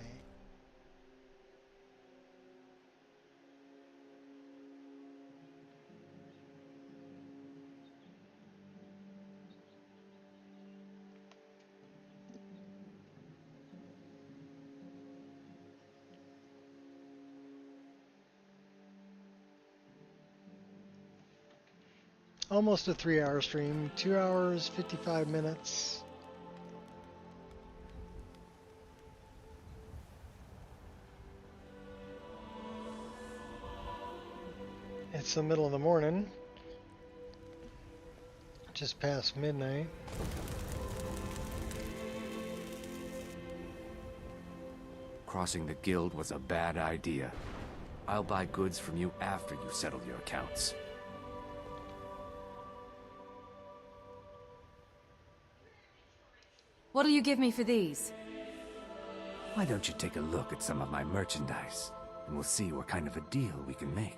Almost a 3-hour stream, 2 hours, 55 minutes. It's the middle of the morning, just past midnight. Crossing the guild was a bad idea. I'll buy goods from you after you settle your accounts. What'll you give me for these? Why don't you take a look at some of my merchandise, and we'll see what kind of a deal we can make.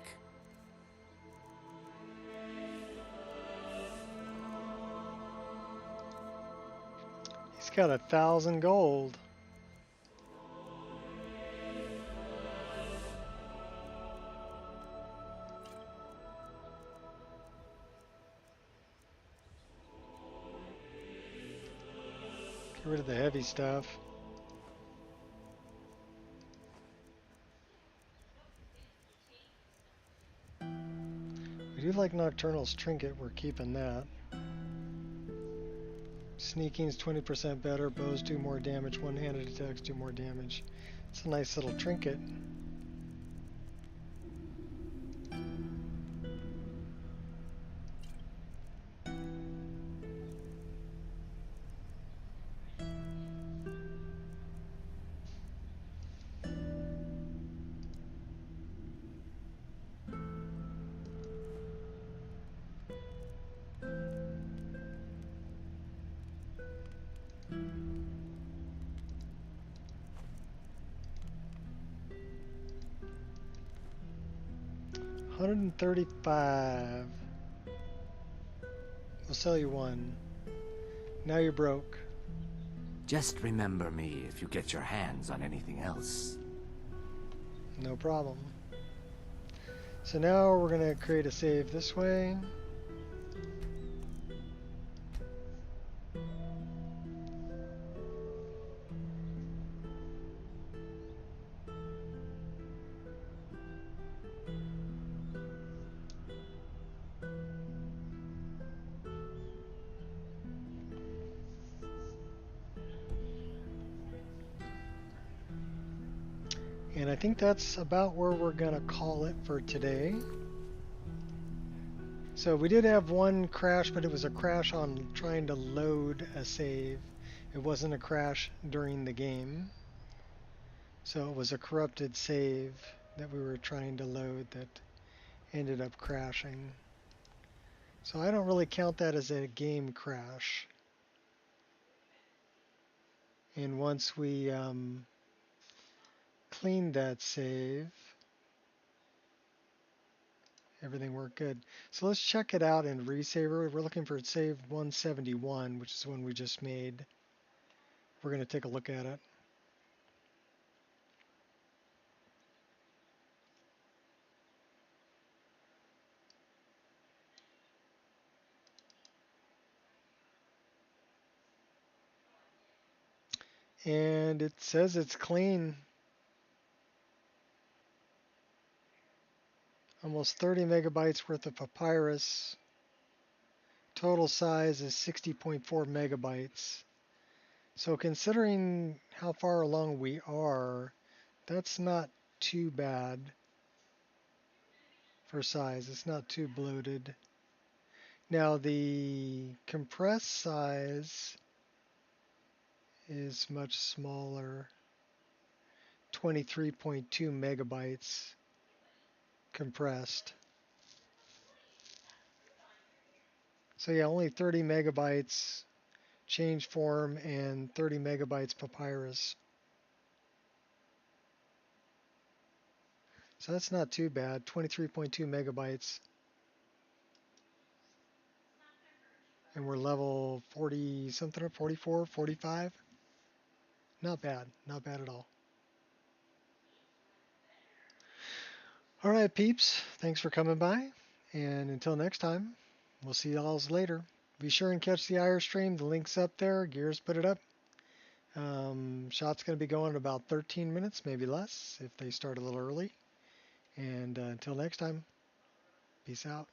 He's got 1,000 gold. Get rid of the heavy stuff. We do like Nocturnal's trinket, we're keeping that. Sneaking's 20% better, bows do more damage, one-handed attacks do more damage. It's a nice little trinket. $135. I'll sell you one. Now you're broke. Just remember me if you get your hands on anything else. No problem. So now we're going to create a save this way. And I think that's about where we're going to call it for today. So we did have one crash, but it was a crash on trying to load a save. It wasn't a crash during the game. So it was a corrupted save that we were trying to load that ended up crashing. So I don't really count that as a game crash. And once we cleaned that save, everything worked good. So let's check it out in Resaver. We're looking for save 171, which is the one we just made. We're going to take a look at it. And it says it's clean. Almost 30 megabytes worth of papyrus. Total size is 60.4 megabytes. So considering how far along we are, that's not too bad for size. It's not too bloated. Now the compressed size is much smaller. 23.2 megabytes compressed. So yeah, only 30 megabytes change form and 30 megabytes papyrus. So that's not too bad. 23.2 megabytes. And we're level 40 something, 44, 45. Not bad. Not bad at all. All right, peeps. Thanks for coming by. And until next time, we'll see y'all later. Be sure and catch the IR stream. The link's up there. Gears put it up. Shot's going to be going in about 13 minutes, maybe less, if they start a little early. And until next time, peace out.